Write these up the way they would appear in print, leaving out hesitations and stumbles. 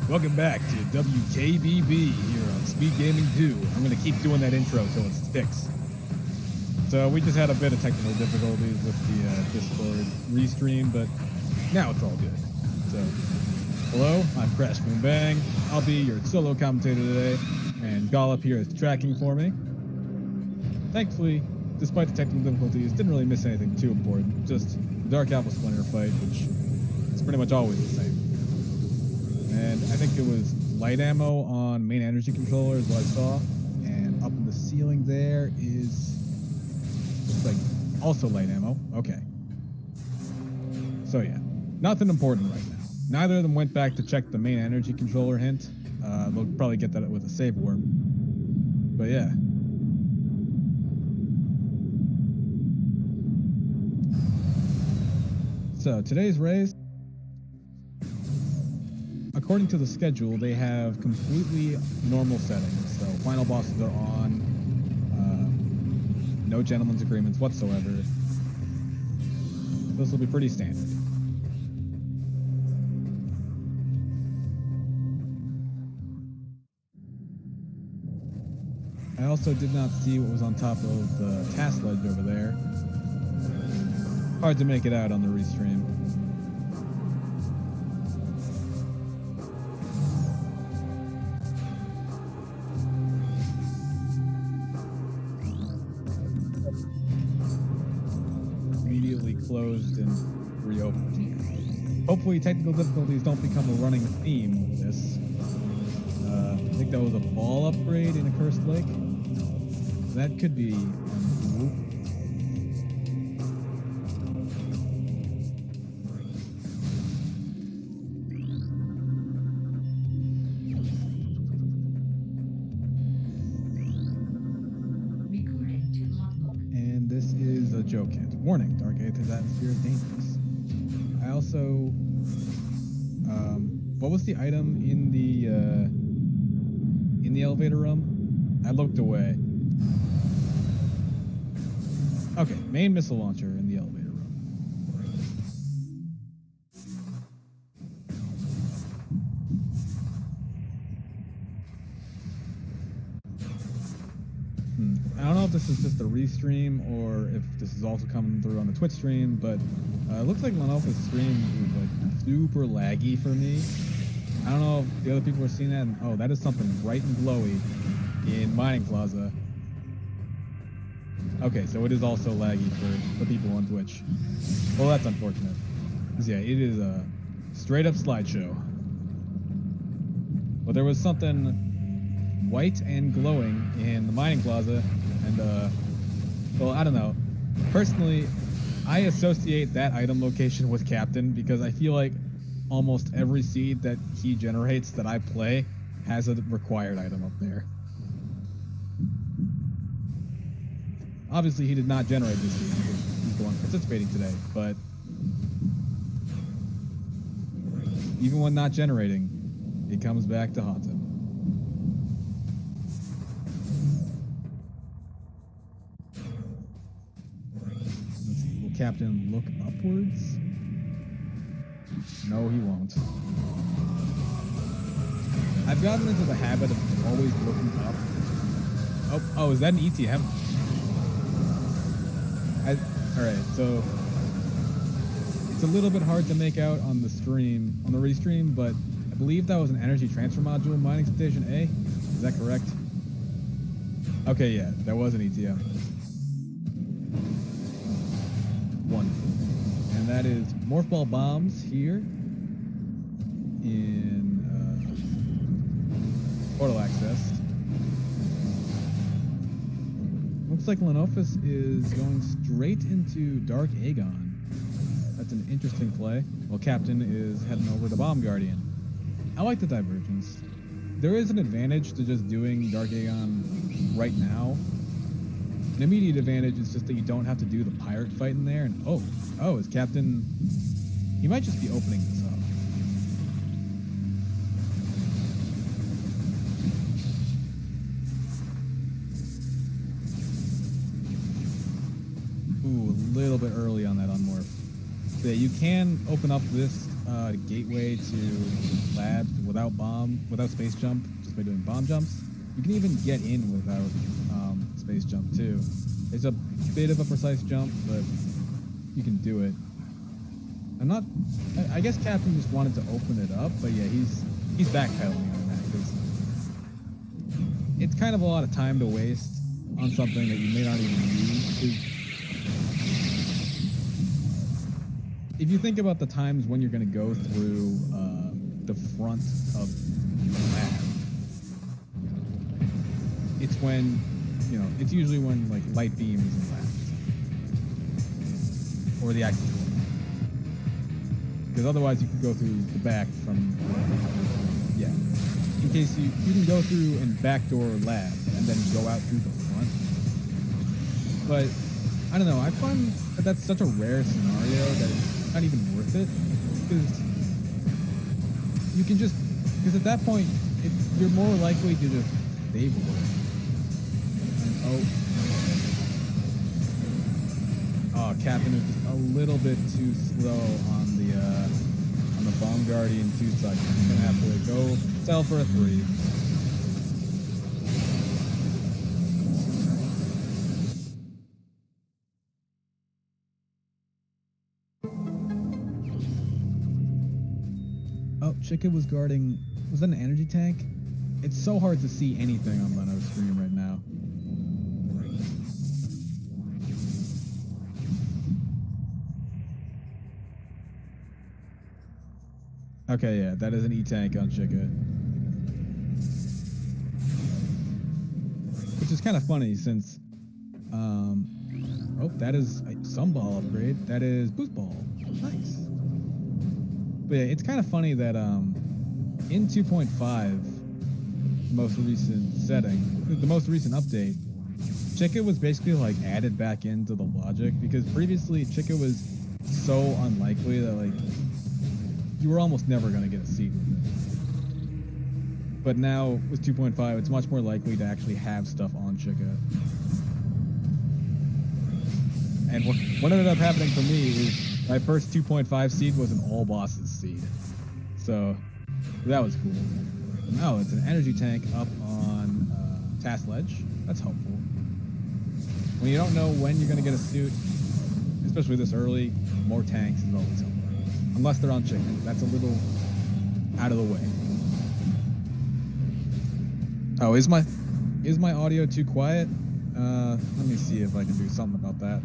Welcome back to WKBB here on SpeedGaming 2. I'm going to keep doing that intro till it sticks. So we just had a bit of technical difficulties with the Discord restream, but now it's all good. So, hello, I'm Crash Boom Bang. I'll be your solo commentator today, and Gollop here is tracking for me. Thankfully, despite the technical difficulties, didn't really miss anything too important. Just the Dark Apple Splinter fight, which is pretty much always the same. And I think it was light ammo on main energy controller is what I saw. And up in the ceiling there is looks like also light ammo. Okay. So yeah, nothing important right now. Neither of them went back to check the main energy controller hint. They'll probably get that with a save warp. But yeah. So today's race, according to the schedule, they have completely normal settings. So final bosses are on, no gentleman's agreements whatsoever. This will be pretty standard. I also did not see what was on top of the task ledge over there. Hard to make it out on the restream. Immediately closed and reopened. Hopefully technical difficulties don't become a running theme with this. I think that was a ball upgrade in a Cursed Lake. That could be uncool. And this is a joke hint. Warning, Dark Aether's atmosphere is dangerous. I also, what was the item in the elevator room? I looked away. Okay, main missile launcher in the elevator room. I don't know if this is just a restream or if this is also coming through on the Twitch stream, but it looks like Lenophis' stream is like super laggy for me. I don't know if the other people are seeing that. Oh, that is something bright and glowy in Mining Plaza. Okay, so it is also laggy for the people on Twitch. Well, that's unfortunate. Because yeah, it is a straight up slideshow. But there was something white and glowing in the Mining Plaza, and well, I don't know. Personally, I associate that item location with Captain because I feel like almost every seed that he generates that I play has a required item up there. Obviously, he did not generate this seed because he's the one participating today, but even when not generating, it comes back to haunt him. Let's see, will Captain look upwards? No, he won't. I've gotten into the habit of always looking up. Oh, is that an ETM? Alright, so it's a little bit hard to make out on the stream, on the restream, but I believe that was an energy transfer module in Mining Station A. Is that correct? Okay, yeah, that was an ETM. Wonderful. And that is Morph Ball Bombs here in Portal Access. Looks like Lenophis is going straight into Dark Aegon. That's an interesting play. While Captain is heading over to Bomb Guardian. I like the divergence. There is an advantage to just doing Dark Aegon right now. An immediate advantage is just that you don't have to do the pirate fight in there. And oh, is Captain... He might just be opening this up. Ooh, a little bit early on that unmorph. Yeah, you can open up this gateway to labs without space jump, just by doing bomb jumps. You can even get in without space jump too. It's a bit of a precise jump, but you can do it. I'm not. I guess Captain just wanted to open it up, but yeah, he's backpedaling on that because it's kind of a lot of time to waste on something that you may not even use. If you think about the times when you're going to go through the front of the lab, it's when, it's usually when like light beam is in labs or the active door. Because otherwise you could go through the back from, yeah. In case you can go through and backdoor lab and then go out through the front. But I don't know, I find that that's such a rare scenario that it's not even worth it. Because you can just, because at that point, you're more likely to just save a little. And Captain is just a little bit too slow on the Bomb Guardian 2 side. He's gonna have to go sell for a 3. Oh, Chica was guarding. Was that an energy tank? It's so hard to see anything on Leno's screen right now. Okay, yeah, that is an E-tank on Chica. Which is kind of funny since, oh, that is a Sunball upgrade. That is Boost Ball. Nice. But yeah, it's kind of funny that, in 2.5, the most recent setting, the most recent update, Chica was basically like added back into the logic because previously Chica was so unlikely that like, you were almost never going to get a seat with it. But now, with 2.5, it's much more likely to actually have stuff on Chica. And what ended up happening for me is my first 2.5 seed was an all bosses seed. So, that was cool. Now it's an energy tank up on Task Ledge. That's helpful. When you don't know when you're going to get a suit, especially this early, more tanks is always helpful. Unless they're on chicken. That's a little out of the way. Oh, is my audio too quiet? Let me see if I can do something about that.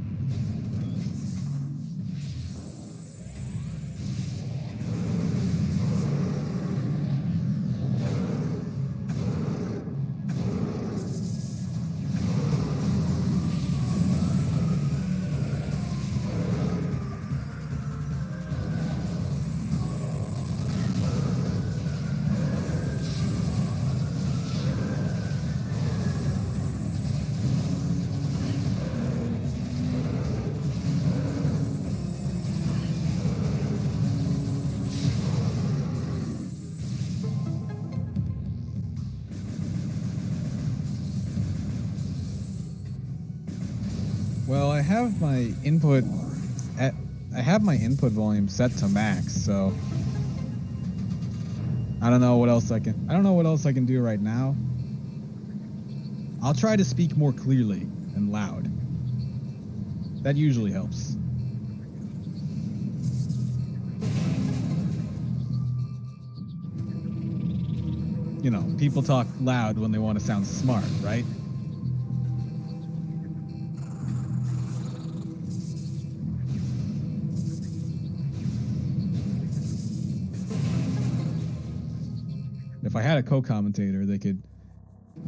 Well, I have my input volume set to max, so I don't know what else I can do right now. I'll try to speak more clearly and loud. That usually helps. You know, people talk loud when they want to sound smart, right? If I had a co-commentator, they could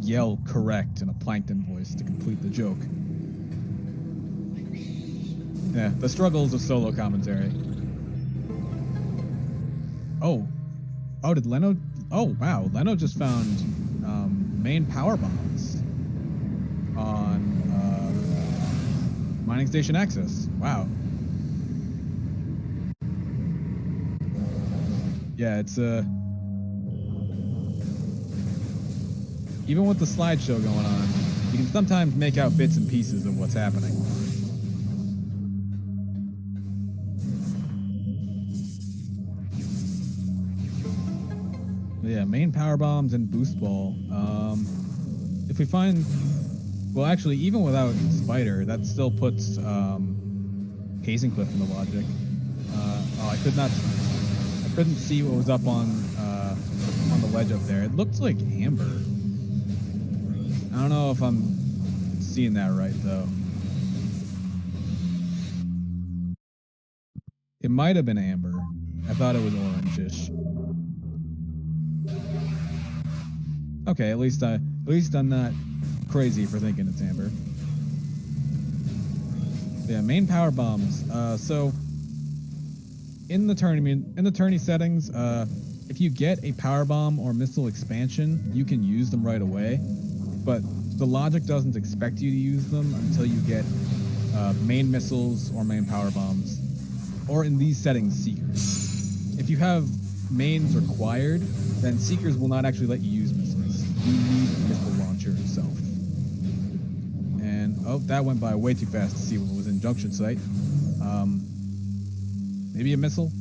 yell correct in a plankton voice to complete the joke. Yeah, the struggles of solo commentary. Oh, did Leno? Oh, wow, Leno just found main power bombs on mining station access. Wow. Yeah, it's even with the slideshow going on, you can sometimes make out bits and pieces of what's happening. Yeah, main power bombs and boost ball. If we find, well, actually, even without spider, that still puts Hazing Cliff in the logic. Oh, I couldn't see what was up on the ledge up there. It looked like amber. I don't know if I'm seeing that right though. It might have been amber. I thought it was orangish. Okay, at least I'm not crazy for thinking it's amber. Yeah, main power bombs. So in the tourney settings, if you get a power bomb or missile expansion, you can use them right away. But the logic doesn't expect you to use them until you get main missiles or main power bombs, or in these settings, seekers. If you have mains required, then seekers will not actually let you use missiles. You need a missile launcher itself. And oh, that went by way too fast to see what was in junction site. Maybe a missile.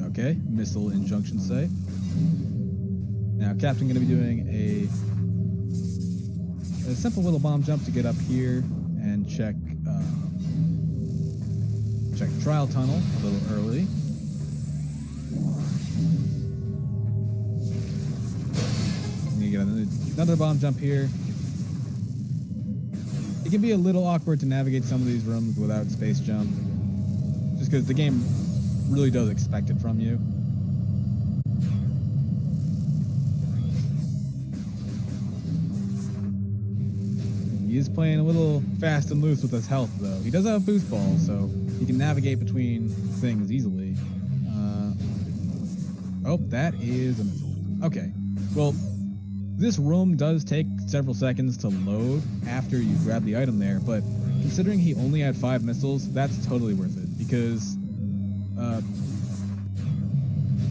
Okay, missile in junction site. Now, Captain going to be doing a simple little bomb jump to get up here and check trial tunnel a little early. You get another bomb jump here. It can be a little awkward to navigate some of these rooms without space jump, just because the game really does expect it from you. He is playing a little fast and loose with his health, though. He does have a boost ball, so he can navigate between things easily. Oh, that is a missile. Okay, well, this room does take several seconds to load after you grab the item there, but considering he only had 5 missiles, that's totally worth it, because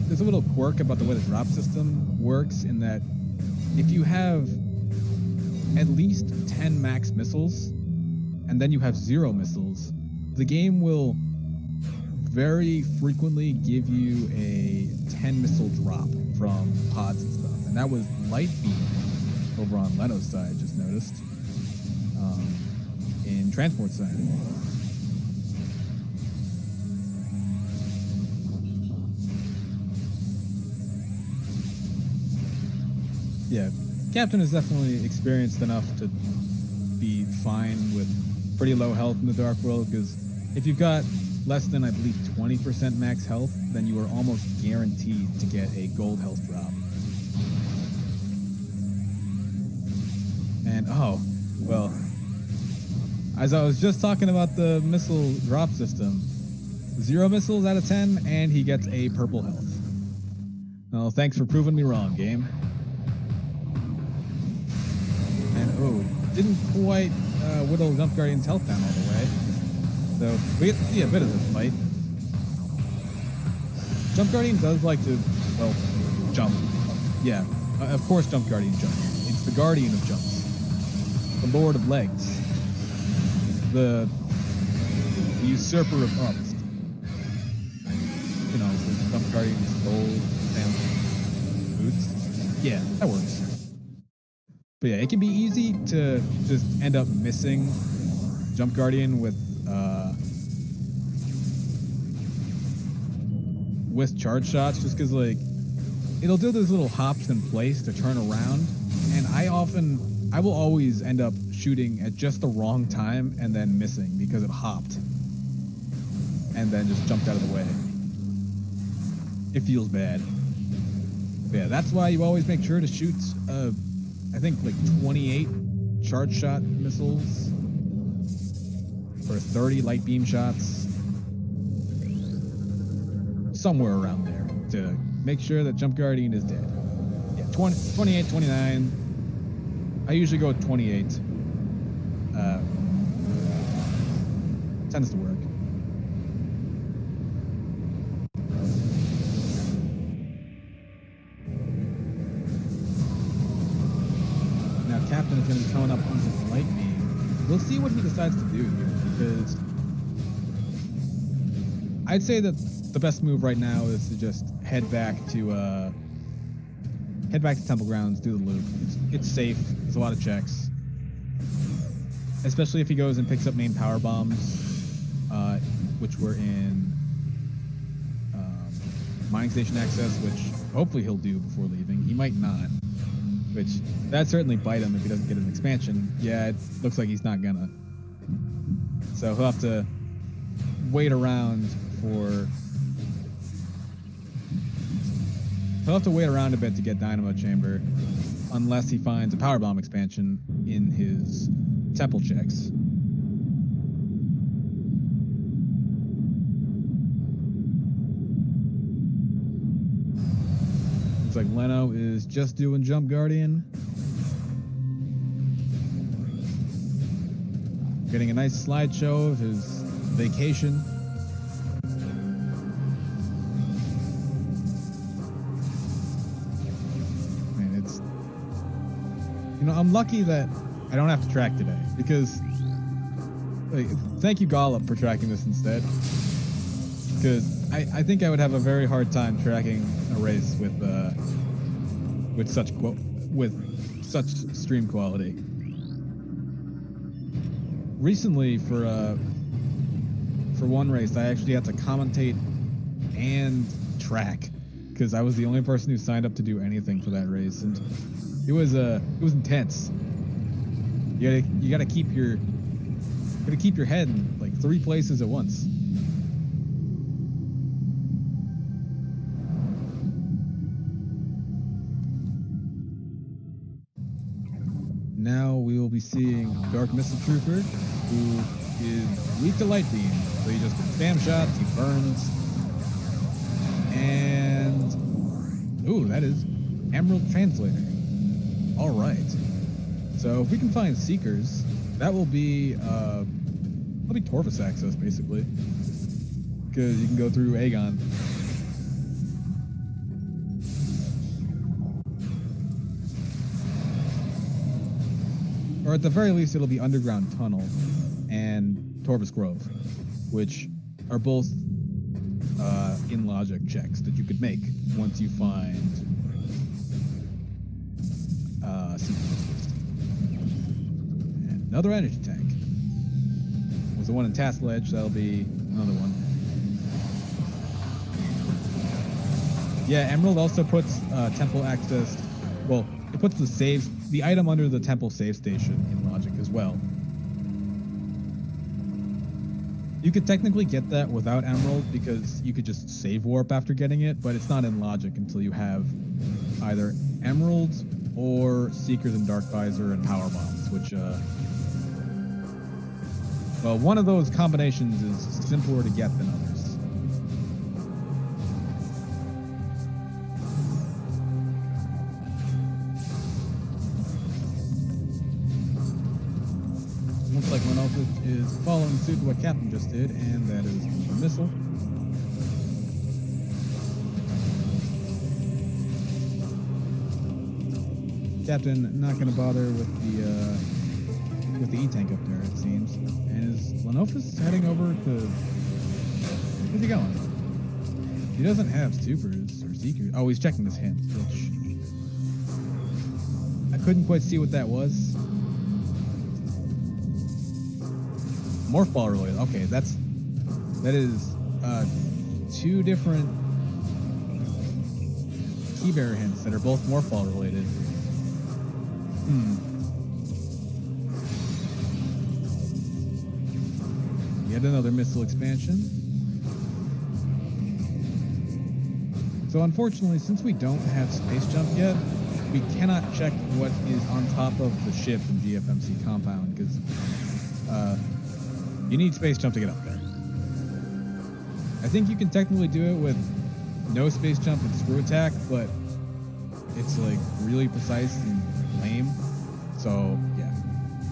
there's a little quirk about the way the drop system works in that if you have at least 10 max missiles and then you have 0 missiles, the game will very frequently give you a 10 missile drop from pods and stuff. And that was Light Beam over on Leno's side, just noticed, in Transport side. Yeah, Captain is definitely experienced enough to be fine with pretty low health in the Dark World, because if you've got less than, I believe, 20% max health, then you are almost guaranteed to get a gold health drop. And, oh, well, as I was just talking about the missile drop system, 0 missiles out of 10, and he gets a purple health. Well, thanks for proving me wrong, game. And, oh, didn't quite whittle Jump Guardian's health down all the way. So we get to see a bit of this fight. Jump Guardian does like to, well, jump. Yeah, of course Jump Guardian jumps. It's the guardian of jumps. The lord of legs. The usurper of ups. You know, the Jump Guardian's gold and boots. Yeah, that works. But yeah, it can be easy to just end up missing Jump Guardian with charge shots, just because like it'll do those little hops in place to turn around, and I will always end up shooting at just the wrong time and then missing because it hopped and then just jumped out of the way. It feels bad. But yeah, that's why you always make sure to shoot I think like 28 charge shot missiles or 30 light beam shots, somewhere around there, to make sure that Jump Guardian is dead. Yeah, 28, 29. I usually go with 28. Tends to work. Now Captain is going to be coming up on his light beam. we'll see what he decides to do here, because I'd say that the best move right now is to just head back to Temple Grounds, do the loop. It's safe. There's a lot of checks, especially if he goes and picks up main power bombs, which were in mining station access, which hopefully he'll do before leaving. He might not, which that'd certainly bite him if he doesn't get an expansion. Yeah, it looks like he's not gonna. So he'll have to wait around for. He'll have to wait around a bit to get Dynamo Chamber, unless he finds a power bomb expansion in his temple checks. Looks like Leno is just doing Jump Guardian. Getting a nice slideshow of his vacation. Man, it's... You know, I'm lucky that I don't have to track today, because... Like, thank you, Gollop, for tracking this instead. Because I think I would have a very hard time tracking a race with such stream quality. Recently, for one race, I actually had to commentate and track, because I was the only person who signed up to do anything for that race, and it was intense. You gotta keep your head in like 3 places at once. Now we will be seeing Dark Missile Trooper, who is weak to light beam, so he just spam shots, he burns, and ooh, that is Emerald Translator. All right, so if we can find Seekers, that will be Torvus access basically, because you can go through Aegon. Or at the very least, it'll be Underground Tunnel and Torvus Grove, which are both in logic checks that you could make once you find Secret. And another energy tank. There's the one in Task Ledge, that'll be another one. Yeah, Emerald also puts temple access, well, it puts the item under the temple save station in logic as well. You could technically get that without Emerald, because you could just save warp after getting it, but it's not in logic until you have either Emerald or Seekers and Dark Visor and Power Bombs, which, well, one of those combinations is simpler to get than others. Looks like Lenophis is following suit to what Captain just did, and that is a missile. Captain not going to bother with the E-tank up there, it seems. And is Lenophis heading over to... Where's he going? He doesn't have supers or seekers. Oh, he's checking this hint, which... I couldn't quite see what that was. Morph ball related. Okay, that is 2 different key bearer hints that are both morph ball related. Yet another missile expansion. So unfortunately, since we don't have space jump yet, we cannot check what is on top of the ship in GFMC compound, because you need space jump to get up there. I think you can technically do it with no space jump and screw attack, but it's like really precise and lame. So yeah,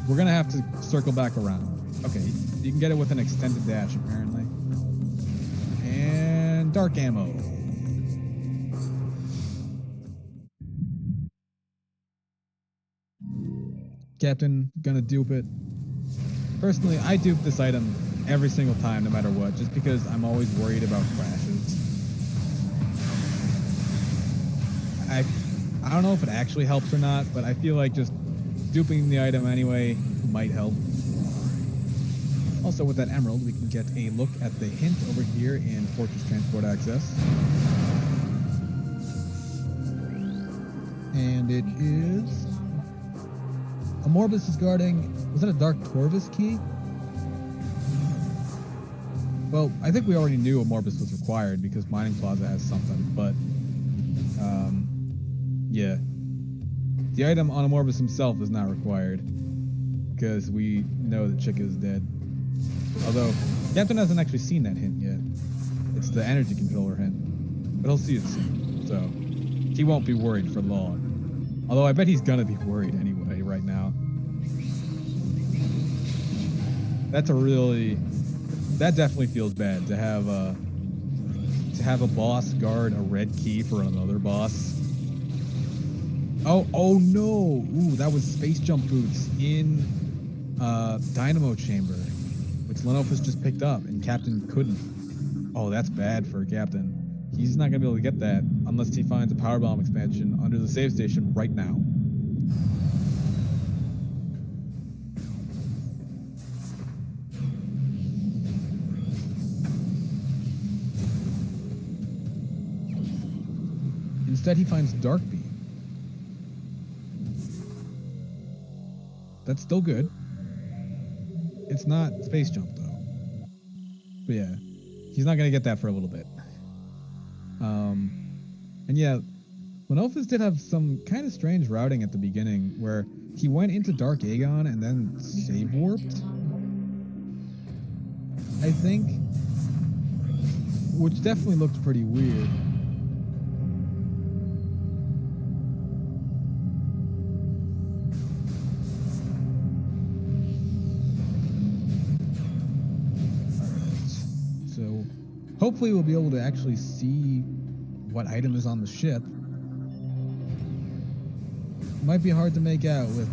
we're gonna have to circle back around. Okay, you can get it with an extended dash apparently. And dark ammo. Captain gonna dupe it. Personally, I dupe this item every single time, no matter what, just because I'm always worried about crashes. I don't know if it actually helps or not, but I feel like just duping the item anyway might help. Also, with that emerald, we can get a look at the hint over here in Fortress Transport Access. And it is... Amorbus is guarding... Was that a Dark Torvus key? Well, I think we already knew Amorbus was required because Mining Plaza has something, but... yeah. The item on Amorbus himself is not required because we know that Chica is dead. Although, Captain hasn't actually seen that hint yet. It's the energy controller hint. But he'll see it soon, so he won't be worried for long. Although I bet he's gonna be worried anyway right now. That's a really... That definitely feels bad to have a boss guard a red key for another boss. Oh no! Ooh, that was space jump boots in Dynamo Chamber, which Lenophis just picked up, and Captain couldn't. Oh, that's bad for Captain. He's not gonna be able to get that unless he finds a power bomb expansion under the save station right now. Instead, he finds Dark Beam. That's still good. It's not space jump though. But yeah, he's not gonna get that for a little bit. And yeah, Lenophis did have some kind of strange routing at the beginning where he went into Dark Aegon and then save warped, I think, which definitely looked pretty weird. Hopefully we'll be able to actually see what item is on the ship. Might be hard to make out with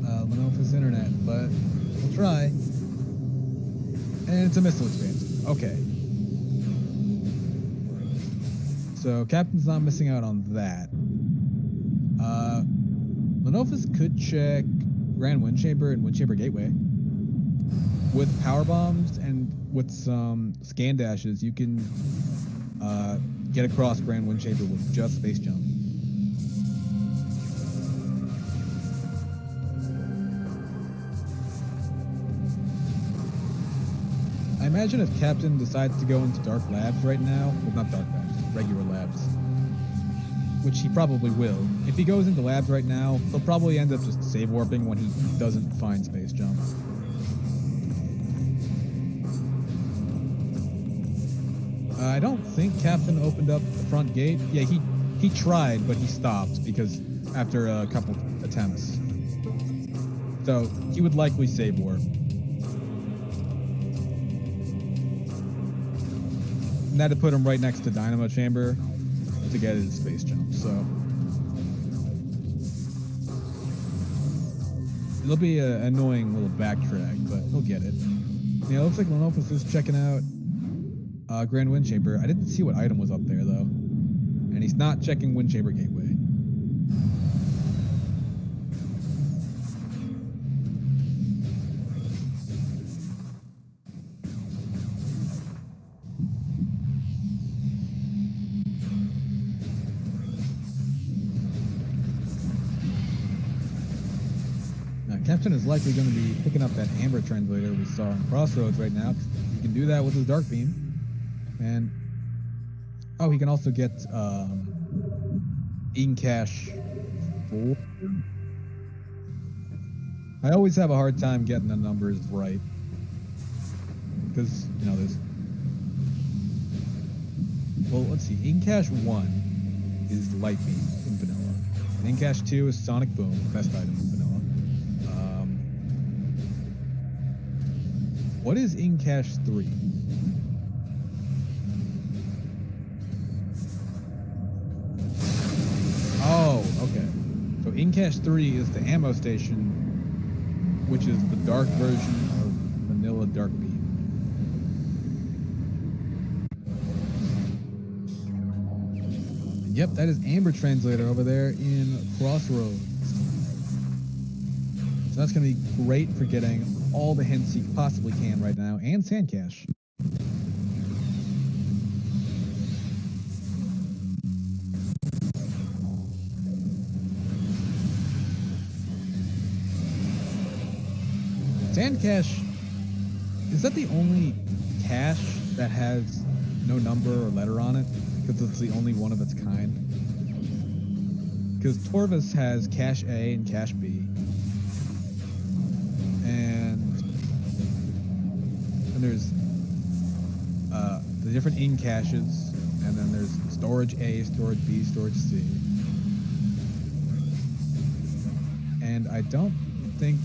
Lenophis internet, but we'll try. And it's a missile expansion. Okay. So Captain's not missing out on that. Lenophis could check Grand Wind Chamber and Wind Chamber Gateway. With power bombs and with some scan dashes, you can get across Grand Wind Chamber with just space jump. I imagine if Captain decides to go into Dark Labs right now, well, not Dark Labs, regular labs, which he probably will. If he goes into labs right now, he'll probably end up just save warping when he doesn't find space jump. I don't think Captain opened up the front gate. Yeah, he tried, but he stopped because after a couple attempts. So he would likely save warp. And that'd put him right next to Dynamo Chamber to get his space jump. So it'll be an annoying little backtrack, but he'll get it. Yeah, it looks like Lenophis is checking out Grand Wind Chamber. I didn't see what item was up there though, and he's not checking Wind Chamber Gateway. Now, Captain is likely going to be picking up that Amber Translator we saw in Crossroads right now. He can do that with his Dark Beam. And oh, he can also get Incash 4. I always have a hard time getting the numbers right because there's. Well, let's see. Incash 1 is Light Beam in vanilla, and Incash 2 is Sonic Boom, best item in vanilla. What is Incash 3? Oh, okay. So Incash 3 is the ammo station, which is the dark version of vanilla dark beam. And yep, that is Amber Translator over there in Crossroads. So that's going to be great for getting all the hints you possibly can right now, and Sand Cache. Sand Cache, is that the only cache that has no number or letter on it? Because it's the only one of its kind? Because Torvus has Cache A and Cache B. And there's the different in caches, and then there's storage A, storage B, storage C. And I don't think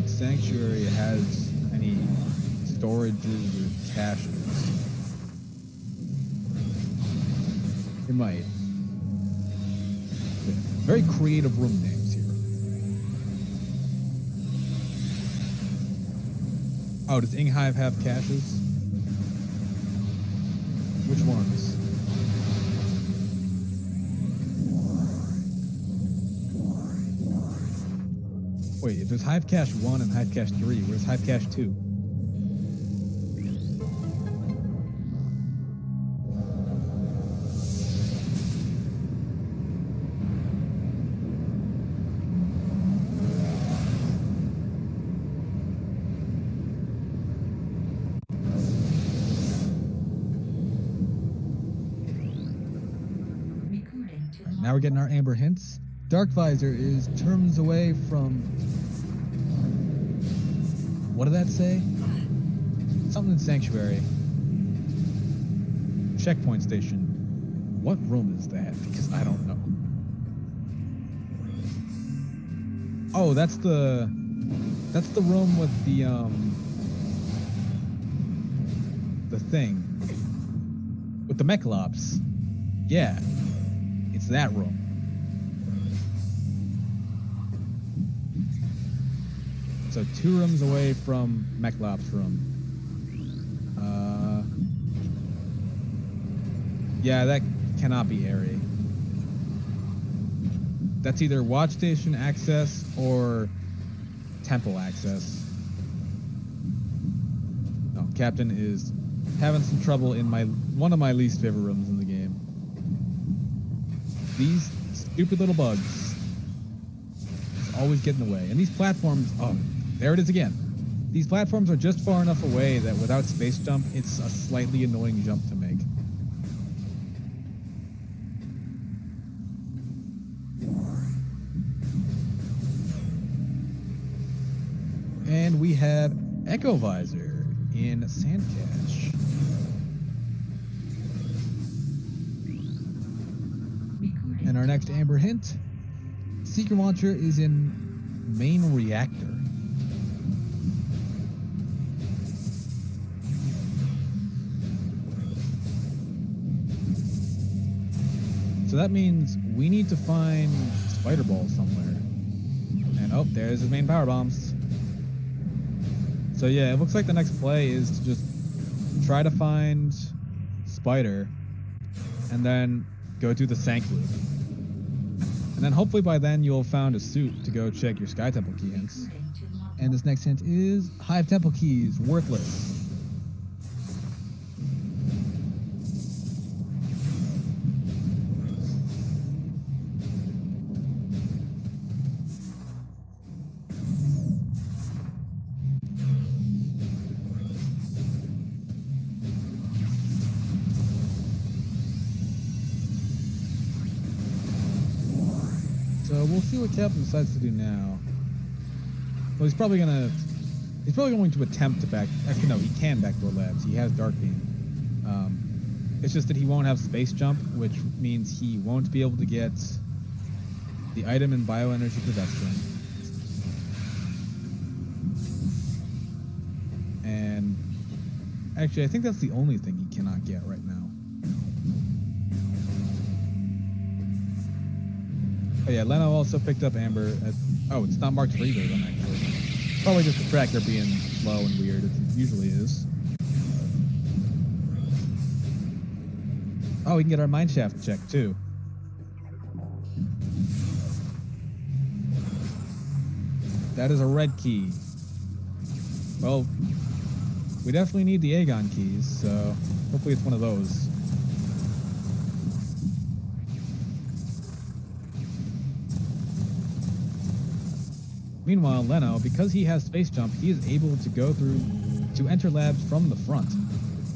Sanctuary has any storages or caches. It might. Yeah. Very creative room names here. Oh, does Inghive have caches? Which ones? Wait, if there's Hive Cache 1 and Hive Cache 3, where's Hive Cache 2? Now we're getting our Amber hints. Dark Visor is terms away from... What did that say? Something in Sanctuary. Checkpoint station. What room is that? Because I don't know. Oh, that's the room with the thing. With the Mechalops. Yeah. It's that room. So 2 rooms away from Mechalops' room. Yeah, that cannot be Airy. That's either watch station access or temple access. No, Captain is having some trouble in one of my least favorite rooms in the game. These stupid little bugs always get in the way. And these platforms, oh, there it is again. These platforms are just far enough away that without space jump, it's a slightly annoying jump to make. And we have Echo Visor in Sand Cache. And our next Amber hint, Seeker Launcher is in Main Reactor. So that means we need to find Spider Balls somewhere. And oh, there's his main power bombs. So yeah, it looks like the next play is to just try to find Spider and then go to the Sank Loop. And then hopefully by then you'll have found a suit to go check your Sky Temple key hints. And this next hint is Hive Temple keys, worthless. So we'll see what Captain decides to do now. Well, he's probably going to attempt to actually no, he can backdoor labs. He has Dark Beam. It's just that he won't have Space Jump, which means he won't be able to get the item in Bioenergy Pedestrian. And actually, I think that's the only thing he cannot get right now. Oh yeah, Leno also picked up Amber. Oh, it's not marked for either of them, actually. Probably just the tractor being slow and weird. It usually is. Oh, we can get our mineshaft checked too. That is a red key. Well, we definitely need the Aegon keys, so hopefully it's one of those. Meanwhile, Leno, because he has space jump, he is able to go through to enter labs from the front.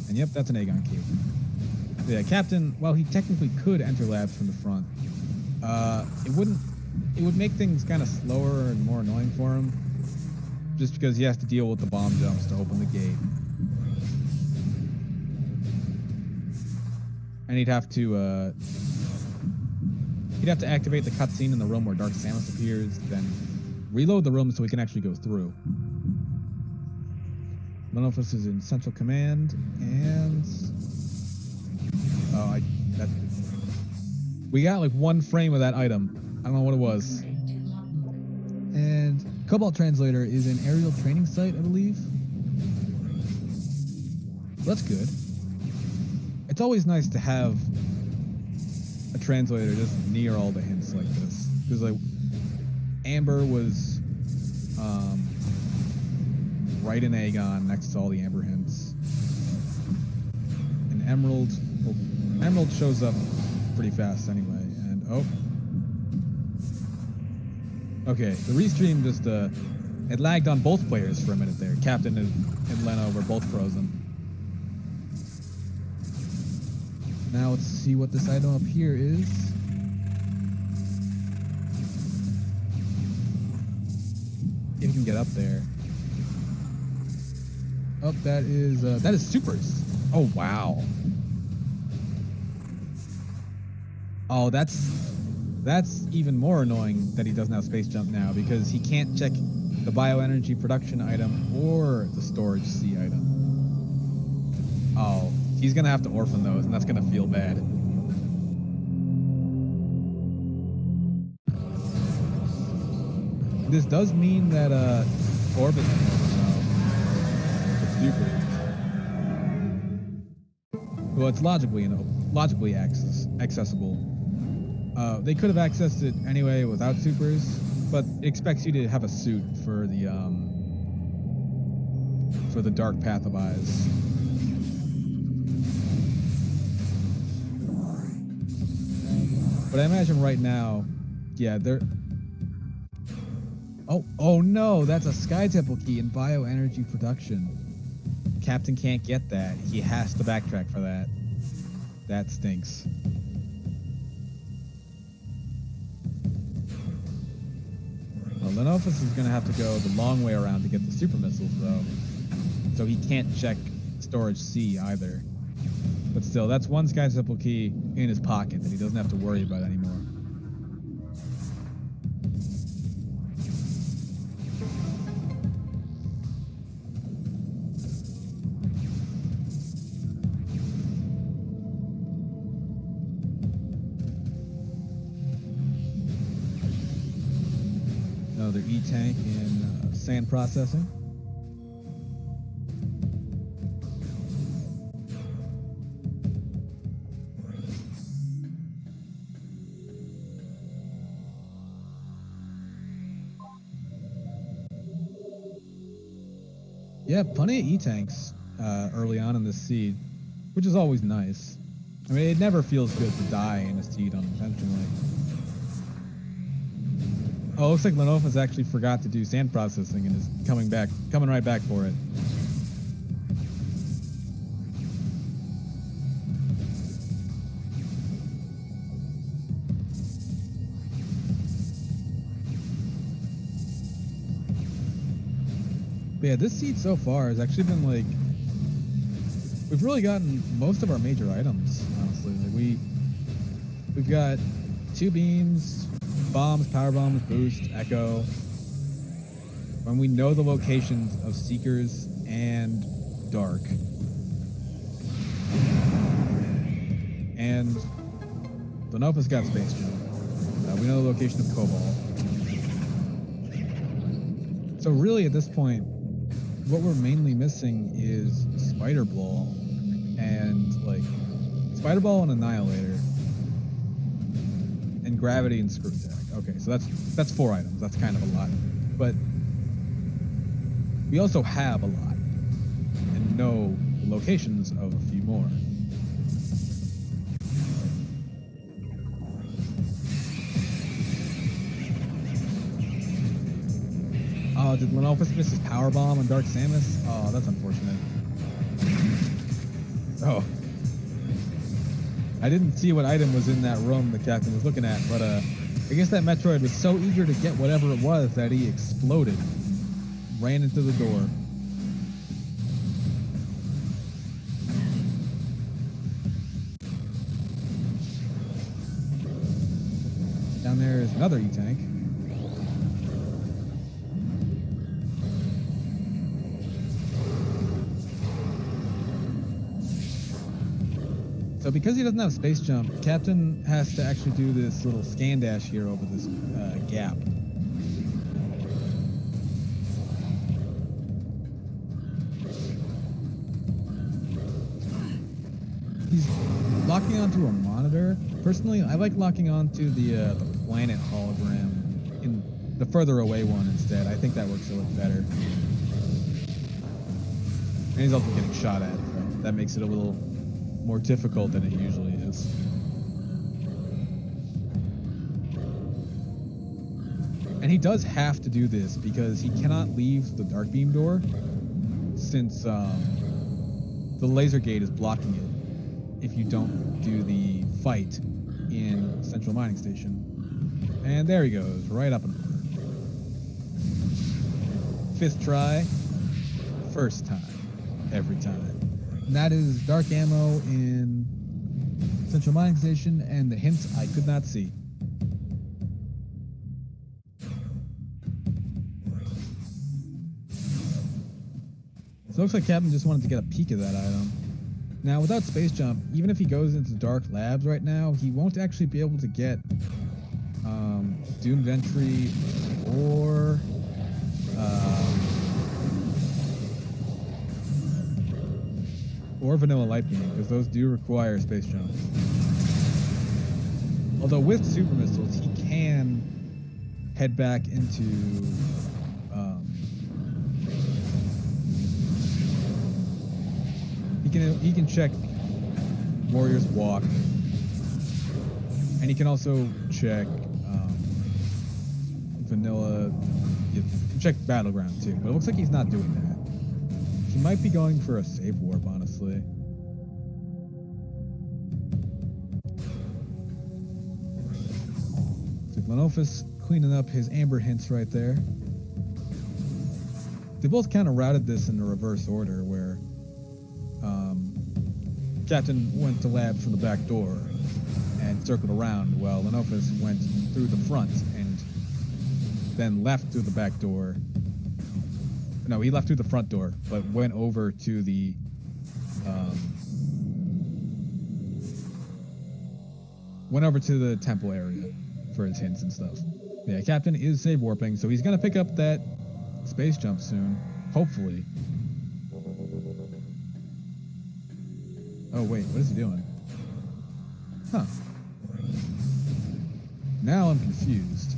And yep, that's an Aegon key. Yeah, Captain, while he technically could enter labs from the front, it would make things kind of slower and more annoying for him, just because he has to deal with the bomb jumps to open the gate. And he'd have to activate the cutscene in the room where Dark Samus appears, then reload the room so we can actually go through. Lenophis is in Central Command, and we got like one frame of that item. I don't know what it was. And Cobalt Translator is an aerial training site, I believe. That's good. It's always nice to have a translator just near all the hints like this, because like Amber was right in Aegon next to all the Amber hints, and Emerald shows up pretty fast anyway. And okay, the restream just it lagged on both players for a minute there. Captain and Leno were both frozen. Now let's see what this item up here is. If you can get up there. Oh, that is supers. Oh wow. Oh, that's even more annoying that he doesn't have space jump now, because he can't check the bioenergy production item or the storage C item. Oh, he's gonna have to orphan those, and that's gonna feel bad. This does mean that Orb is an orphan though. It's super. Well, it's logically accessible. They could have accessed it anyway without supers, but it expects you to have a suit for the dark path of eyes. But I imagine right now, yeah, they're. Oh no, that's a Sky Temple key in bioenergy production. Captain can't get that. He has to backtrack for that. That stinks. Well, Lenophis is going to have to go the long way around to get the super missiles, though. So he can't check storage C either. But still, that's one Sky Temple key in his pocket that he doesn't have to worry about anymore. Another E-tank in sand processing. Yeah, plenty of E-tanks early on in this seed, which is always nice. I mean, it never feels good to die in a seed unintentionally. Oh, looks like Lenophis actually forgot to do sand processing and is coming right back for it. But yeah, this seed so far has actually been like, we've really gotten most of our major items, honestly. Like we've got 2 beams, bombs, power bombs, boost, echo. When we know the locations of Seekers and Dark. And Lenophis got space jump. We know the location of Cobalt. So really, at this point, what we're mainly missing is Spider Ball and like Spider Ball and Annihilator and Gravity and Screw Attack. Okay, so that's 4 items. That's kind of a lot, but we also have a lot and know the locations of a few more. Oh, did Lenophis miss his power bomb on Dark Samus? Oh, that's unfortunate. Oh. I didn't see what item was in that room the captain was looking at, but I guess that Metroid was so eager to get whatever it was that he exploded. Ran into the door. Down there is another E-Tank. So because he doesn't have space jump, Captain has to actually do this little scan dash here over this gap. He's locking onto a monitor. Personally, I like locking onto the planet hologram in the further away one instead. I think that works a little better. And he's also getting shot at, so that makes it a little more difficult than it usually is. And he does have to do this because he cannot leave the dark beam door since the laser gate is blocking it if you don't do the fight in Central Mining Station. And there he goes, right up and over. 5th try, first time, every time. And that is dark ammo in Central Mining Station, and the hints I could not see. So it looks like Captain just wanted to get a peek of that item. Now, without space jump, even if he goes into dark labs right now, he won't actually be able to get Doom Ventry or Vanilla Light Beam, because those do require space jump. Although with super missiles, he can head back into he can check Warrior's Walk, and he can also check Vanilla. He can check Battleground too, but it looks like he's not doing that. He might be going for a save warp, honestly. So Lenophis cleaning up his amber hints right there. They both kind of routed this in the reverse order, where Captain went to labs from the back door and circled around, while Lenophis went through the front and then left through the back door. No, he left through the front door, but went over to the temple area for his hints and stuff. Yeah, Captain is save warping, so he's gonna pick up that space jump soon, hopefully. Oh wait, what is he doing? Huh. Now I'm confused.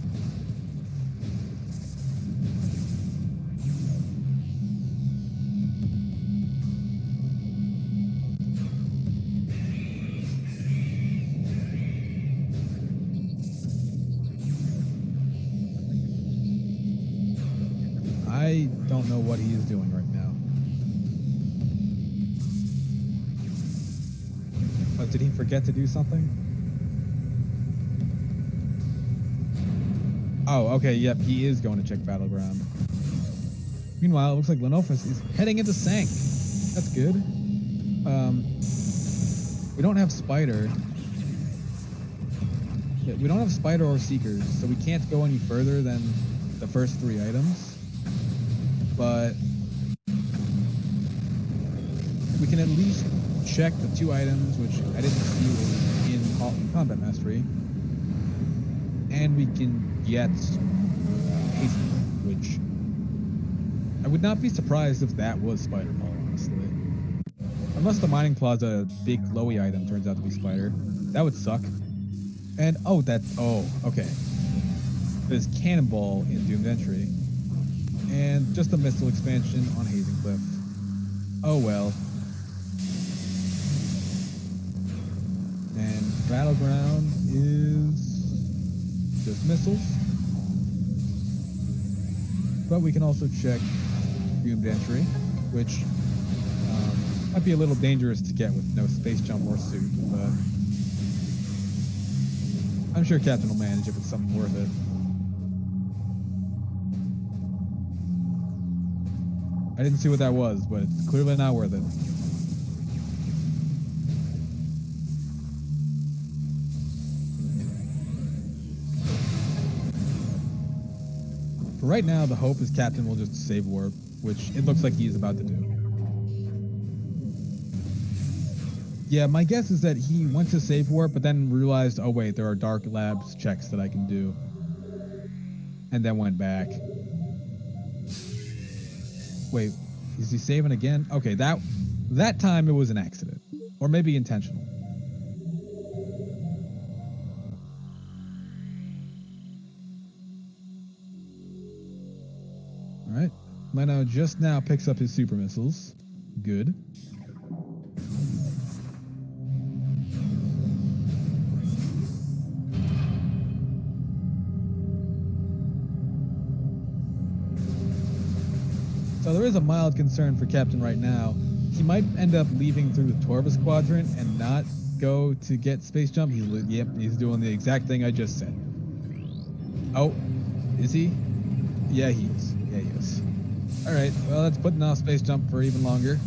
I don't know what he is doing right now. But did he forget to do something? Oh, okay, yep, he is going to check Battleground. Meanwhile, it looks like Lenophis is heading into Sank. That's good. We don't have Spider. Yeah, we don't have Spider or Seekers, so we can't go any further than the first 3 items. But we can at least check the 2 items, which I didn't see in Combat Mastery. And we can get Haste, which I would not be surprised if that was Spider Ball, honestly. Unless the mining plaza big glowy item turns out to be Spider. That would suck. And, okay. There's Cannonball in Doomed Entry. And just a missile expansion on Hazing Cliff. Oh well. And Battleground is just missiles. But we can also check Doomed Entry, which might be a little dangerous to get with no space jump or suit, but I'm sure Captain will manage it with something worth it. I didn't see what that was, but it's clearly not worth it. For right now, the hope is Captain will just save warp, which it looks like he is about to do. Yeah, my guess is that he went to save warp, but then realized, oh wait, there are Dark Labs checks that I can do. And then went back. Wait, is he saving again? Okay, that time it was an accident. Or maybe intentional. Alright. Leno just now picks up his super missiles. Good. So there is a mild concern for Captain right now. He might end up leaving through the Torvus quadrant and not go to get space jump. He's doing the exact thing I just said. Oh, is he? Yeah, he is. Yeah, he is. All right. Well, that's putting off space jump for even longer.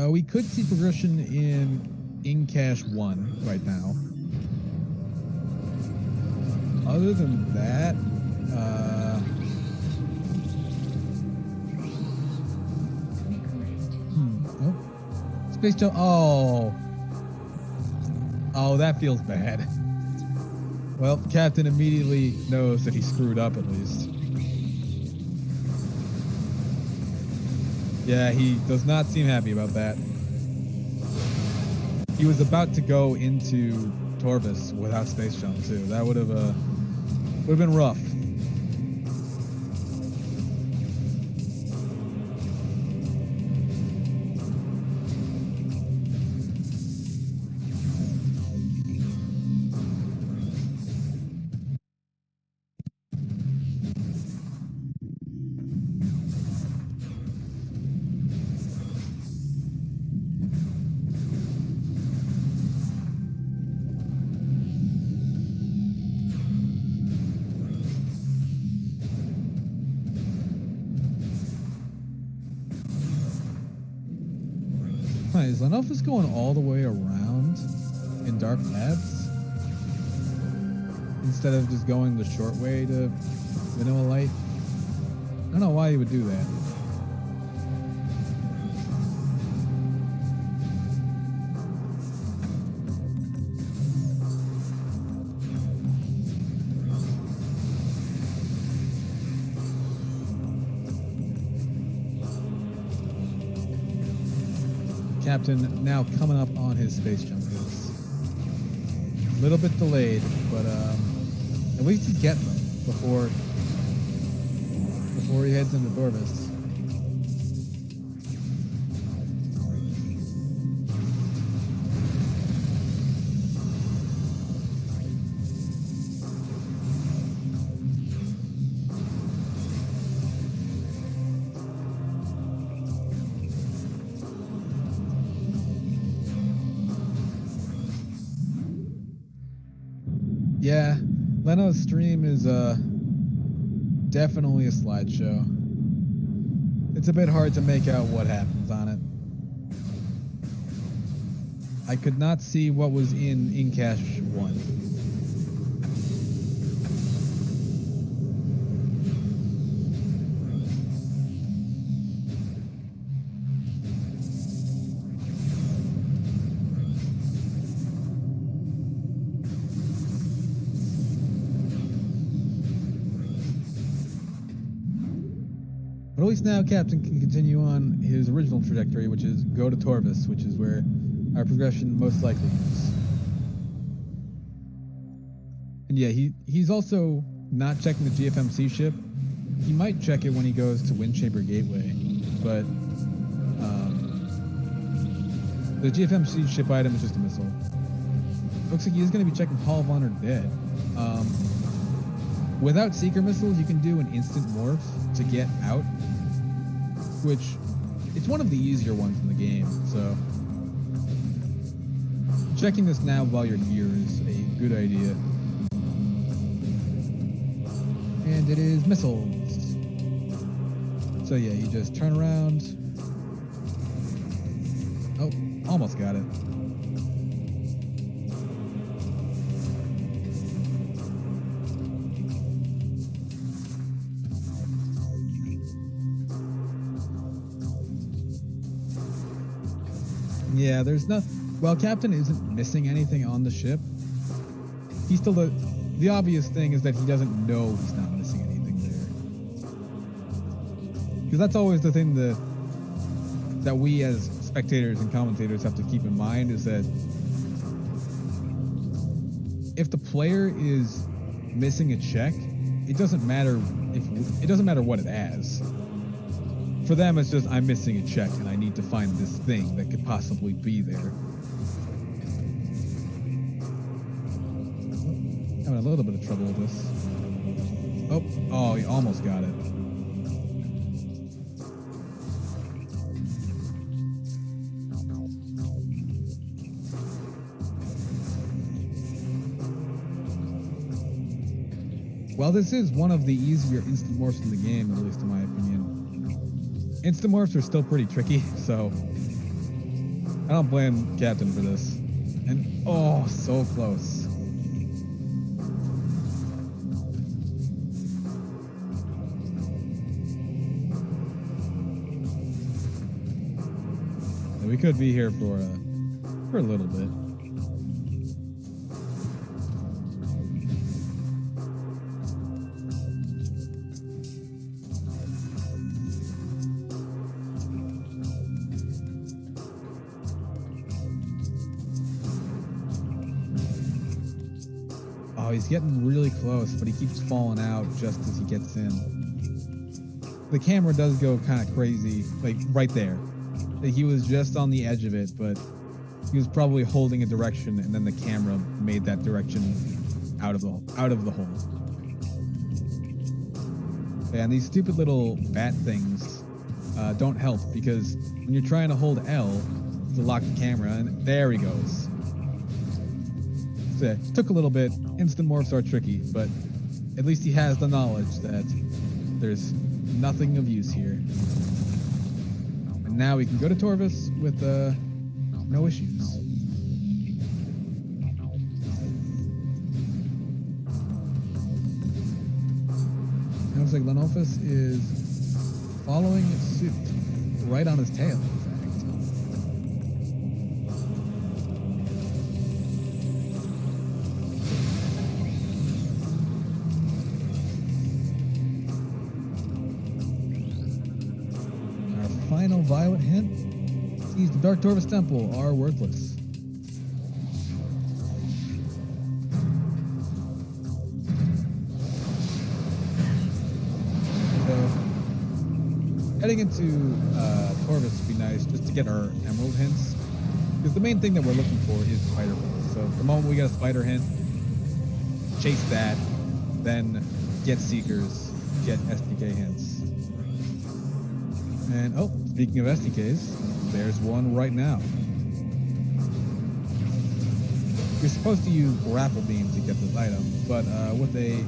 We could see progression in Cache 1 right now. Other than that, Space jump. Oh, that feels bad. Well, Captain immediately knows that he screwed up at least. Yeah, he does not seem happy about that. He was about to go into Torvus without space jump too. That would have been rough. Is Lenophis going all the way around in Dark Labs instead of just going the short way to Vanilla Light? I don't know why he would do that. Captain now coming up on his space jump. A little bit delayed, but at least he's getting them before he heads into Torvus. Yeah, Leno's stream is definitely a slideshow. It's a bit hard to make out what happens on it. I could not see what was in cache 1. But at least now Captain can continue on his original trajectory, which is go to Torvis, which is where our progression most likely is. And yeah, he's also not checking the GFMC ship. He might check it when he goes to Wind Chamber Gateway, but the GFMC ship item is just a missile. Looks like he's going to be checking Hall of Honor dead. Without Seeker missiles, you can do an instant morph to get out, which it's one of the easier ones in the game, so checking this now while you're here is a good idea. And it is missiles. So yeah, you just turn around. Oh, almost got it. Yeah, there's no. While Captain isn't missing anything on the ship, he's still the obvious thing is that he doesn't know he's not missing anything there. Because that's always the thing that we as spectators and commentators have to keep in mind is that if the player is missing a check, it doesn't matter what it has. For them, it's just, I'm missing a check and I need to find this thing that could possibly be there. Having a little bit of trouble with this. Oh, he almost got it. Well, this is one of the easier instant morphs in the game, at least in my opinion. Instant morphs are still pretty tricky, so I don't blame Captain for this. And oh, so close. And we could be here for a little bit. Oh, he's getting really close, but he keeps falling out just as he gets in. The camera does go kind of crazy, like right there. He was just on the edge of it, but he was probably holding a direction, and then the camera made that direction out of the hole. Yeah, and these stupid little bat things don't help, because when you're trying to hold L to lock the camera, and there he goes. So it took a little bit. Instant morphs are tricky, but at least he has the knowledge that there's nothing of use here. And now we can go to Torvis with no issues. It looks like Lenophis is following suit right on his tail. Final violet hint. These the Dark Torvis Temple are worthless. So heading into Torvis would be nice just to get our emerald hints. Because the main thing that we're looking for is spider balls. So the moment we get a spider hint, chase that, then get seekers, get SDK hints. And oh, speaking of SDKs, there's one right now. You're supposed to use grapple beam to get this item, but with a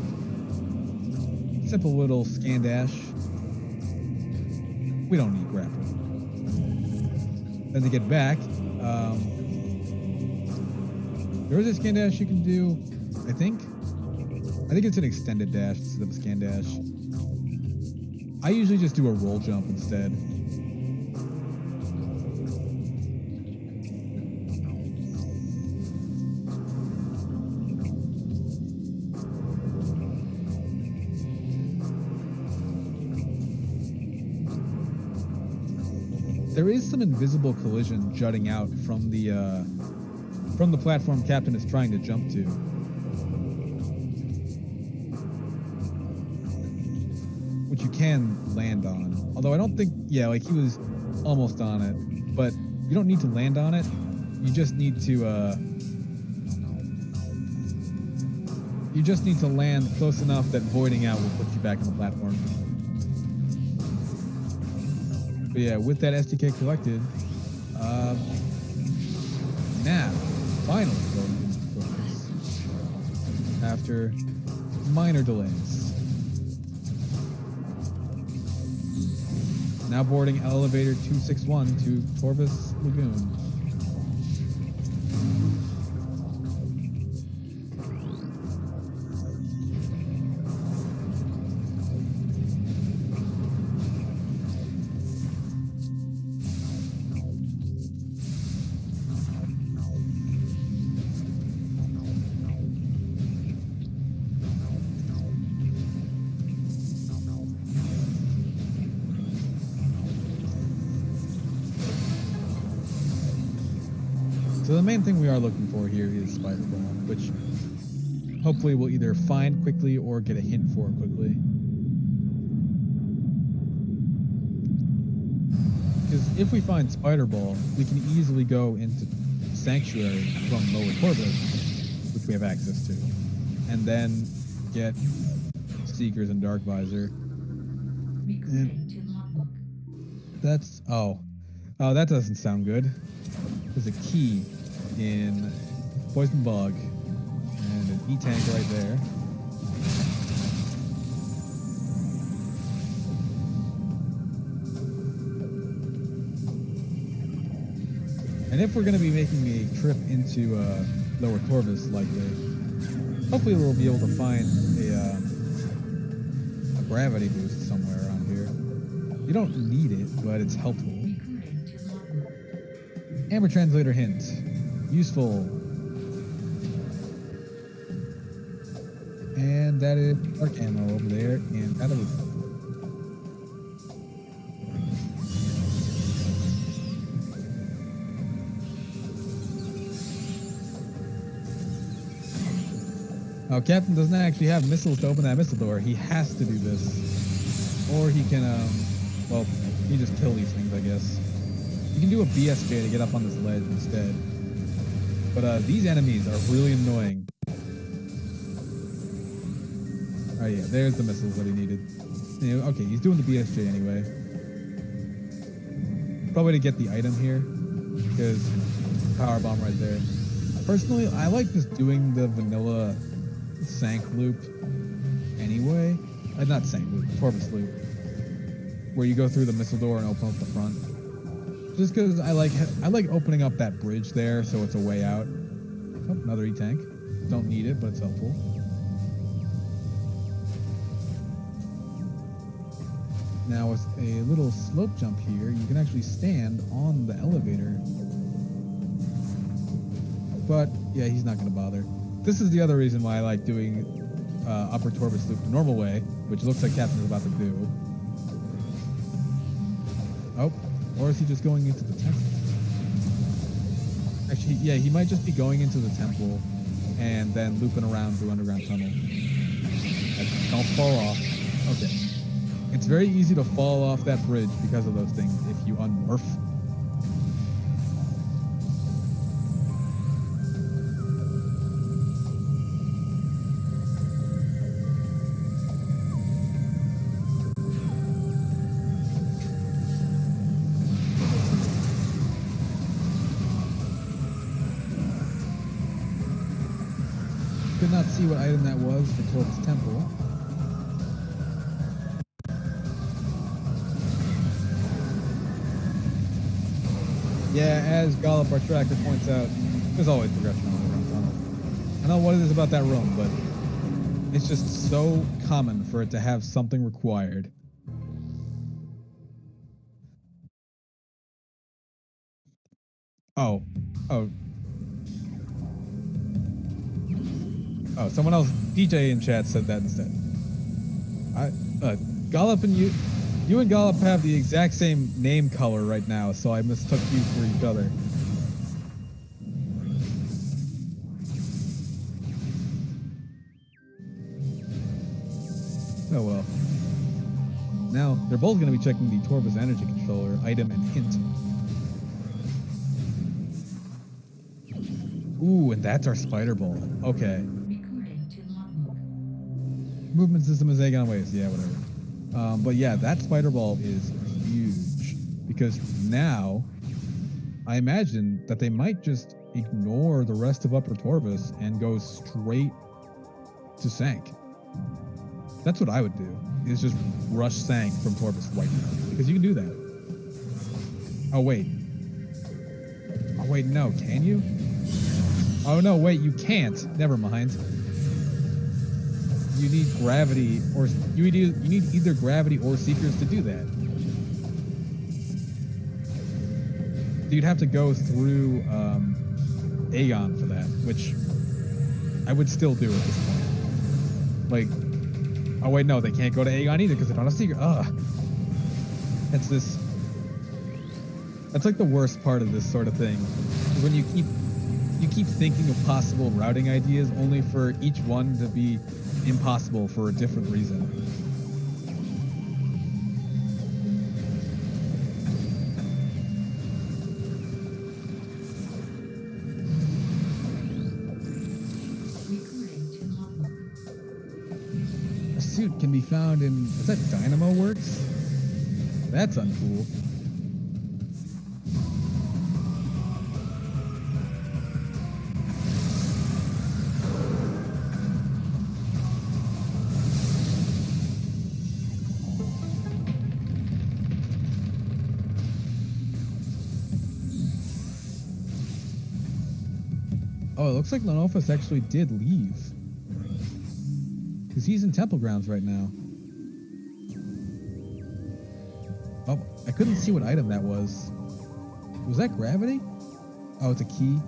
simple little scan dash, we don't need grapple. Then to get back, There is a scan dash you can do, I think. I think it's an extended dash instead of a scan dash. I usually just do a roll jump instead. There is some invisible collision jutting out from the platform Captain is trying to jump to. Which you can land on. Although I don't think, yeah, like he was almost on it. But you don't need to land on it. You just need to land close enough that voiding out will put you back on the platform. But yeah, with that SDK collected, now finally going into focus after minor delays. Now boarding elevator 261 to Torvis Lagoon. So the main thing we are looking for here is Spider Ball, which hopefully we'll either find quickly or get a hint for quickly. Because if we find Spider Ball, we can easily go into Sanctuary from Lower Torvis, which we have access to, and then get Seekers and Dark Visor. And that's that doesn't sound good. There's a key in Poison Bug and an E-Tank right there. And if we're going to be making a trip into Lower Torvis likely, hopefully we'll be able to find a gravity boost somewhere around here. You don't need it, but it's helpful. Amber Translator hint. Useful. And that is dark ammo over there, and that is. Oh, Captain doesn't actually have missiles to open that missile door. He has to do this. Or he can, well, he just kill these things, I guess. You can do a BSJ to get up on this ledge instead. But these enemies are really annoying. Oh yeah, there's the missiles that he needed. Anyway, okay, he's doing the BSJ anyway. Probably to get the item here, because power bomb right there. Personally, I like just doing the vanilla Sank loop anyway. Not Sank loop, Torvis loop. Where you go through the missile door and open up the front. Just because I like opening up that bridge there, so it's a way out. Oh, another E-Tank. Don't need it, but it's helpful. Now with a little slope jump here, you can actually stand on the elevator. But yeah, he's not going to bother. This is the other reason why I like doing Upper Torvis loop the normal way, which looks like Captain is about to do. Oh. Or is he just going into the temple? Actually, yeah, he might just be going into the temple and then looping around through underground tunnel. Don't fall off. Okay. It's very easy to fall off that bridge because of those things if you unmorph. Could not see what item that was for Torvis Temple. Yeah, as Gollop, our tracker, points out, there's always progression on the tunnel. I don't know what it is about that room, but it's just so common for it to have something required. Oh. Oh. Oh, someone else, DJ in chat said that instead. Gollop and you and Gollop have the exact same name color right now, so I mistook you for each other. Oh well. Now, they're both going to be checking the Torvus energy controller, item, and hint. Ooh, and that's our spider ball. Okay. Movement system is Aegon waves. Yeah, whatever. But yeah, that spider ball is huge. Because now, I imagine that they might just ignore the rest of Upper Torvus and go straight to Sank. That's what I would do, is just rush Sank from Torvus right now. Because you can do that. Oh, wait. Oh, wait, no. Can you? Oh, no, wait, you can't. Never mind. You need gravity, or you need either gravity or seekers to do that. So you'd have to go through Aegon for that, which I would still do at this point. Like, oh wait, no, they can't go to Aegon either because they're not a seeker. Ugh. That's like the worst part of this sort of thing. Is when you keep thinking of possible routing ideas only for each one to be impossible for a different reason. A suit can be found in, is that Dynamo Works? That's uncool. Oh, it looks like Lenophis actually did leave. Because he's in Temple Grounds right now. Oh, I couldn't see what item that was. Was that gravity? Oh, it's a key.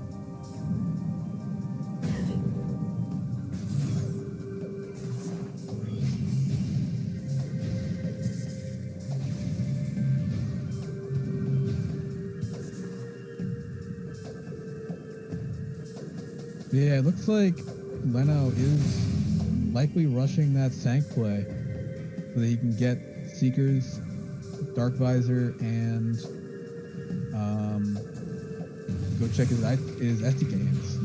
Yeah, it looks like Leno is likely rushing that Sank play so that he can get Seekers, Dark Visor, and go check his SDK hints.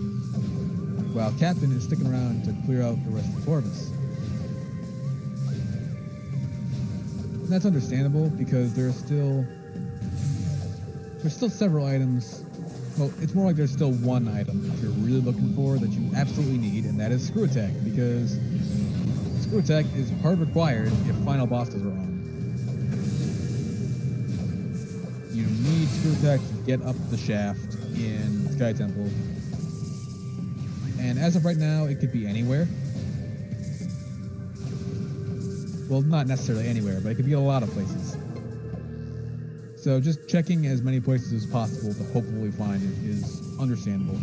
While Captain is sticking around to clear out the rest of Torvus. And that's understandable because there's still several items. Well, it's more like there's still one item if you're really looking for that you absolutely need, and that is Screw Attack, because Screw Attack is hard required if final bosses are on. You need Screw Attack to get up the shaft in Sky Temple. And as of right now, it could be anywhere. Well, not necessarily anywhere, but it could be a lot of places. So just checking as many places as possible to hopefully find it is understandable.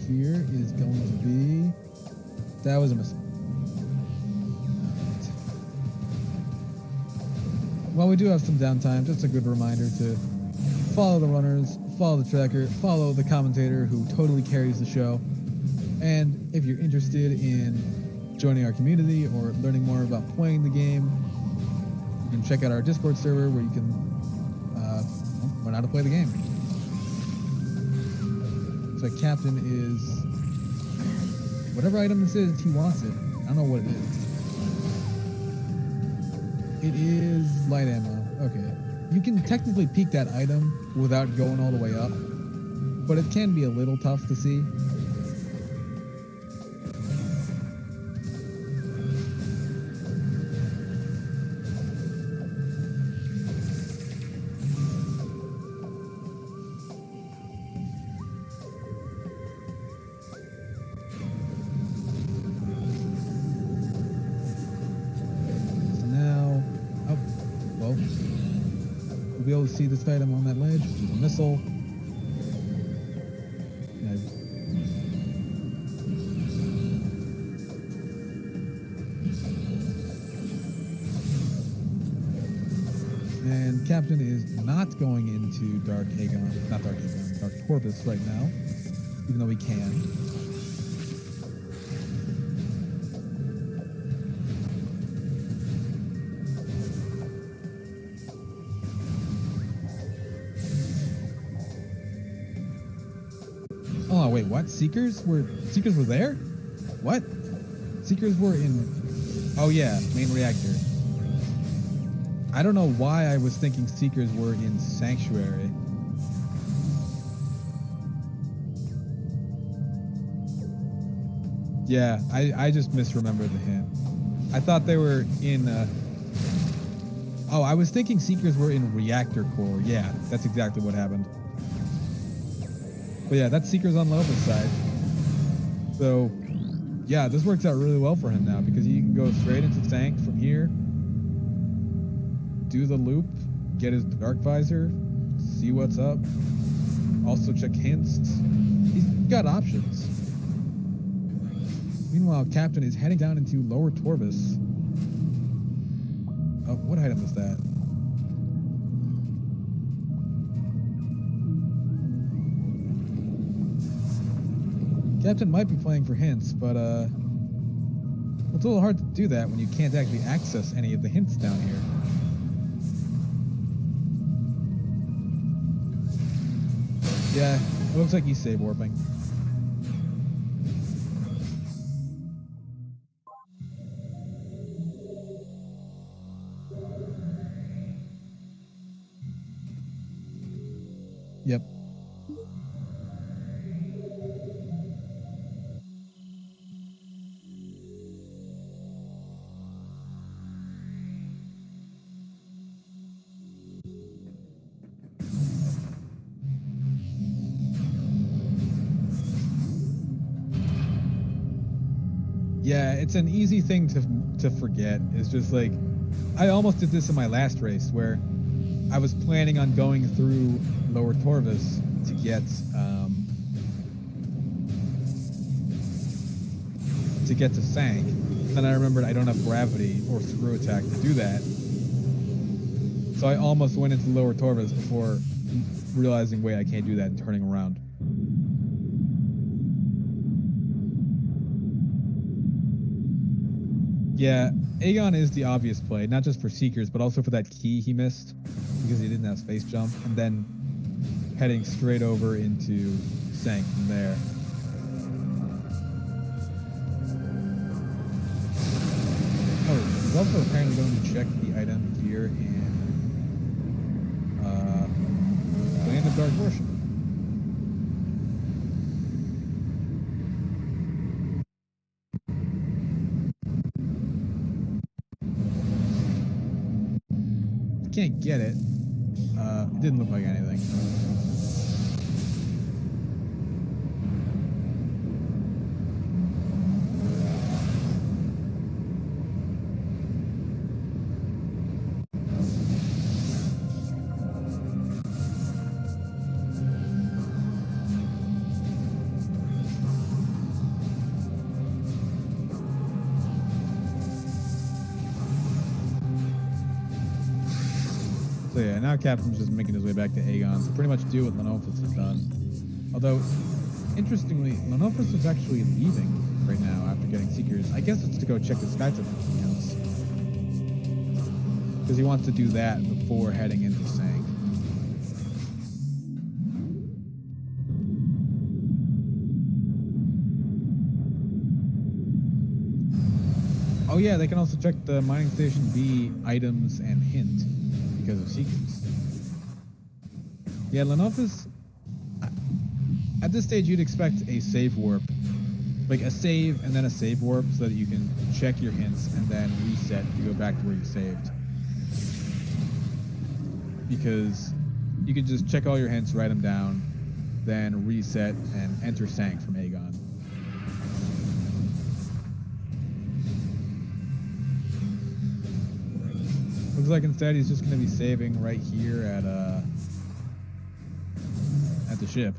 Here is going to be, that was a mistake. While we do have some downtime, just a good reminder to follow the runners, follow the tracker, follow the commentator who totally carries the show. And if you're interested in joining our community or learning more about playing the game, you can check out our Discord server where you can learn how to play the game. The Captain is whatever item this is, he wants it. I don't know what it is. It is light ammo. Okay. You can technically peek that item without going all the way up, but it can be a little tough to see. We'll be able to see this item on that ledge, which is a missile. And Captain is not going into Dark Corpus right now, even though he can. Oh, wait, what? Seekers were there? What? Seekers were in... Oh, yeah, main reactor. I don't know why I was thinking Seekers were in Sanctuary. Yeah, I just misremembered the hint. I thought they were in... Oh, I was thinking Seekers were in Reactor Core. Yeah, that's exactly what happened. But yeah, that's Seekers on Lenophis side. So, yeah, this works out really well for him now because he can go straight into Sank from here, do the loop, get his Dark Visor, see what's up, also check hints. He's got options. Meanwhile, Captain is heading down into Lower Torvus. Oh, what item is that? Captain might be playing for hints, but it's a little hard to do that when you can't actually access any of the hints down here. Yeah, it looks like he's save warping. Yep. Yeah, it's an easy thing to forget. It's just like, I almost did this in my last race where I was planning on going through Lower Torvus to get to Sank. Then I remembered I don't have gravity or screw attack to do that. So I almost went into Lower Torvus before realizing, wait, I can't do that and turning around. Yeah, Aegon is the obvious play, not just for Seekers, but also for that key he missed because he didn't have space jump, and then heading straight over into Sank from there. Oh, he's also apparently going to check the item here in Land of Dark Worship. Can't get it. It didn't look like anything. So yeah, now Captain's just making his way back to Aegon to pretty much do what Lenophis has done. Although, interestingly, Lenophis is actually leaving right now after getting Seekers. I guess it's to go check the Skytip accounts. Because he wants to do that before heading into Sank. Oh yeah, they can also check the mining station B items and hint because of seekers. Yeah, Lenophis, at this stage you'd expect a save warp, like a save and then a save warp so that you can check your hints and then reset to go back to where you saved. Because you can just check all your hints, write them down, then reset and enter Sank from Aegon. Looks like instead he's just going to be saving right here at the ship.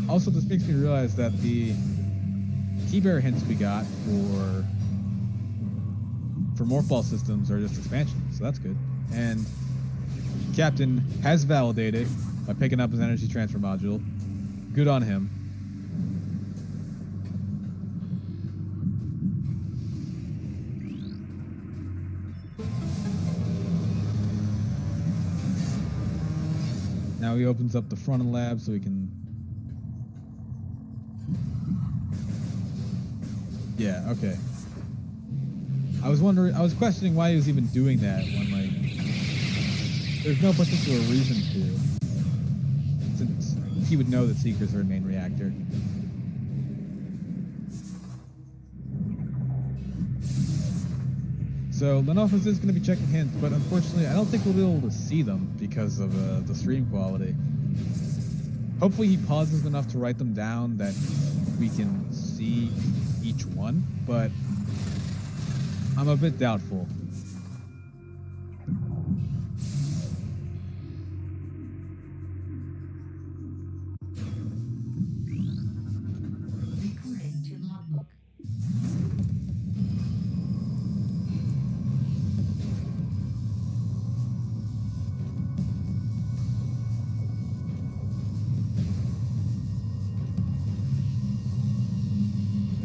Also, this makes me realize that the key bearer hints we got for Morphball systems are just expansions, so that's good. And Captain has validated by picking up his energy transfer module. Good on him. Now he opens up the front of the lab so we can... Yeah, okay. I was questioning why he was even doing that when, like, there's no particular reason to, since he would know that Seekers are a main reactor. So Lenophis is going to be checking hints, but unfortunately I don't think we'll be able to see them because of the stream quality. Hopefully he pauses enough to write them down that we can see each one, but I'm a bit doubtful.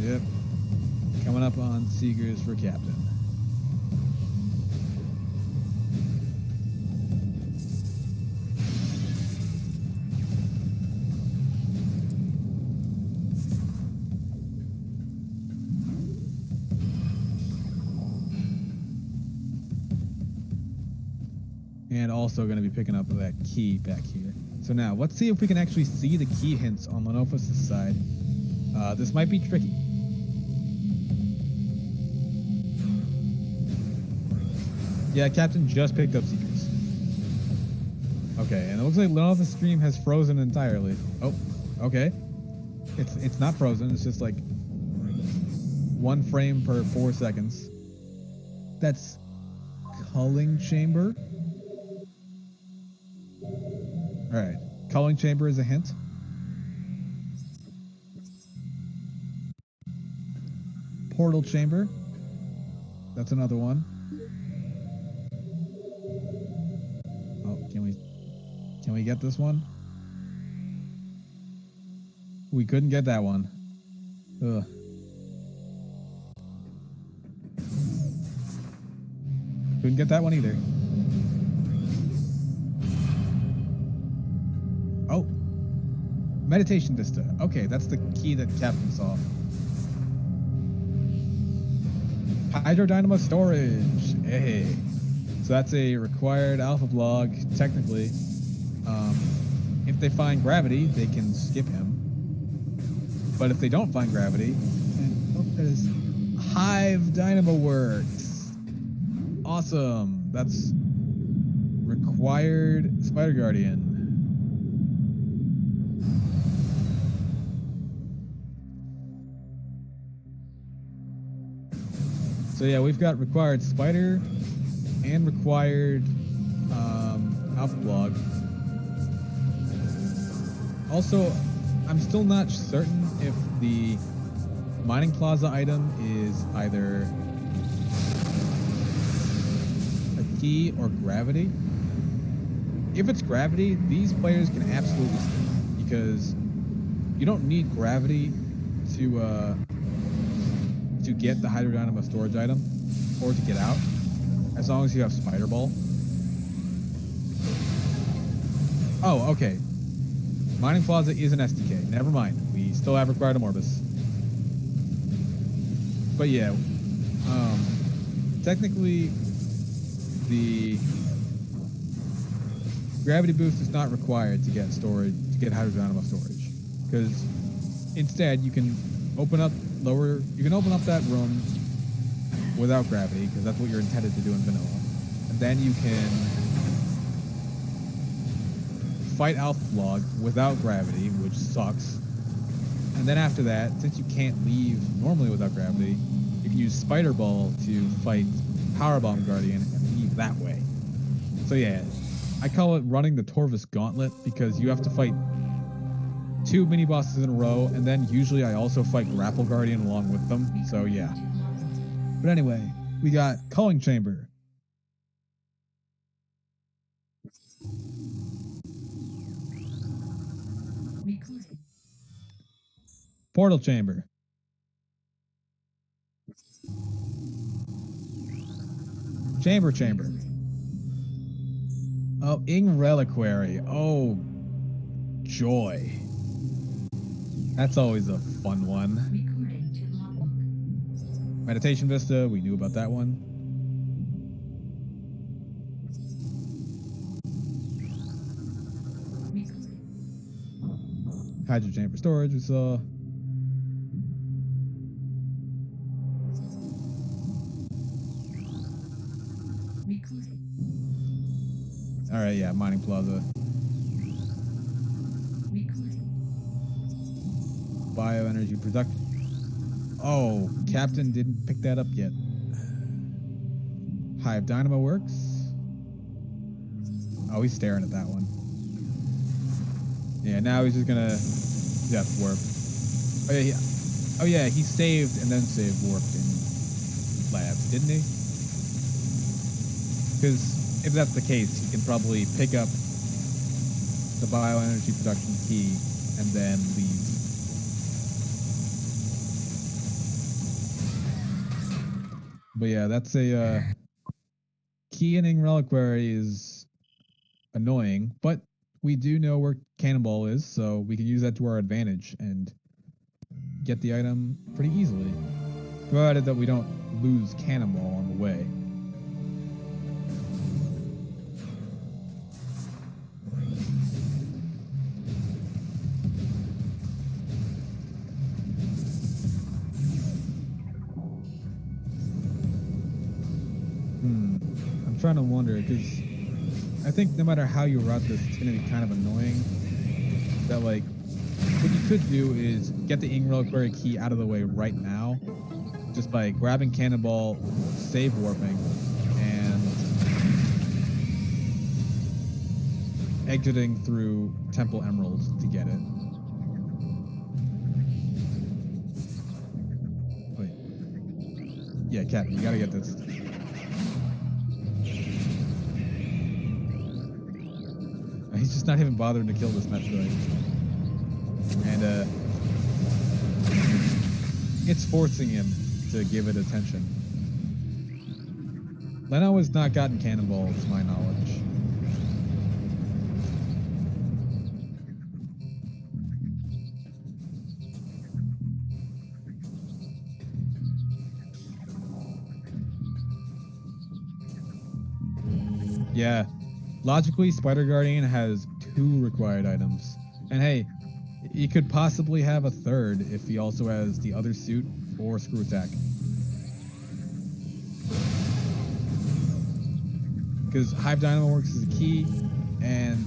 Yep. Coming up on Seekers for Captain. And also going to be picking up that key back here. So now, let's see if we can actually see the key hints on Lenophis' side. This might be tricky. Yeah, Captain just picked up Seekers. Okay, and it looks like Lenophis' stream has frozen entirely. Oh, okay. It's not frozen, it's just like 1 frame per 4 seconds. That's culling chamber. Alright, culling chamber is a hint. Portal chamber. That's another one. Oh, can we get this one? We couldn't get that one. Ugh. Couldn't get that one either. Oh. Meditation Vista. Okay, that's the key that Captain saw. Hydrodynamo storage. Hey. So that's a required alpha blog, technically. If they find gravity, they can skip him. But if they don't find gravity, and oh, that is Hive Dynamo Works. Awesome. That's required Spider Guardian. So yeah, we've got required Spider and required Alpha Blog. Also, I'm still not certain if the Mining Plaza item is either a key or gravity. If it's gravity, these players can absolutely skip because you don't need gravity to get the Hydrodynamo storage item or to get out, as long as you have Spider Ball. Oh, okay. Mining Plaza is an SDK. Never mind. We still have required Amorbus. But yeah, technically, the gravity boost is not required to get storage, to get hydrodynamo storage, because instead you can open up that room without gravity, because that's what you're intended to do in vanilla, and then you can fight Alpha Log without gravity, which sucks. And then after that, since you can't leave normally without gravity, you can use Spider Ball to fight Powerbomb Guardian and leave that way. So yeah, I call it running the Torvus Gauntlet because you have to fight 2 mini bosses in a row, and then usually I also fight Grapple Guardian along with them. So yeah. But anyway, we got Culling Chamber. Portal Chamber. Chamber. Oh, Ing Reliquary. Oh, joy. That's always a fun one. Meditation Vista, we knew about that one. Hydro Chamber Storage, we saw. Alright, yeah, Mining Plaza. Bioenergy production. Oh, Captain didn't pick that up yet. Hive Dynamo Works. Oh, he's staring at that one. Yeah, now he's just gonna death warp. Oh yeah, he saved and then save warped in labs, didn't he? Because if that's the case, he can probably pick up the bioenergy production key and then leave. But yeah, that's a key in Ing Reliquary is annoying, but we do know where Cannonball is, so we can use that to our advantage and get the item pretty easily, provided that we don't lose Cannonball on the way. I'm trying to wonder, because I think no matter how you route this, it's going to be kind of annoying. That, like, what you could do is get the Ing Reliquary key out of the way right now, just by grabbing Cannonball, save warping, and exiting through Temple Emerald to get it. Wait. Yeah, Captain, you gotta get this. He's just not even bothering to kill this Metroid. And, it's forcing him to give it attention. Leno has not gotten Cannonball, to my knowledge. Yeah. Logically, Spider Guardian has 2 required items. And hey, he could possibly have a 3rd if he also has the other suit or Screw Attack. Because Hive Dynamo Works is a key, and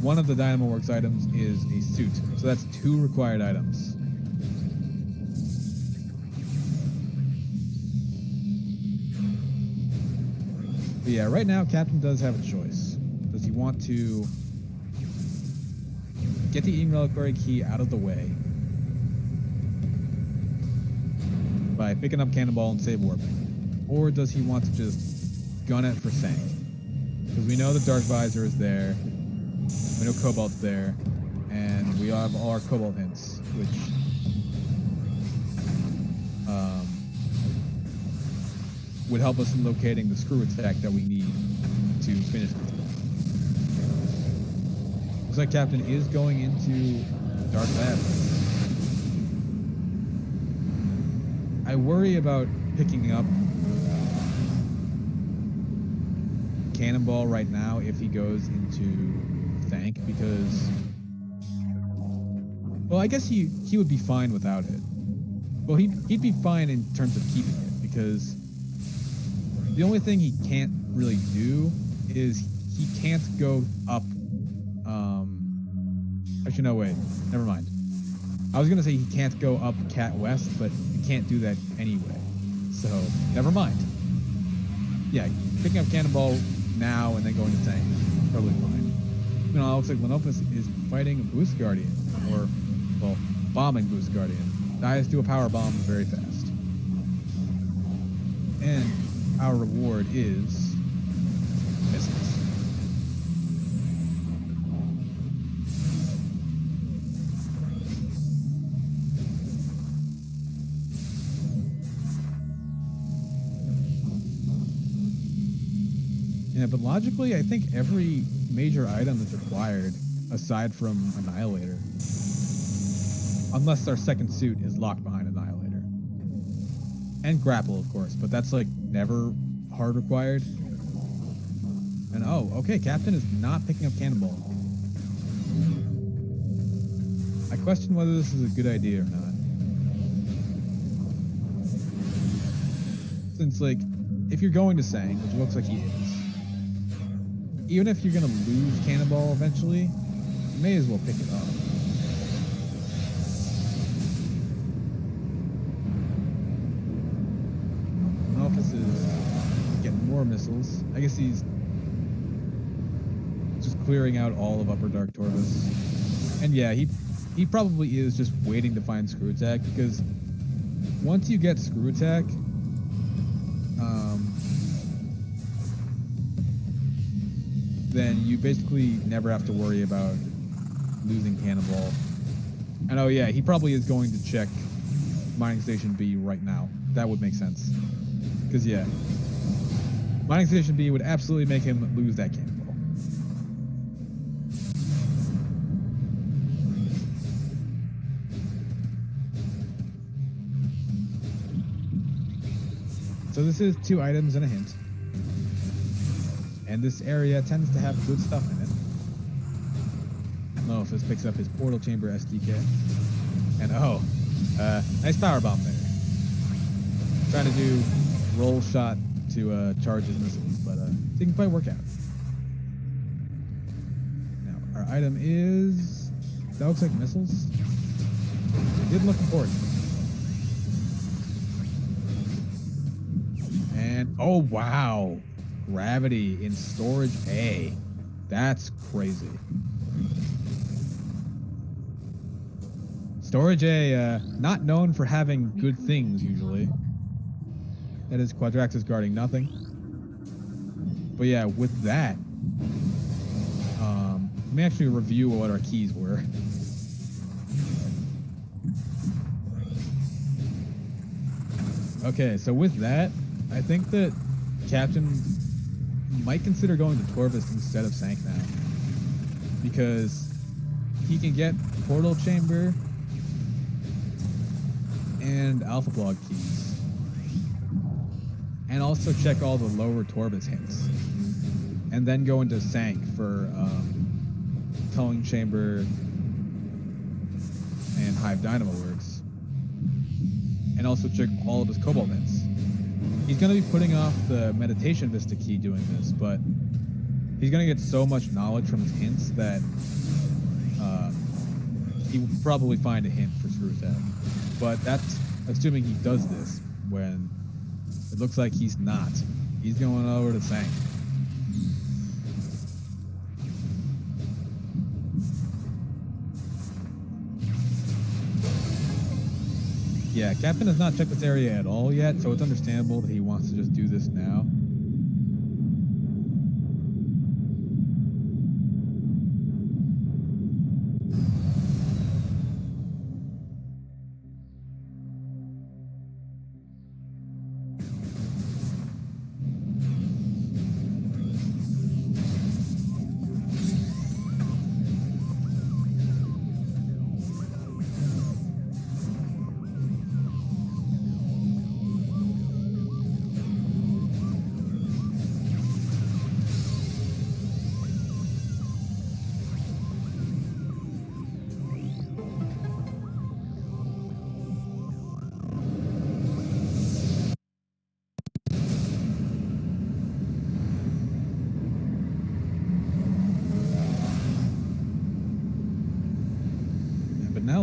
one of the Dynamo Works items is a suit. So that's 2 required items. But yeah, right now Captain does have a choice. Does he want to get the Ing Reliquary key out of the way by picking up Cannonball and save warping? Or does he want to just gun it for Sank? Because we know the Dark Visor is there, we know Cobalt's there, and we have all our Cobalt hints, which would help us in locating the Screw Attack that we need to finish it. Looks like Captain is going into Dark Labs. I worry about picking up cannonball right now if he goes into Thank, because, well, I guess he would be fine without it. Well, he'd be fine in terms of keeping it, because the only thing he can't really do is he can't go up. Actually, no, wait, never mind. I was gonna say he can't go up Cat West, but he can't do that anyway. So never mind. Yeah, picking up Cannonball now and then going to Tank, totally fine. You know, it looks like Lenophis is fighting a Boost Guardian, or, well, bombing Boost Guardian. Dies to a power bomb very fast. And our reward is missiles. Yeah, but logically, I think every major item is required, aside from Annihilator. Unless our second suit is locked behind Annihilator. And Grapple, of course, but that's like never hard required. And oh, okay, Captain is not picking up Cannonball. I question whether this is a good idea or not. Since, like, if you're going to Sang, which looks like he is, even if you're going to lose Cannonball eventually, you may as well pick it up. Lenophis is getting more missiles. I guess he's just clearing out all of Upper Dark Torvus. And yeah, he probably is just waiting to find Screw Attack, because once you get Screw Attack, then you basically never have to worry about losing Cannonball. And oh yeah, he probably is going to check Mining Station B right now. That would make sense. Because yeah, Mining Station B would absolutely make him lose that Cannonball. So this is 2 items and a hint. And this area tends to have good stuff in it. Lenophis picks up his Portal Chamber SDK. And oh, nice power bomb there. Trying to do roll shot to charge his missiles, but didn't quite work out. Now, our item is... That looks like missiles. It did look important. And, oh wow! Gravity in Storage A. That's crazy. Storage A, not known for having good things usually. That is Quadraxis guarding nothing. But yeah, with that, let me actually review what our keys were. Okay, so with that, I think that Captain might consider going to Torvus instead of Sank now, because he can get Portal Chamber and Alpha Blog keys, and also check all the lower Torvus hints, and then go into Sank for Towing Chamber and Hive Dynamo Works, and also check all of his Cobalt hints. He's going to be putting off the Meditation Vista key doing this, but he's going to get so much knowledge from his hints that he will probably find a hint for Screw Attack. But that's assuming he does this, when it looks like he's not. He's going over to Sank. Yeah, Captain has not checked this area at all yet, so it's understandable that he wants to just do this now.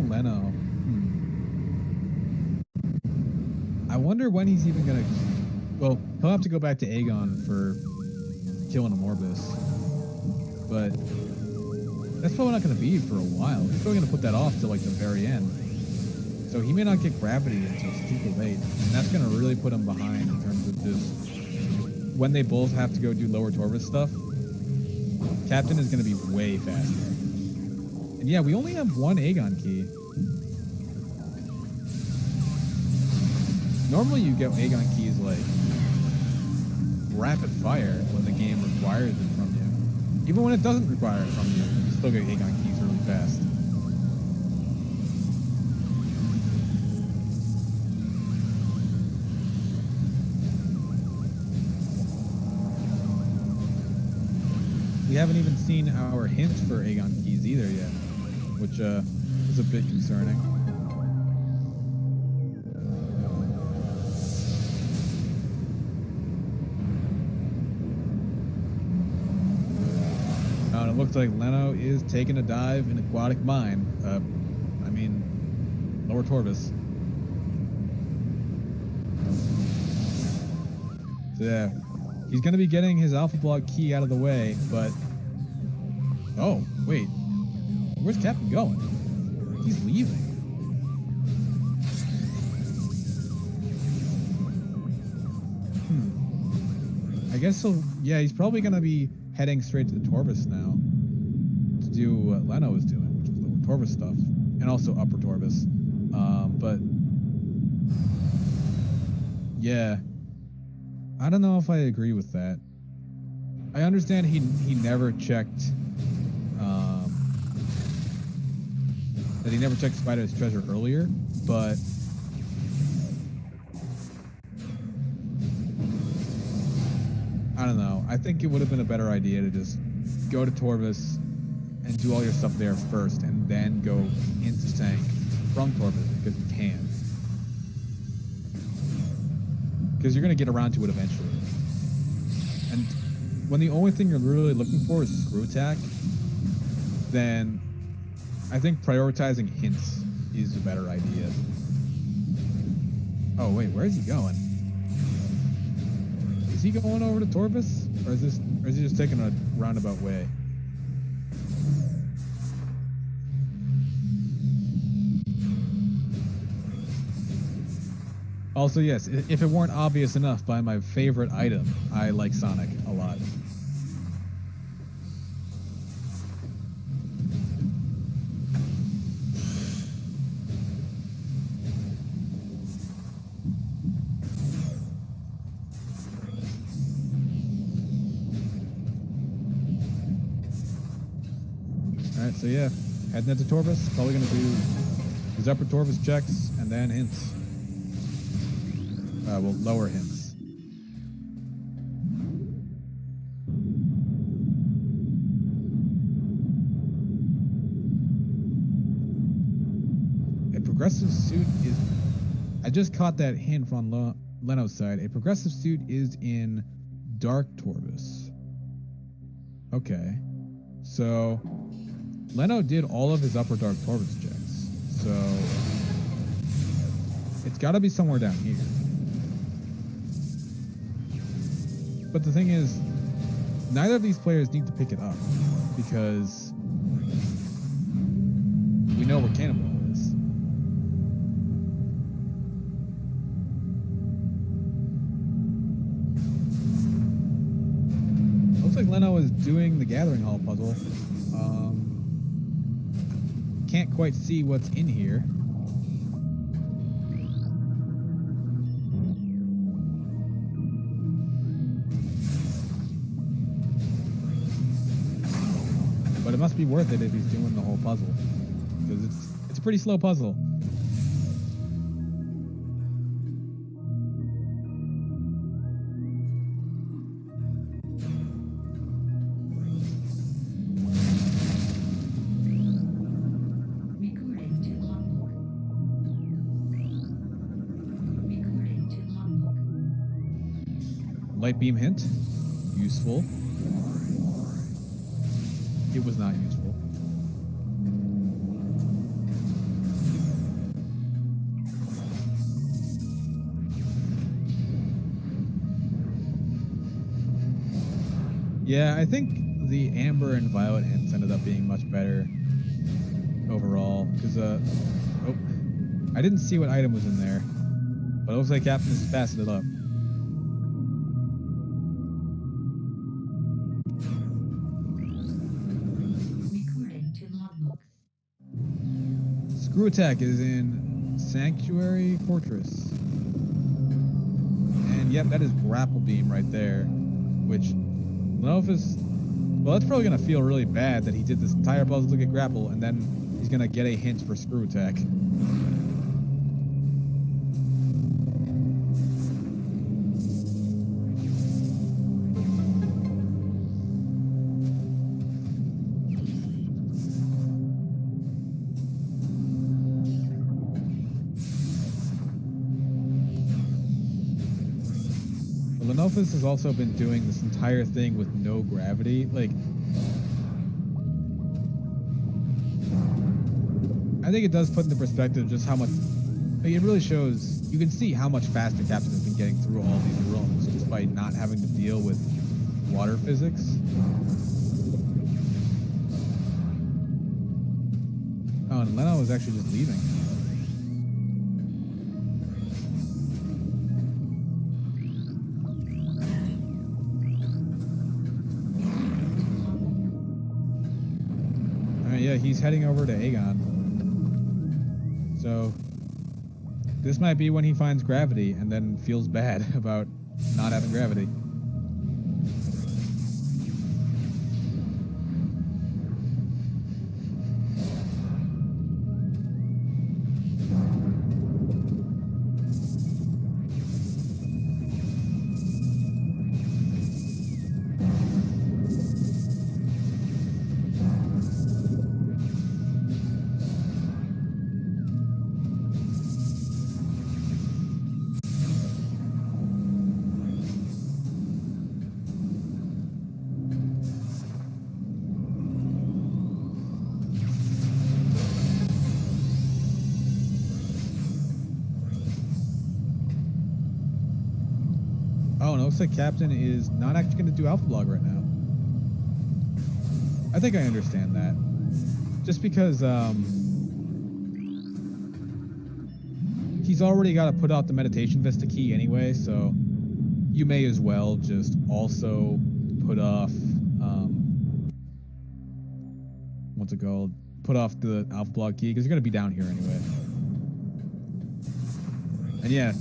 Leno. I wonder when he's even gonna. Well, he'll have to go back to Aegon for killing a Morbus, but that's probably not gonna be for a while. He's probably gonna put that off till like the very end. So he may not get gravity until super late, and that's gonna really put him behind in terms of just when they both have to go do lower Torvus stuff. Captain is gonna be way faster. And yeah, we only have one Aegon key. Normally you get Aegon keys like rapid fire when the game requires it from you. Even when it doesn't require it from you, you still get Aegon keys really fast. We haven't even seen our hints for Aegon keys either yet, which is a bit concerning. And it looks like Leno is taking a dive in Aquatic Mine. I mean, Lower Torvus. So yeah, he's going to be getting his Alpha Block key out of the way, but... Oh, wait. Where's Captain going? He's leaving. I guess so. Yeah, he's probably going to be heading straight to the Torvus now to do what Leno was doing, which was Lower Torvus stuff, and also Upper Torvus. But yeah, I don't know if I agree with that. I understand he never checked that he never checked Spider's treasure earlier, but I don't know. I think it would have been a better idea to just go to Torvus and do all your stuff there first, and then go into Sank from Torvus because you can. Because you're going to get around to it eventually. And when the only thing you're really looking for is screw attack, then I think prioritizing hints is a better idea. Oh wait, where is he going? Is he going over to Torvus, or is he just taking a roundabout way? Also, yes, if it weren't obvious enough by my favorite item, I like Sonic a lot. Alright, so yeah, heading into Torvus, probably gonna do his upper Torvus checks and then hints. Well, lower hints. A progressive suit is... I just caught that hint from Leno's side. A progressive suit is in Dark Torvus. Okay. So, Leno did all of his upper Dark Torvus checks. So, it's gotta be somewhere down here. But the thing is, neither of these players need to pick it up, because we know where Cannonball is. Looks like Leno is doing the Gathering Hall puzzle. Can't quite see what's in here. But it must be worth it if he's doing the whole puzzle, because it's a pretty slow puzzle. Light beam hint, useful. It was not useful. Yeah, I think the amber and violet hints ended up being much better overall. Because, oh, I didn't see what item was in there. But it looks like Captain is passing it up. Recording to logbooks. Screw attack is in Sanctuary Fortress. And yep, that is grapple beam right there. Which, Lenophis, well, that's probably going to feel really bad that he did this entire puzzle to get grapple, and then he's going to get a hint for screw attack. Lenophis has also been doing this entire thing with no gravity. Like, I think it does put into perspective just how much, like, it really shows, you can see how much faster Captain has been getting through all these rooms just by not having to deal with water physics. Oh, and Leno was actually just leaving. Yeah, he's heading over to Aegon. So this might be when he finds gravity and then feels bad about not having gravity. Oh, and it looks like Captain is not actually going to do Alpha Blog right now. I think I understand that. Just because he's already got to put out the Meditation Vista key anyway, so you may as well just also put off, what's it called? Put off the Alpha Blog key, because you're going to be down here anyway. And yeah,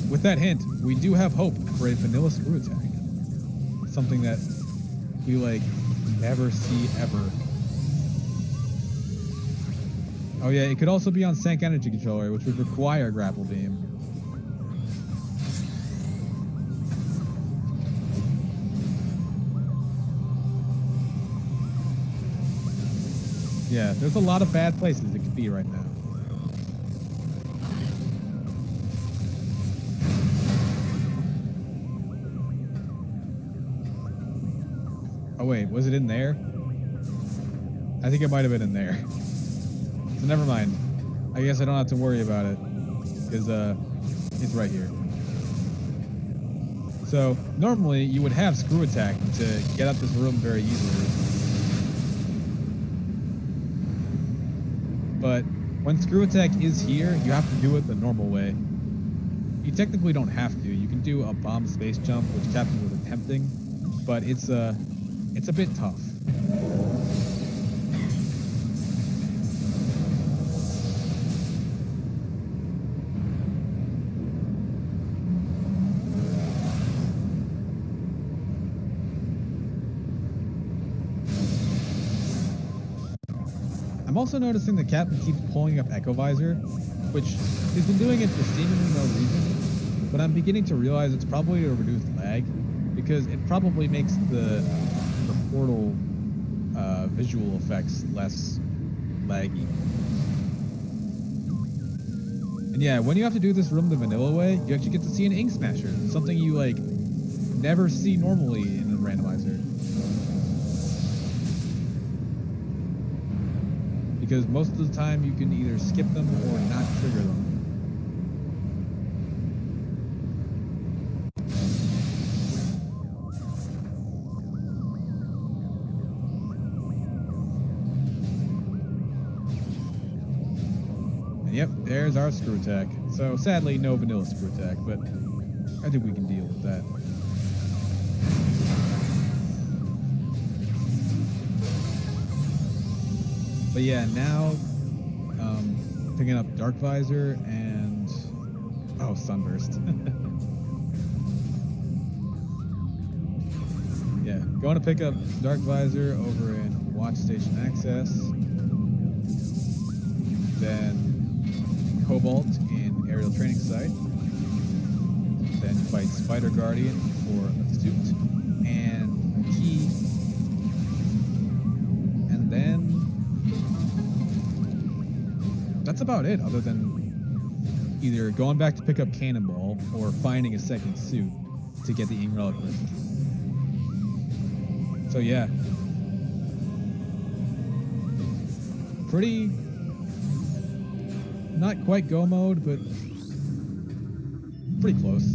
with that hint, we do have hope for a vanilla screw attack. Something that we, like, never see ever. Oh yeah, it could also be on Sank Energy Controller, which would require Grapple Beam. Yeah, there's a lot of bad places it could be right now. Oh wait, was it in there? I think it might have been in there. So never mind. I guess I don't have to worry about it, because it's right here. So normally you would have screw attack to get out this room very easily. But when screw attack is here, you have to do it the normal way. You technically don't have to. You can do a bomb space jump, which Captain was attempting, but it's a bit tough. I'm also noticing the Captain keeps pulling up Echo Visor, which he's been doing it for seemingly no reason, but I'm beginning to realize it's probably to reduce lag, because it probably makes the portal visual effects less laggy. And yeah, when you have to do this room the vanilla way, you actually get to see an Ink Smasher, something you, like, never see normally in a randomizer. Because most of the time you can either skip them or not trigger them. There's our screw attack. So sadly, no vanilla screw attack, but I think we can deal with that. But yeah, now picking up Dark Visor and Sunburst. Yeah, going to pick up Dark Visor over in Watch Station Access. Then Cobalt in Aerial Training Site. Then fight Spider Guardian for a suit and a key. And then that's about it, other than either going back to pick up Cannonball or finding a second suit to get the Ing Relic Rift. So yeah, pretty, not quite go mode, but pretty close.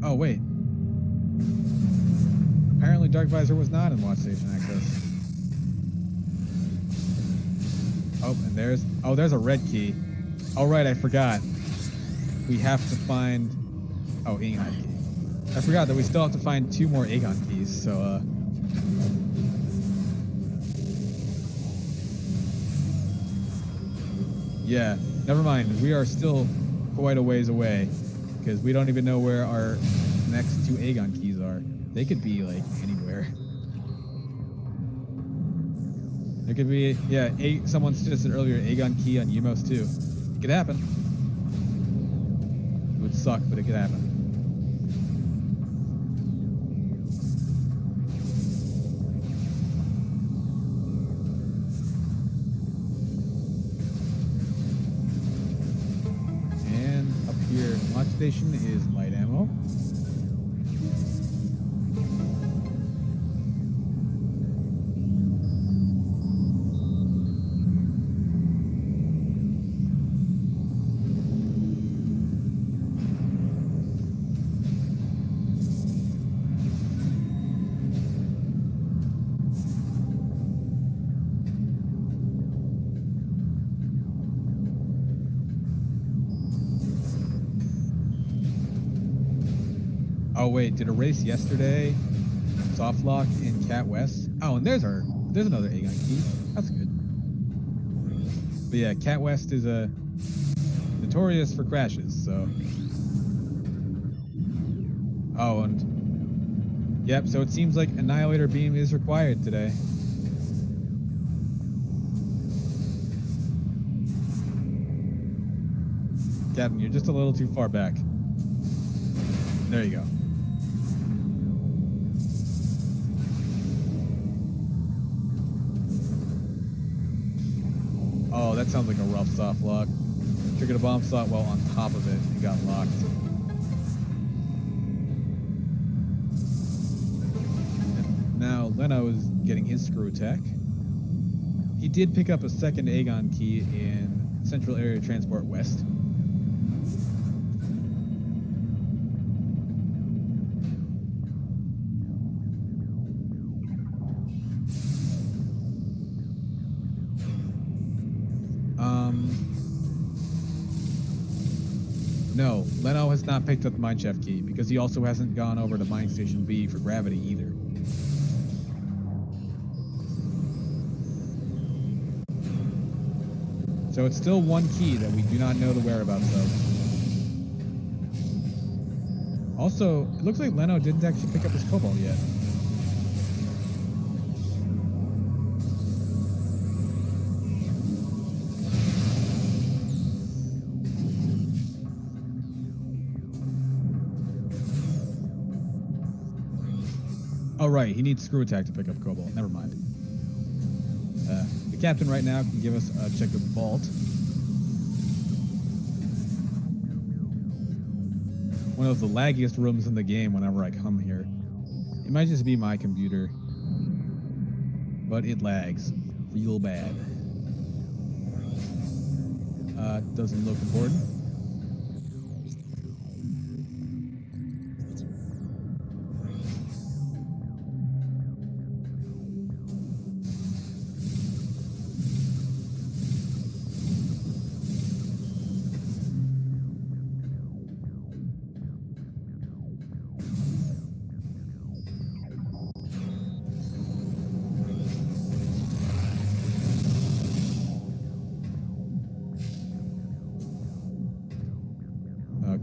Oh wait, apparently Dark Visor was not in Watch Station Access. Oh, and there's a red key. Oh right, I forgot. We have to find, Inghide key. I forgot that we still have to find 2 more Aegon keys, so, yeah, never mind. We are still quite a ways away, because we don't even know where our next 2 Aegon keys are. They could be, like, anywhere. There could be, yeah, someone suggested earlier, Aegon key on Umos too. It could happen. It would suck, but it could happen. And up here, launch station is light ammo. Oh wait, did a race yesterday soft lock in Cat West? Oh, and there's another Aegon key. That's good. But yeah, Cat West is notorious for crashes, so. Oh, and yep, so it seems like Annihilator Beam is required today. Captain, you're just a little too far back. There you go. Oh, that sounds like a rough soft lock. Triggered a bomb slot while on top of it and got locked. And now Leno is getting his screw attack. He did pick up a second Aegon key in Central Area Transport West. No, Leno has not picked up the Mineshaft key because he also hasn't gone over to Mine Station B for Gravity either. So it's still 1 key that we do not know the whereabouts of. Also, it looks like Leno didn't actually pick up his Cobalt yet. Oh, right. He needs screw attack to pick up Cobalt. Never mind. The captain right now can give us a check of Vault. One of the laggiest rooms in the game whenever I come here. It might just be my computer, but it lags real bad. Doesn't look important.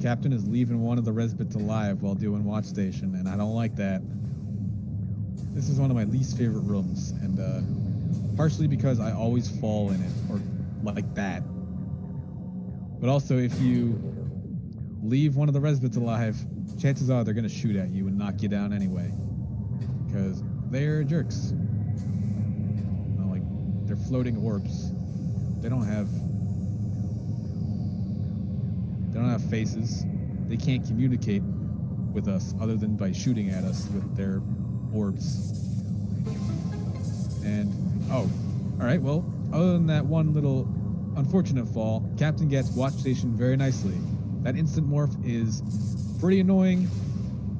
Captain is leaving one of the Resbits alive while doing watch station, and I don't like that. This is one of my least favorite rooms, and partially because I always fall in it, or like that. But also, if you leave one of the Resbits alive, chances are they're going to shoot at you and knock you down anyway. Because they're jerks. You know, like, they're floating orbs. They don't have faces. They can't communicate with us other than by shooting at us with their orbs. And, oh, alright, well, other than that one little unfortunate fall, Captain gets watch station very nicely. That instant morph is pretty annoying,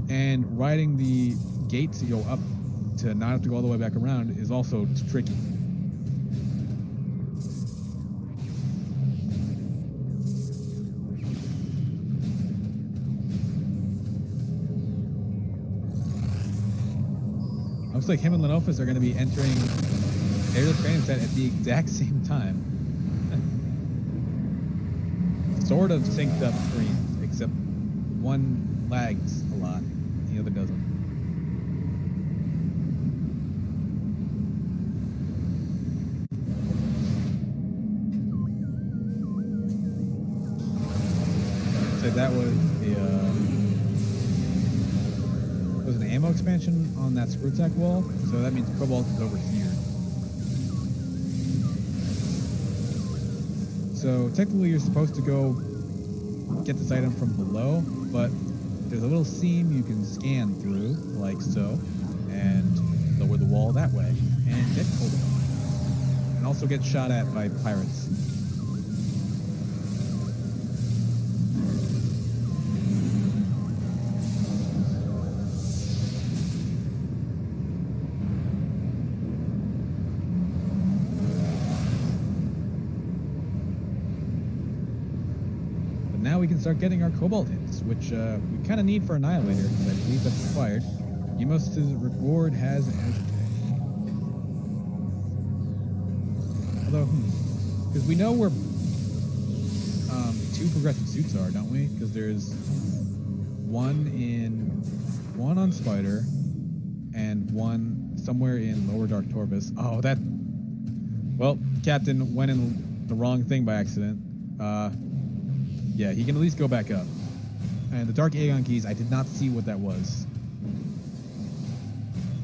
and riding the gate to go up to not have to go all the way back around is also tricky. Looks like him and Lenophis are going to be entering Air the Training Set at the exact same time. Sort of synced up screens, except one lags a lot, the other doesn't. So that was an ammo expansion on that screw tech wall, so that means Cobalt is over here. So technically you're supposed to go get this item from below, but there's a little seam you can scan through, like so, and lower the wall that way, and get Cobalt. And also get shot at by pirates. Now we can start getting our Cobalt hits, which we kind of need for Annihilator, because I believe that's required. Most of the reward has an Azure Tag. Although, because we know where two progressive suits are, don't we? Because there's one on Spider, and one somewhere in Lower Dark Torbus. Oh, well, Captain went in the wrong thing by accident. Yeah, he can at least go back up. And the Dark Aegon keys, I did not see what that was.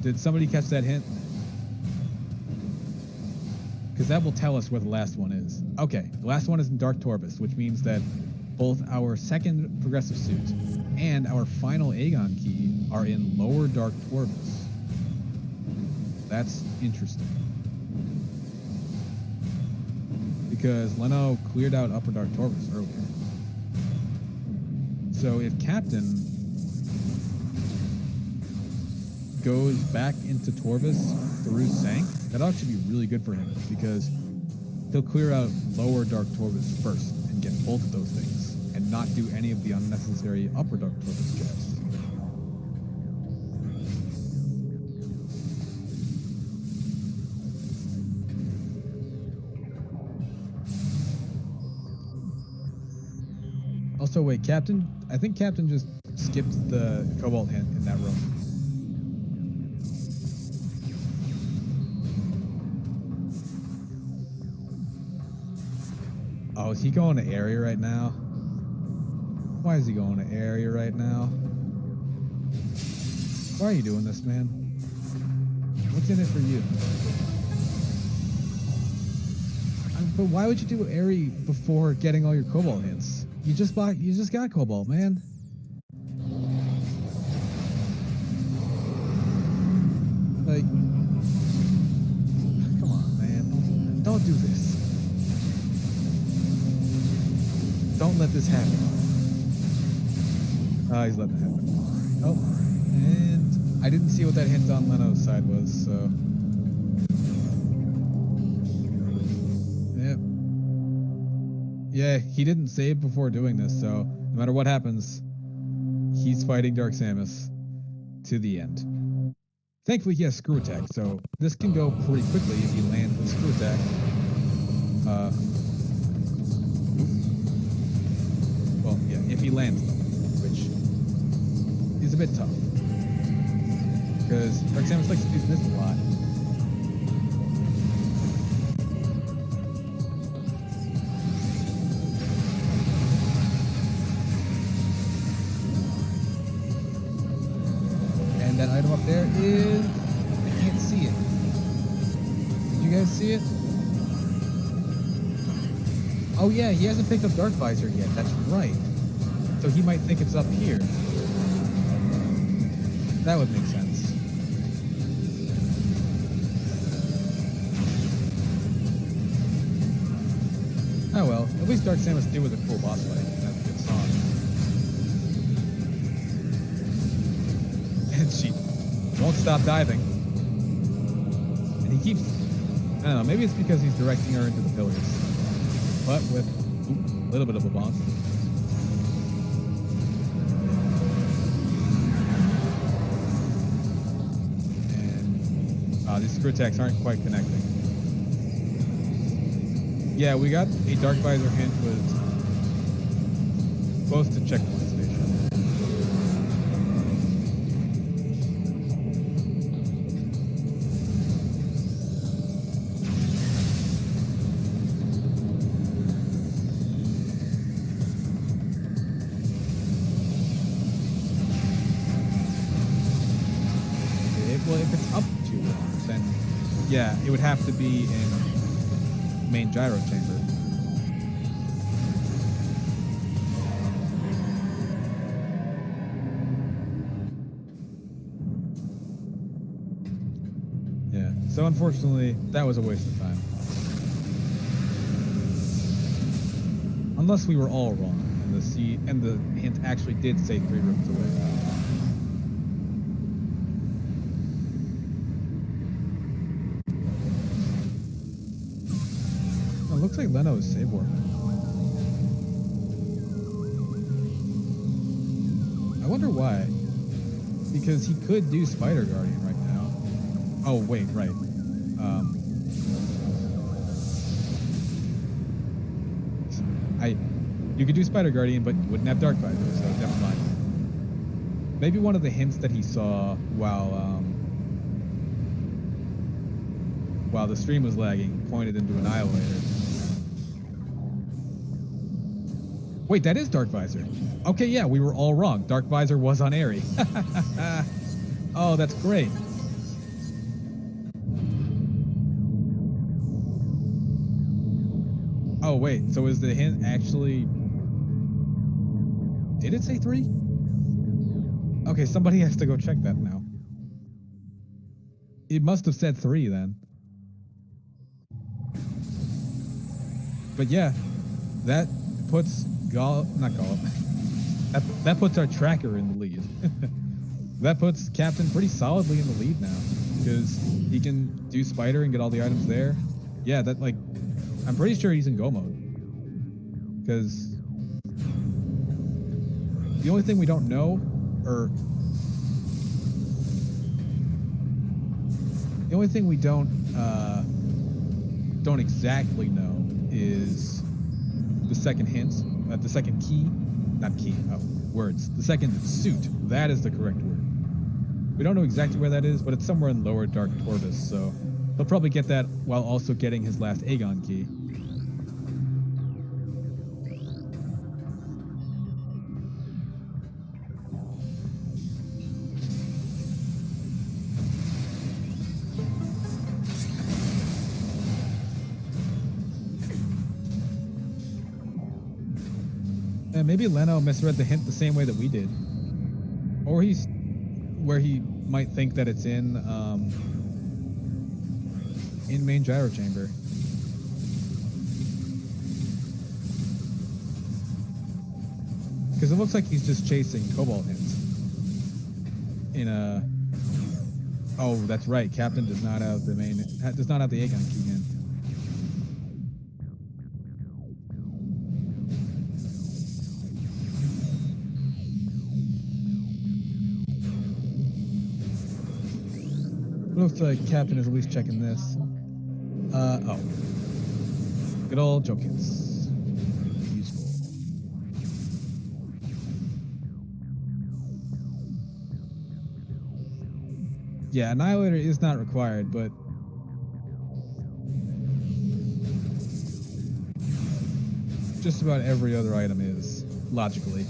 Did somebody catch that hint? Because that will tell us where the last one is. Okay, the last one is in Dark Torbus, which means that both our second progressive suit and our final Aegon key are in Lower Dark Torbus. That's interesting. Because Leno cleared out Upper Dark Torbus earlier. So if Captain goes back into Torbus through Sank, that'll actually be really good for him, because he'll clear out Lower Dark Torbus first and get both of those things, and not do any of the unnecessary Upper Dark Torbus chests. Also, wait, Captain? I think Captain just skipped the Cobalt hint in that room. Oh, is he going to area right now? Why is he going to area right now? Why are you doing this, man? What's in it for you? But why would you do area before getting all your Cobalt hints? You just got Cobalt, man. Like, come on, man. Don't do this. Don't let this happen. He's letting it happen. Oh, and I didn't see what that hint on Leno's side was, so. Yep. Yeah, he didn't save before doing this, so no matter what happens, he's fighting Dark Samus to the end. Thankfully, he has screw attack, so this can go pretty quickly if he lands with screw attack. Well, yeah, if he lands them, which is a bit tough. Because Dark Samus likes to do this a lot. And that item up there is... I can't see it. Did you guys see it? Oh yeah, he hasn't picked up Dark Visor yet. That's right. So he might think it's up here. That would make sense. Oh well, at least Dark Samus did with a cool boss fight. That's a good song. And she won't stop diving. And he keeps... I don't know, maybe it's because he's directing her into the pillars. But with a little bit of a bonk. And these screw attacks aren't quite connecting. Yeah, we got a Dark Visor hint with close to checkpoint station. Well, if it's up too long, then yeah, it would have to be in main gyro chamber. Yeah, so unfortunately, that was a waste of time. Unless we were all wrong, and the hint actually did say 3 rooms away. Looks like Leno is save warping. I wonder why. Because he could do Spider Guardian right now. Oh wait, right. You could do Spider Guardian, but you wouldn't have Dark Visor, so never mind. Maybe one of the hints that he saw while the stream was lagging pointed into Annihilator. Wait, that is Dark Visor. Okay, yeah, we were all wrong. Dark Visor was on Airy. Oh, that's great. Oh, wait, so is the hint actually... Did it say 3? Okay, somebody has to go check that now. It must have said 3 then. But yeah, that puts that puts our tracker in the lead. That puts Captain pretty solidly in the lead now because he can do Spider and get all the items there. Yeah, that like I'm pretty sure he's in go mode because the only thing we don't know, or the only thing we don't exactly know is the second hint, the second key, not key, words. The second suit, that is the correct word. We don't know exactly where that is, but it's somewhere in Lower Dark Torvus, so he'll probably get that while also getting his last Aegon key. And maybe Leno misread the hint the same way that we did. Or he's where he might think that it's in main gyro chamber. Because it looks like he's just chasing Cobalt hints. In a... Oh, that's right. Captain does not have the Aegon key hint. Looks like Captain is at least checking this. Oh. Good old Jokins. Useful. Yeah, Annihilator is not required, but just about every other item is, logically.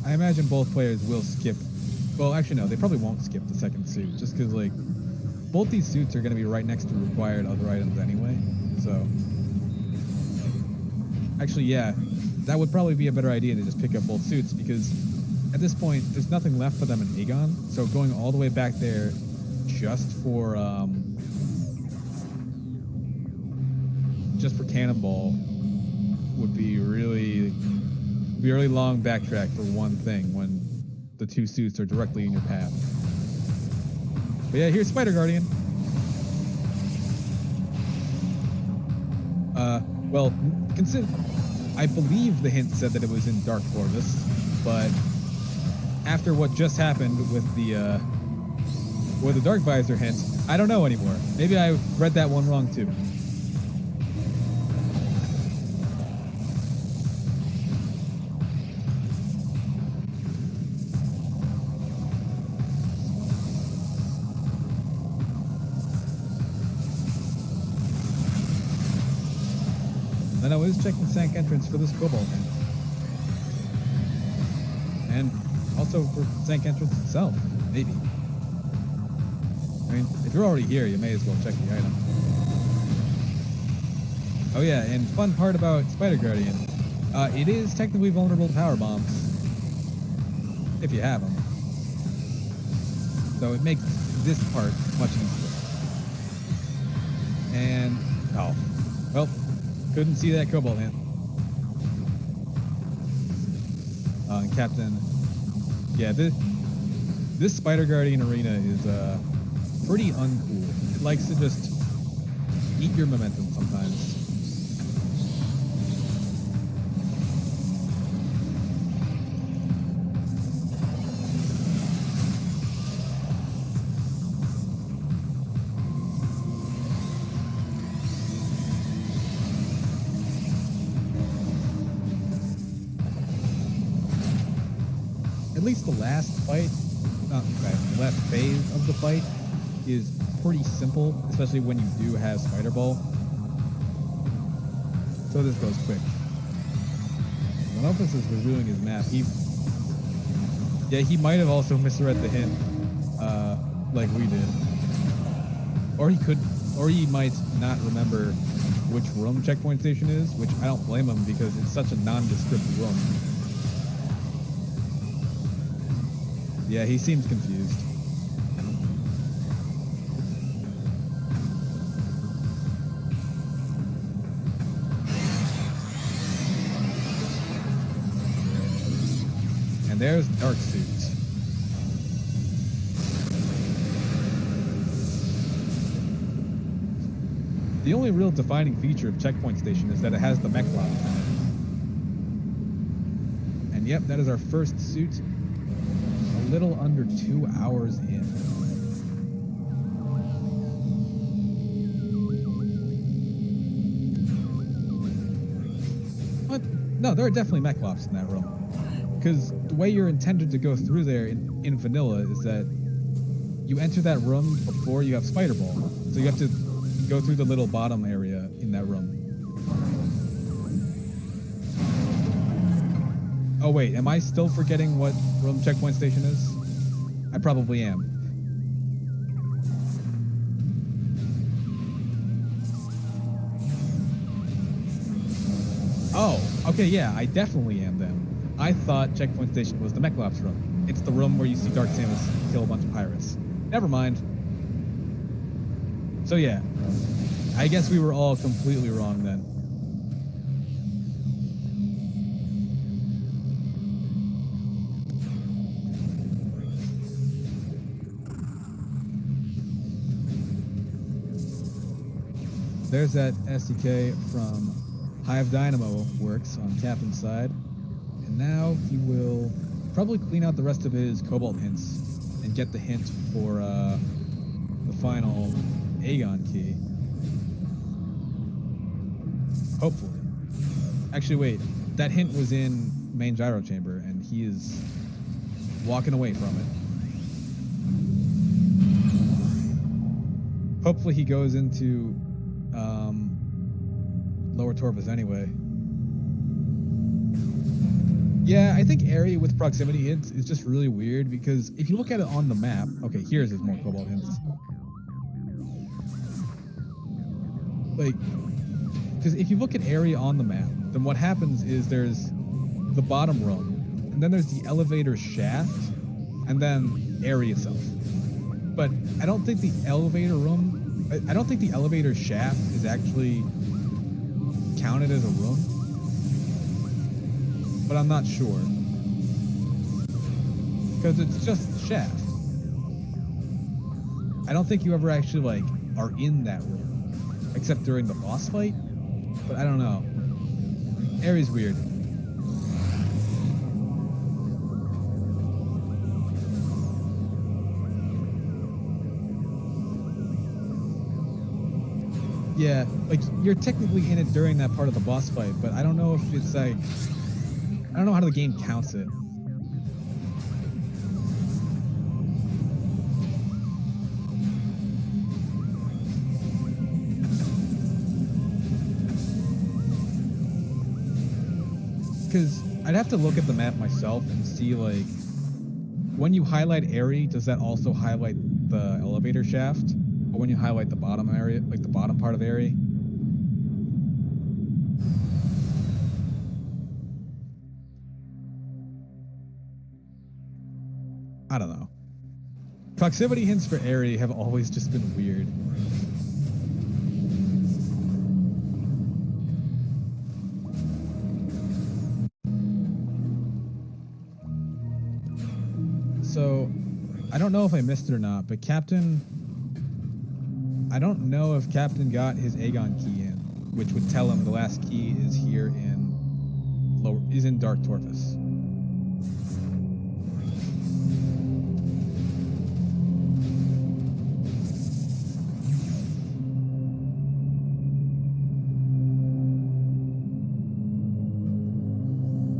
I imagine both players will skip. Well, actually, no, they probably won't skip the second suit, just because, like, both these suits are going to be right next to required other items anyway. So, actually, yeah, that would probably be a better idea to just pick up both suits, because at this point, there's nothing left for them in Aegon. So going all the way back there just for Cannonball would be really long backtrack for one thing when the two suits are directly in your path. But yeah, here's Spider Guardian. Well, consider. I believe the hint said that it was in Dark Corvus, but after what just happened with the Dark Visor hint, I don't know anymore. Maybe I read that one wrong too. And I was checking Sank entrance for this Cobalt hint. And also for Sank entrance itself, maybe. I mean, if you're already here, you may as well check the item. Oh yeah, and fun part about Spider Guardian, it is technically vulnerable to power bombs, if you have them. So it makes this part much easier. And, oh, well, couldn't see that Cobalt hint. And Captain, yeah, this Spider Guardian arena is pretty uncool. It likes to just eat your momentum sometimes. At least the last fight, the last phase of the fight is pretty simple, especially when you do have Spider Ball. So this goes quick. Lenophis is reviewing his map. He might have also misread the hint, like we did. Or he might not remember which room checkpoint station is, which I don't blame him because it's such a nondescript room. Yeah, he seems confused. And there's Dark Suit. The only real defining feature of Checkpoint Station is that it has the mech lock on it. And yep, that is our first suit. A little under 2 hours in. What? No, there are definitely mech locks in that room. Because the way you're intended to go through there in vanilla is that you enter that room before you have Spider Ball. So you have to go through the little bottom area in that room. Oh wait, am I still forgetting what room Checkpoint Station is? I probably am. Oh, okay, yeah, I definitely am then. I thought Checkpoint Station was the Mechlops room. It's the room where you see Dark Samus kill a bunch of pirates. Never mind. So yeah, I guess we were all completely wrong then. There's that SDK from Hive Dynamo Works on Captain's side. And now he will probably clean out the rest of his Cobalt hints and get the hint for the final Aegon key. Hopefully. Actually, wait. That hint was in main gyro chamber, and he is walking away from it. Hopefully he goes into Lower Torvus anyway. Yeah, I think area with proximity hints is just really weird because if you look at it on the map, okay, here's his more cobalt hints. Like, because if you look at area on the map, then what happens is there's the bottom room, and then there's the elevator shaft, and then area itself. But I don't think the elevator room, I don't think the elevator shaft is actually counted as a room. But I'm not sure. Because it's just shaft. I don't think you ever actually, like, are in that room. Except during the boss fight. But I don't know. Area's weird. Yeah, like, you're technically in it during that part of the boss fight, but I don't know if it's, like... I don't know how the game counts it. Because I'd have to look at the map myself and see, like, when you highlight area, does that also highlight the elevator shaft? Or when you highlight the bottom area, like the bottom part of area? I don't know. Proximity hints for area have always just been weird. So, I don't know if I missed it or not, but I don't know if Captain got his Aegon key in, which would tell him the last key is here in Dark Torvus.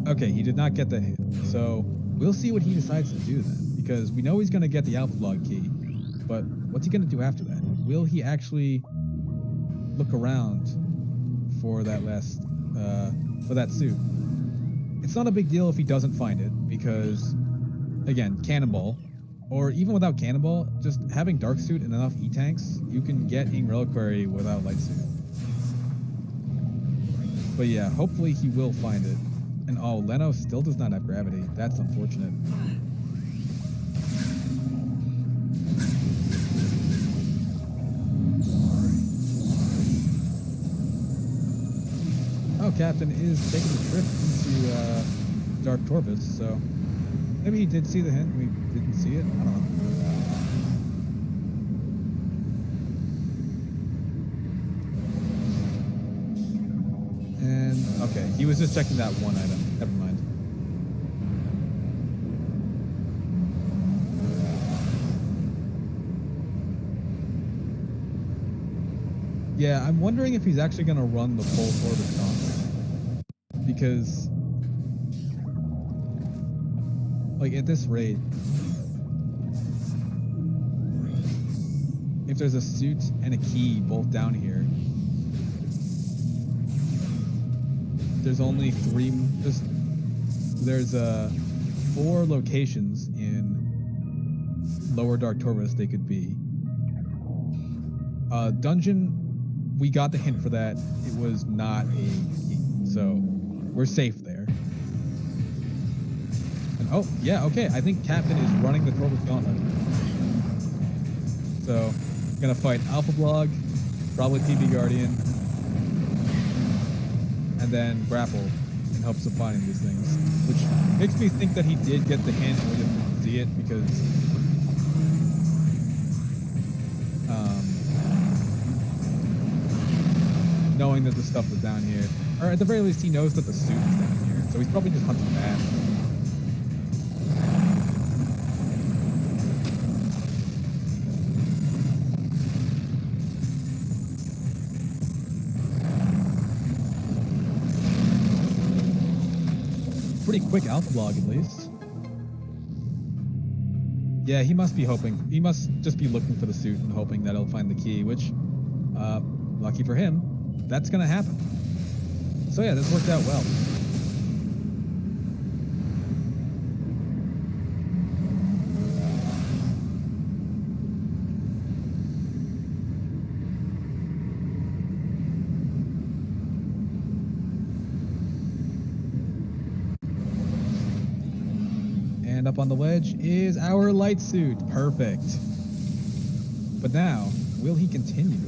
Okay, he did not get the hint, so we'll see what he decides to do then, because we know he's going to get the Alpha Blog key, but what's he going to do after that? Will he actually look around for that for that suit? It's not a big deal if he doesn't find it, because, again, Cannonball, or even without Cannonball, just having Dark Suit and enough E-Tanks, you can get Ing Reliquary without Light Suit. But yeah, hopefully he will find it. And oh, Leno still does not have gravity. That's unfortunate. Oh, Captain is taking a trip into Dark Torvus, so maybe he did see the hint. We didn't see it. I don't know. And okay, he was just checking that one item. Never mind. Yeah, I'm wondering if he's actually going to run the full Torvus Gauntlet. Because, like, at this rate, if there's a suit and a key both down here, there's only there's 4 locations in Lower Dark Torvus they could be. Dungeon, we got the hint for that. It was not a key, so we're safe there. And oh, yeah, okay, I think Captain is running the Torvus Gauntlet. So, gonna fight Alpha Blog, probably PB Guardian, and then grapple in hopes of finding these things, which makes me think that he did get the hint and we just didn't see it, because knowing that the stuff was down here, or at the very least he knows that the suit is down here, so he's probably just hunting that. Pretty quick Alpha Blog, at least. Yeah, he must be hoping. He must just be looking for the suit and hoping that he'll find the key, which, lucky for him, that's gonna happen. So yeah, this worked out well. And up on the ledge is our light suit. Perfect. But now, will he continue?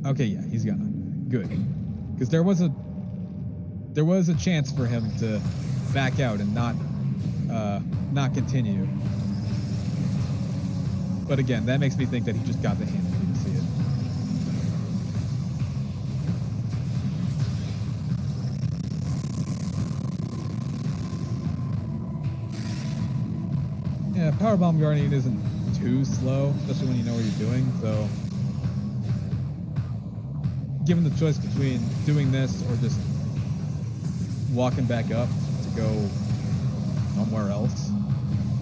Okay, yeah, he's gonna. Good. Because there was a chance for him to back out and not continue. But again, that makes me think that he just got the hint and didn't see it. Yeah, Powerbomb Guardian isn't too slow, especially when you know what you're doing, so given the choice between doing this or just walking back up to go somewhere else,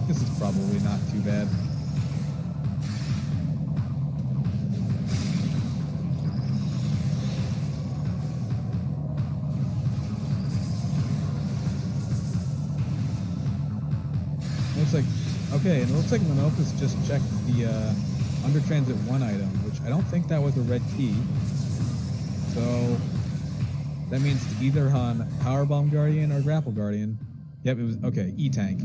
this is probably not too bad. Looks like, okay, and it looks like Lenophis just checked the under transit 1 item, which I don't think that was a red key. So that means it's either on Powerbomb Guardian or Grapple Guardian. Yep, it was, okay, E-Tank.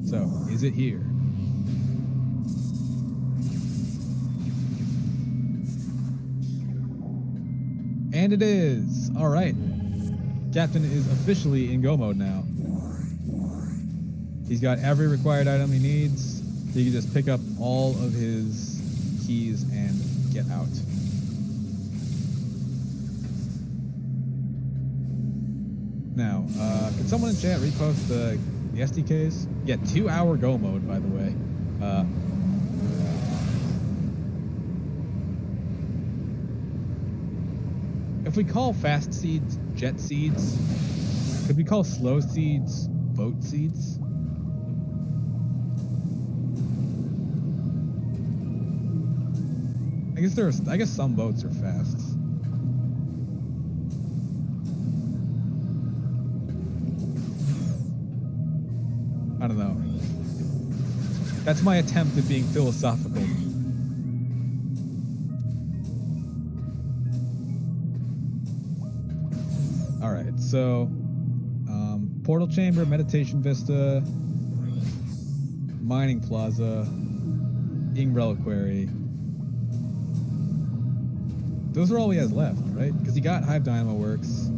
So, is it here? And it is! Alright. Captain is officially in go mode now. He's got every required item he needs. He can just pick up all of his keys and get out. Now, could someone in chat repost the SDKs? Yeah, 2-hour go mode, by the way. If we call fast seeds jet seeds, could we call slow seeds boat seeds? I guess some boats are fast. I don't know. That's my attempt at being philosophical. Alright, so Portal Chamber, Meditation Vista, Mining Plaza, Ing Reliquary. Those are all he has left, right? Because he got Hive Dynamo Works.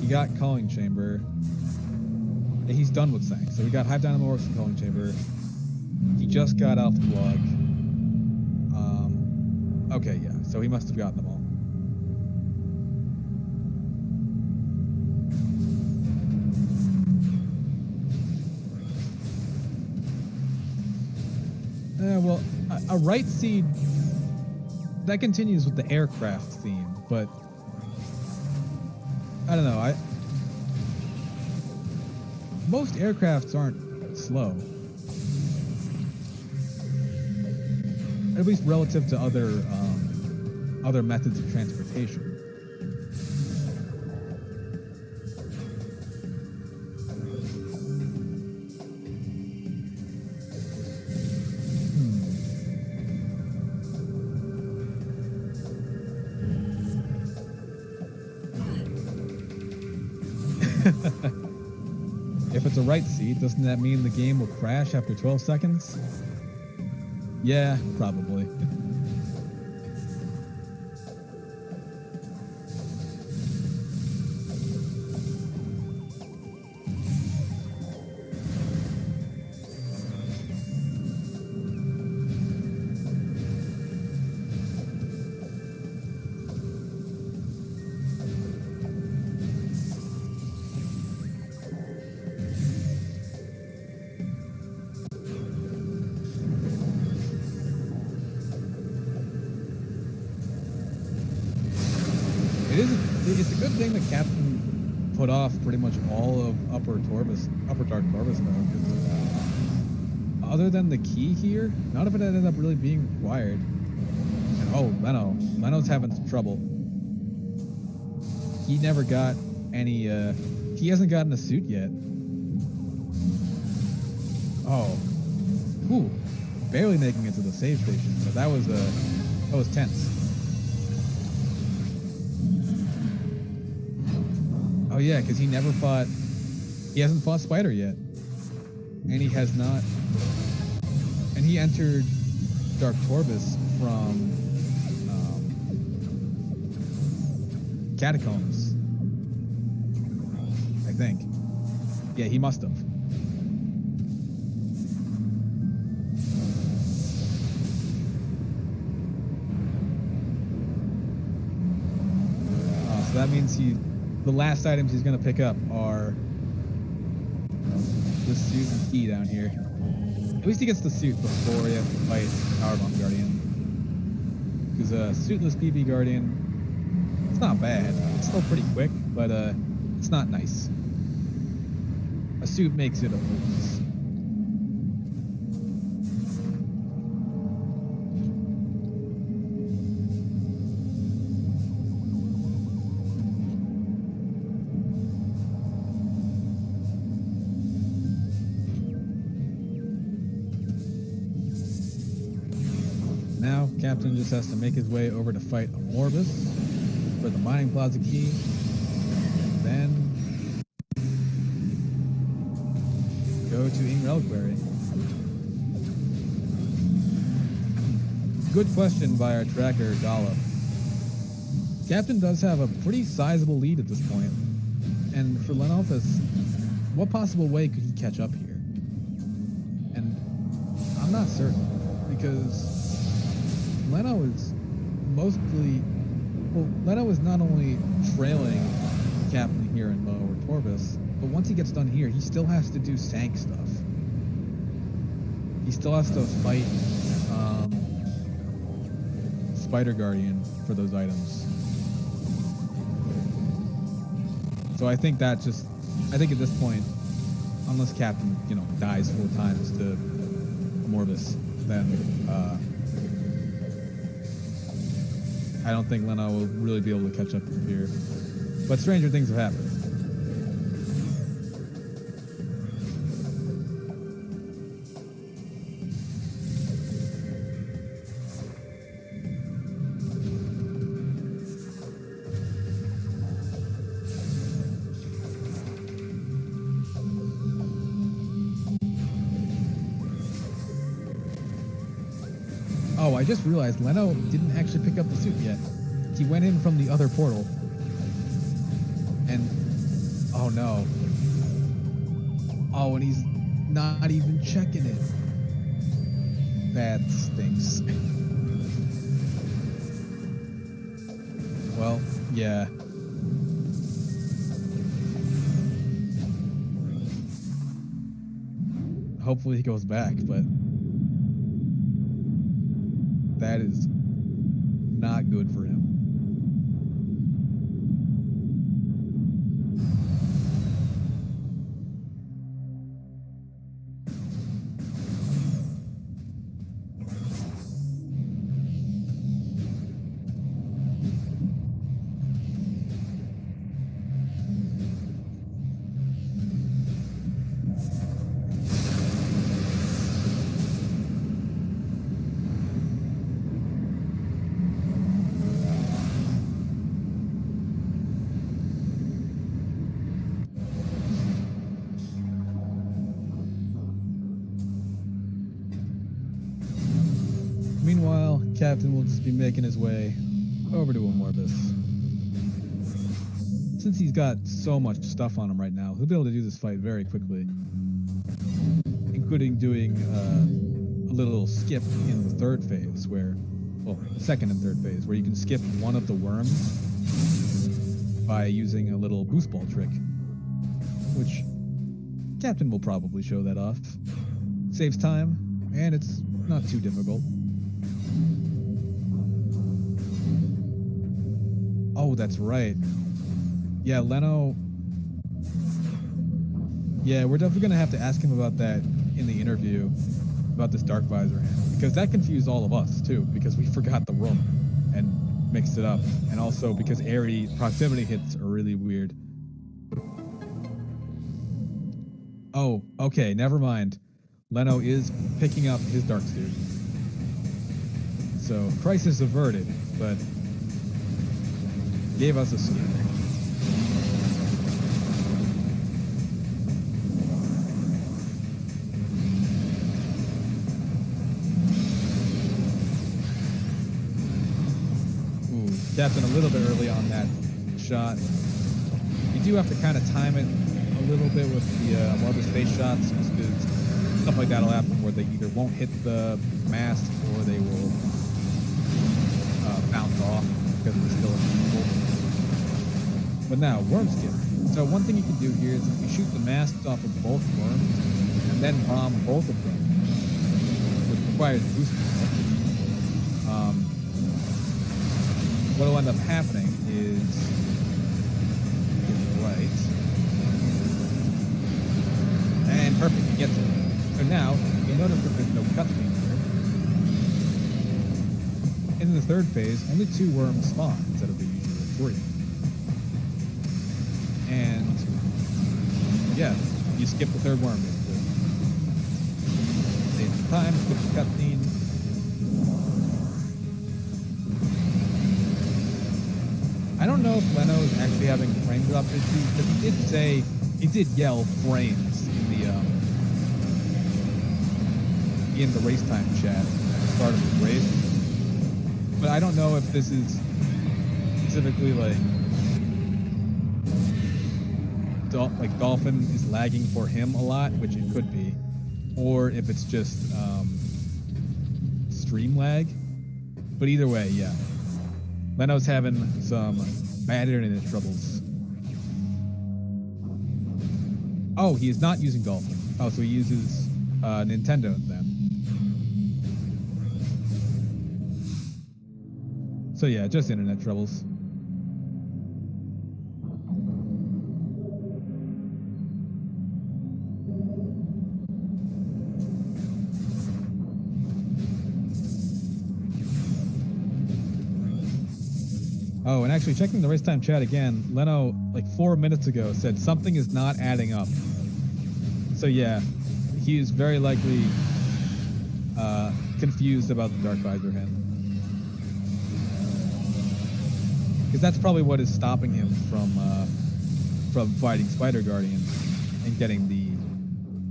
He got Calling Chamber. Yeah, he's done with Sank. So we got Hive Dynamo Works and Calling Chamber. He just got Alpha Blog. Okay, yeah. So he must have gotten them all. Well, a right seed that continues with the aircraft theme, but I don't know. Most aircrafts aren't slow, at least relative to other methods of transportation. If it's a right seat, doesn't that mean the game will crash after 12 seconds? Yeah, probably. It's a good thing that Captain put off pretty much all of Upper Dark Torvus though. 'Cause, other than the key here, none of it ended up really being required. And oh, Leno's having some trouble. He never got any. He hasn't gotten a suit yet. Oh, ooh, barely making it to the save station. But that was tense. Oh yeah, because he hasn't fought Spider yet. And he has not, and he entered Dark Torvus from Catacombs, I think. Yeah, he must have. So that means the last items he's going to pick up are the suit and key down here. At least he gets the suit before he has to fight Powerbomb Guardian. Because suitless PB Guardian, it's not bad. It's still pretty quick, but it's not nice. A suit makes it a breeze. Now, Captain just has to make his way over to fight a Morbus for the Mining Plaza key, and then go to Ing Reliquary. Good question by our tracker, Dollop. Captain does have a pretty sizable lead at this point, and for Lenophis, what possible way could he catch up here? And I'm not certain, because Leno is Leno is not only trailing Captain here in Lower Torvus, but once he gets done here, he still has to do Sank stuff. He still has to fight Spider Guardian for those items. So I think at this point, unless Captain, dies 4 times to Morbus, then I don't think Leno will really be able to catch up here. But stranger things have happened. Oh, I just realized Leno didn't actually pick up the suit yet. He went in from the other portal. And, oh no. Oh, and he's not even checking it. That stinks. Well, yeah. Hopefully he goes back, but that is not good for him. Meanwhile, Captain will just be making his way over to Morbus. Since he's got so much stuff on him right now, he'll be able to do this fight very quickly, including doing a little skip in the third phase, second and third phase, where you can skip one of the worms by using a little boost ball trick, which Captain will probably show that off. Saves time, and it's not too difficult. Oh, that's right. Yeah, Leno Yeah, we're definitely gonna have to ask him about that in the interview, about this dark visor hand, because that confused all of us too, because we forgot the room and mixed it up, and also because airy proximity hits are really weird. Oh, okay, never mind. Leno is picking up his dark suit. So, crisis averted, but gave us a scare. Ooh, Captain a little bit early on that shot. You do have to kind of time it a little bit with the more of the space shots, just because stuff like that will happen where they either won't hit the mast or they will bounce off because it's still invisible. But now, worm skin. So one thing you can do here is if you shoot the masks off of both worms and then bomb both of them, which requires boost power, what will end up happening is, right, and perfect, he gets it. So now, you'll notice that there's no cutscene here. In the third phase, only 2 worms spawn instead of the usual 3. And, yeah, you skip the third worm, basically. Save the time, skip the cutscene. I don't know if Leno is actually having frame drop issues, but he did say, he did yell frames in the race time chat at the start of the race. But I don't know if this is specifically like Dolphin is lagging for him a lot, which it could be, or if it's just stream lag. But either way, yeah. Leno's having some bad internet troubles. Oh, he is not using Dolphin. Oh, so he uses Nintendo then. So yeah, just internet troubles. Oh, and actually checking the race time chat again, Leno, like 4 minutes ago, said something is not adding up. So yeah, he is very likely confused about the dark visor hand. Because that's probably what is stopping him from fighting Spider Guardian and getting the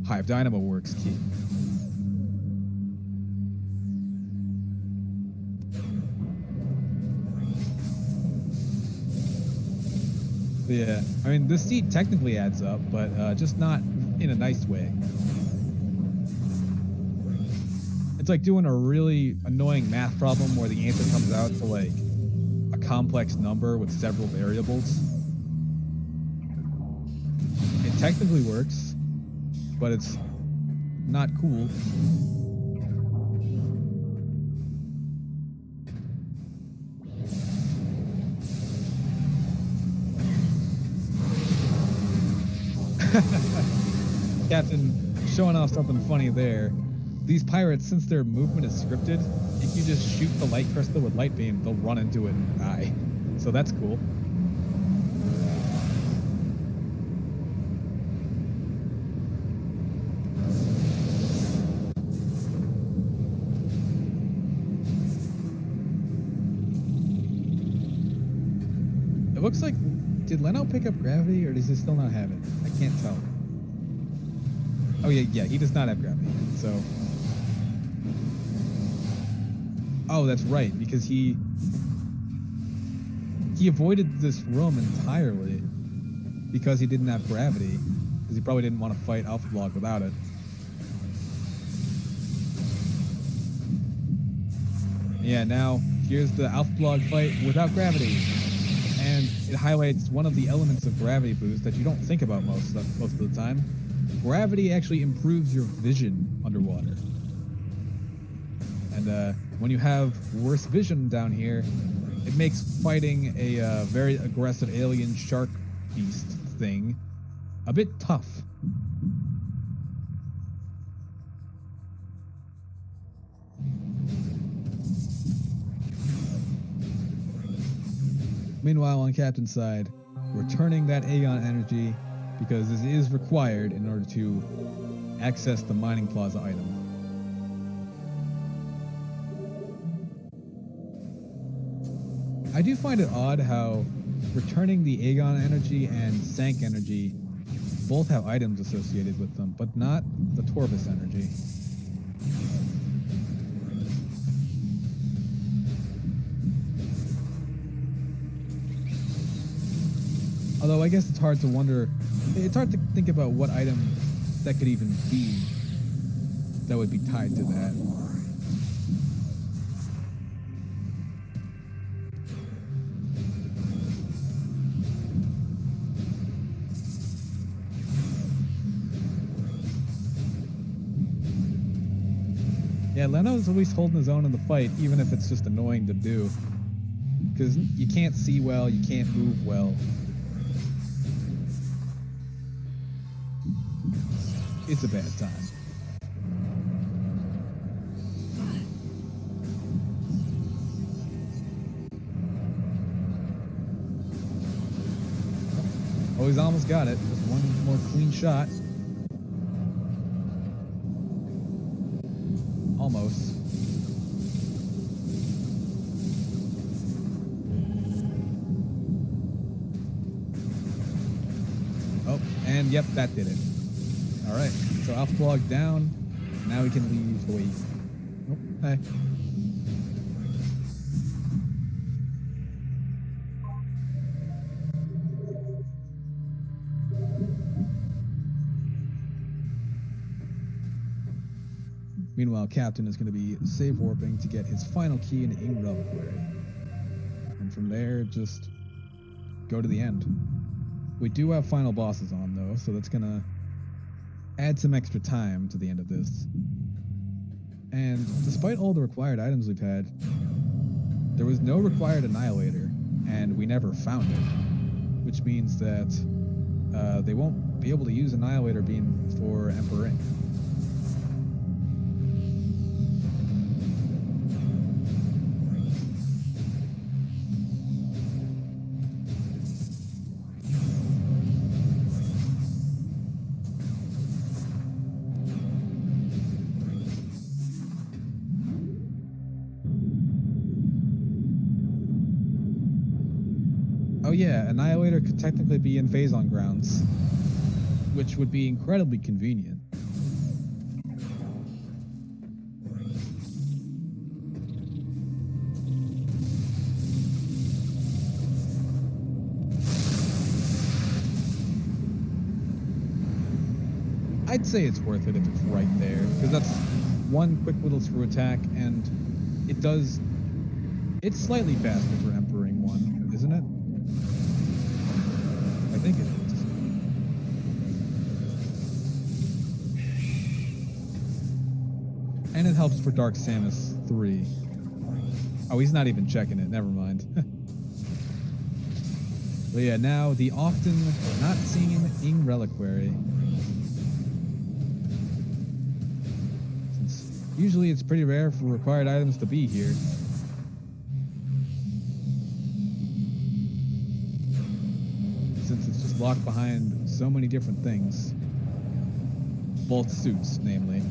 Hive Dynamo Works key. Yeah, I mean, this seed technically adds up, but just not in a nice way. It's like doing a really annoying math problem where the answer comes out to like a complex number with several variables. It technically works, but it's not cool. Captain showing off something funny there. These pirates, since their movement is scripted, if you just shoot the light crystal with light beam, they'll run into it and die. So that's cool. It looks like, did Leno pick up gravity or does he still not have it? I can't tell. Oh yeah, he does not have gravity, so. Oh, that's right, because he avoided this room entirely because he didn't have gravity, because he probably didn't want to fight Alpha Block without it. Yeah, now here's the Alpha Block fight without gravity, and it highlights one of the elements of gravity boost that you don't think about most of the time. Gravity actually improves your vision underwater. And when you have worse vision down here, it makes fighting a very aggressive alien shark beast thing a bit tough. Meanwhile, on Captain's side, we're turning that Aeon energy because this is required in order to access the mining plaza item. I do find it odd how returning the Aeon energy and Sank energy both have items associated with them, but not the Torvus energy. Although I guess it's hard to think about what item that could even be that would be tied to that. Yeah, Leno's always holding his own in the fight, even if it's just annoying to do. Because you can't see well, you can't move well. It's a bad time. Oh, he's almost got it. Just one more clean shot. Almost. Oh, and yep, that did it. Alright, so Alpha Blog down. Now we can leave the way. Oh, hey. Meanwhile, Captain is going to be save warping to get his final key into Ing Reliquary. And from there, just go to the end. We do have final bosses on, though, so that's going to add some extra time to the end of this. And despite all the required items we've had, there was no required Annihilator, and we never found it. Which means that they won't be able to use Annihilator Beam for Emperor Ing. Oh yeah, Annihilator could technically be in Phazon grounds, which would be incredibly convenient. I'd say it's worth it if it's right there, because that's one quick little screw attack, and it's slightly faster for Emperor Ing 1, isn't it? I think it is. And it helps for Dark Samus 3. Oh, he's not even checking it. Never mind. But yeah, now the often not seen Ing Reliquary. Since usually it's pretty rare for required items to be here. Since it's just locked behind so many different things. Both suits, namely.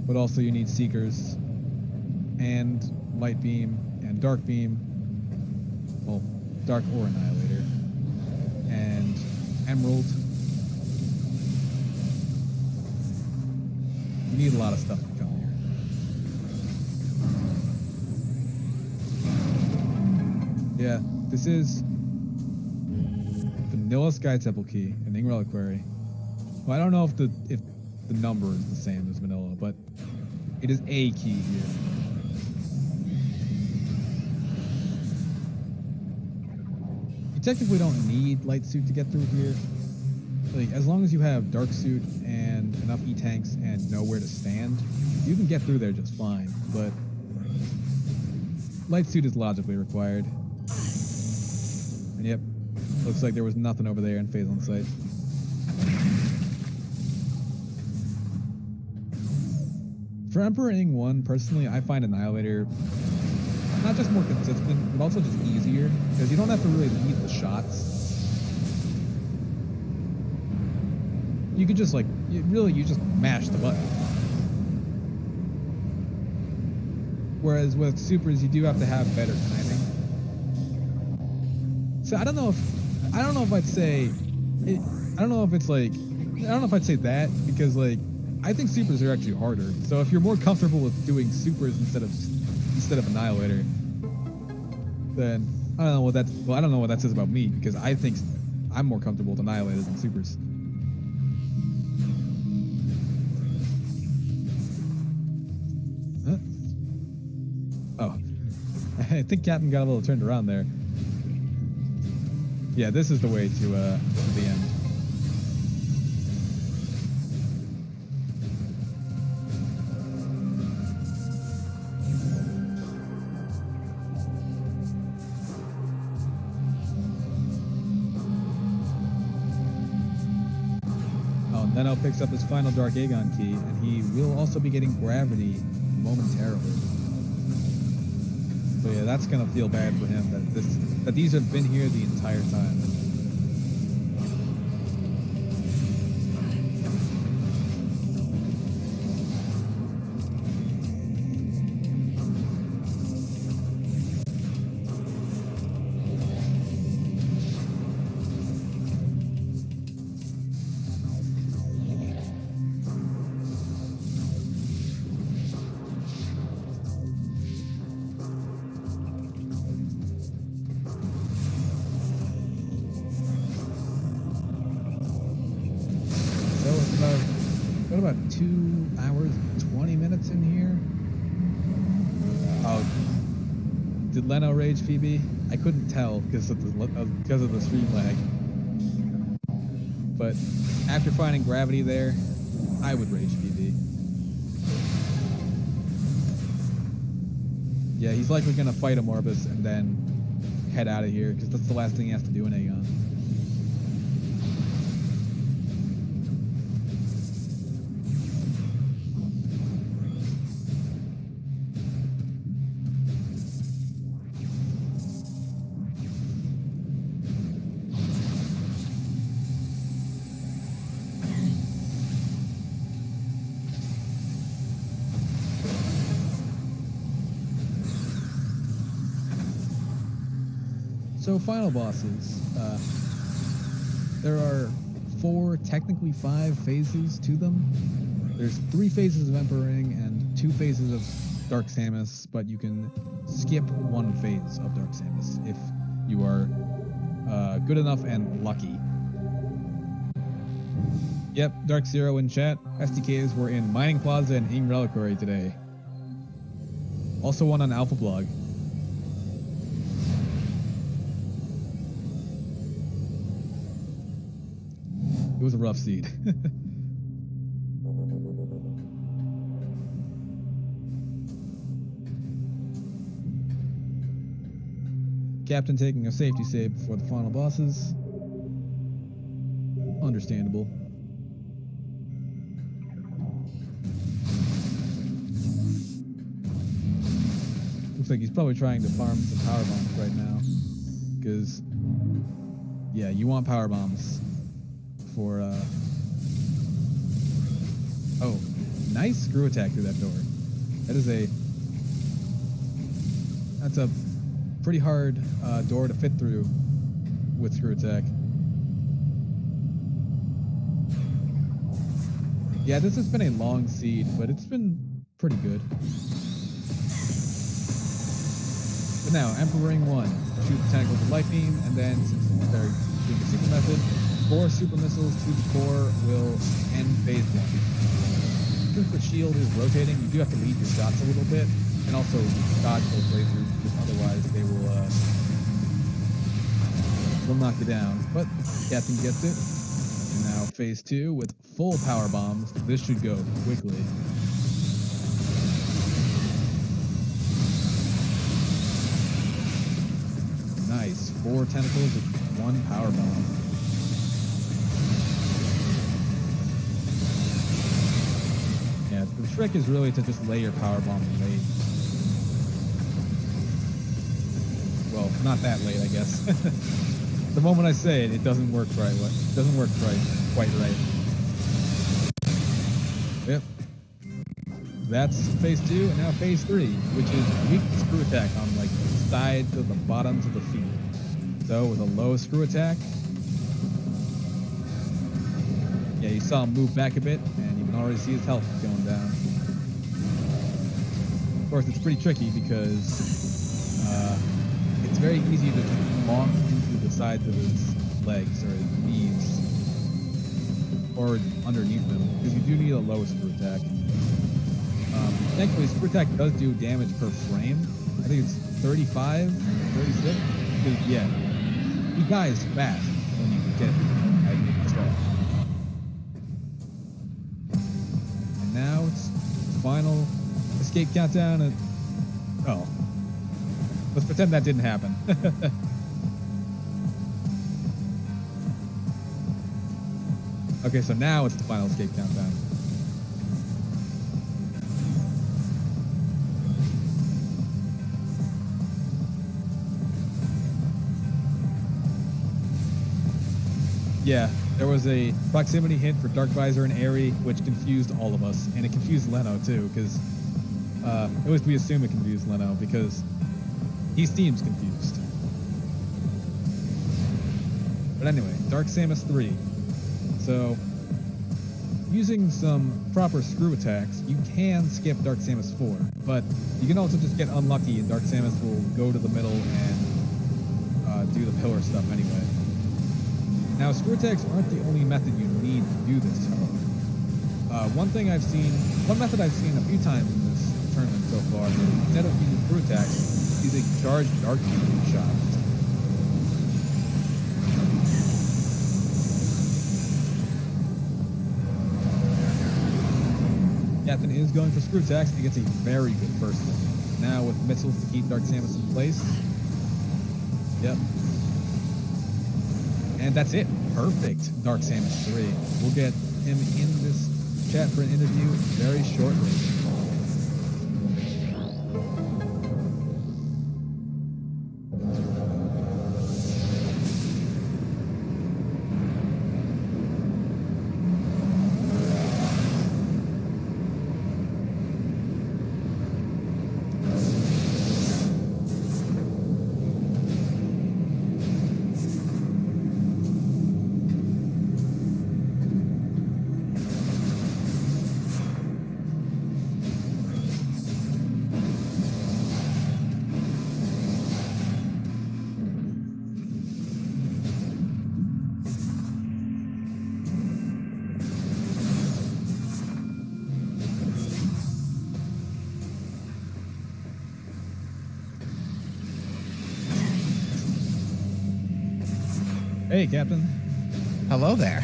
But also you need Seekers, and Light Beam, and Dark Beam. Well, Dark or Annihilator. And Emerald. You need a lot of stuff to come here. Yeah. This is Vanilla Sky Temple Key and Ing Reliquary. Well, I don't know if the number is the same as Vanilla, but it is a key here. You technically don't need Light Suit to get through here. Like, as long as you have Dark Suit and enough E-Tanks and know where to stand, you can get through there just fine, but Light Suit is logically required. And yep, looks like there was nothing over there in Phazon sight. For Emperor Ing 1, personally, I find Annihilator not just more consistent, but also just easier, because you don't have to really lead the shots. You could just like, you just mash the button. Whereas with supers, you do have to have better timing. So I don't know if I'd say, I don't know if it's like, I don't know if I'd say that, because like, I think supers are actually harder. So if you're more comfortable with doing supers instead of Annihilator, then I don't know what that's, well, I don't know what that says about me, because I think I'm more comfortable with Annihilators than supers. Huh? Oh, I think Captain got a little turned around there. Yeah, this is the way to the end. Leno picks up his final Dark Aegon key, and he will also be getting gravity momentarily. So yeah, that's gonna feel bad for him that these have been here the entire time. About 2 hours and 20 minutes in here. Oh, did Leno rage PB? I couldn't tell because of the stream lag. But after finding gravity there, I would rage PB. Yeah, he's likely gonna fight a Morbus and then head out of here because that's the last thing he has to do in Aegon. So final bosses, there are 4, technically 5 phases to them. There's 3 phases of Emperor-ing and 2 phases of Dark Samus, but you can skip 1 phase of Dark Samus if you are good enough and lucky. Yep, Dark Zero in chat. SDKs were in Mining Plaza and Ing Reliquary today. Also one on Alpha Blog. It was a rough seed. Captain taking a safety save before the final bosses. Understandable. Looks like he's probably trying to farm some power bombs right now. Because, yeah, you want power bombs. For oh, nice screw attack through that door. That's a pretty hard door to fit through with screw attack. Yeah, this has been a long seed, but it's been pretty good. But now, Emperor-ing 1, shoot the tentacles with light beam, and then since they're doing the super method, 4 super missiles to the core will end phase 1. Since the shield is rotating, you do have to lead your shots a little bit, and also dodge those lasers, because otherwise they will knock you down. But Captain gets it. And now phase 2 with full power bombs. This should go quickly. Nice. 4 tentacles with 1 power bomb. Yeah, the trick is really to just lay your power bomb and wait. not that late, I guess. The moment I say it, it doesn't work right. It doesn't work quite right. Yep. That's phase 2, and now phase 3, which is weak screw attack on like the sides of the bottoms of the feet. So with a low screw attack, yeah, you saw him move back a bit, and you can already see his health going down. Of course, it's pretty tricky because it's very easy to bonk into the sides of his legs or his knees or underneath them, because you do need a low screw attack. Thankfully, screw attack does do damage per frame. I think it's 35, 36. Because, yeah, he dies fast when you get it. And now it's final escape countdown. And, oh, let's pretend that didn't happen. Okay, so now it's the final escape countdown. Yeah, there was a proximity hint for Dark Visor and Airy, which confused all of us, and it confused Leno too, because it was to be assumed it confused Leno because he seems confused. But anyway, Dark Samus 3. So, using some proper screw attacks, you can skip Dark Samus 4, but you can also just get unlucky and Dark Samus will go to the middle and do the pillar stuff anyway. Now, screw attacks aren't the only method you need to do this, however. One method I've seen a few times in this tournament so far, instead of using screw attacks, is a charged Dark Beam shot. Captain is going for screw attacks and gets a very good first hit. Now with missiles to keep Dark Samus in place. Yep. And that's it. Perfect Dark Samus 3. We'll get him in this chat for an interview very shortly. Hey, Captain. Hello there.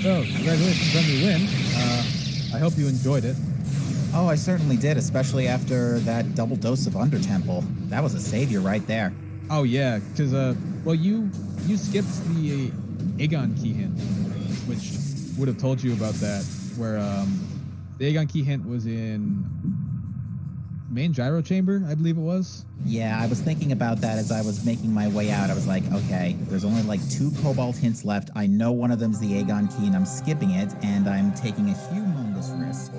So, congratulations on your win. I hope you enjoyed it. Oh, I certainly did, especially after that double dose of Undertemple. That was a savior right there. Oh, yeah, because, well, you skipped the Aegon key hint, which would have told you about that, where the Aegon key hint was in main gyro chamber, I believe it was. Yeah, I was thinking about that as I was making my way out. I was like, okay, there's only like 2 Cobalt hints left. I know one of them's the Aegon key, and I'm skipping it, and I'm taking a humongous risk.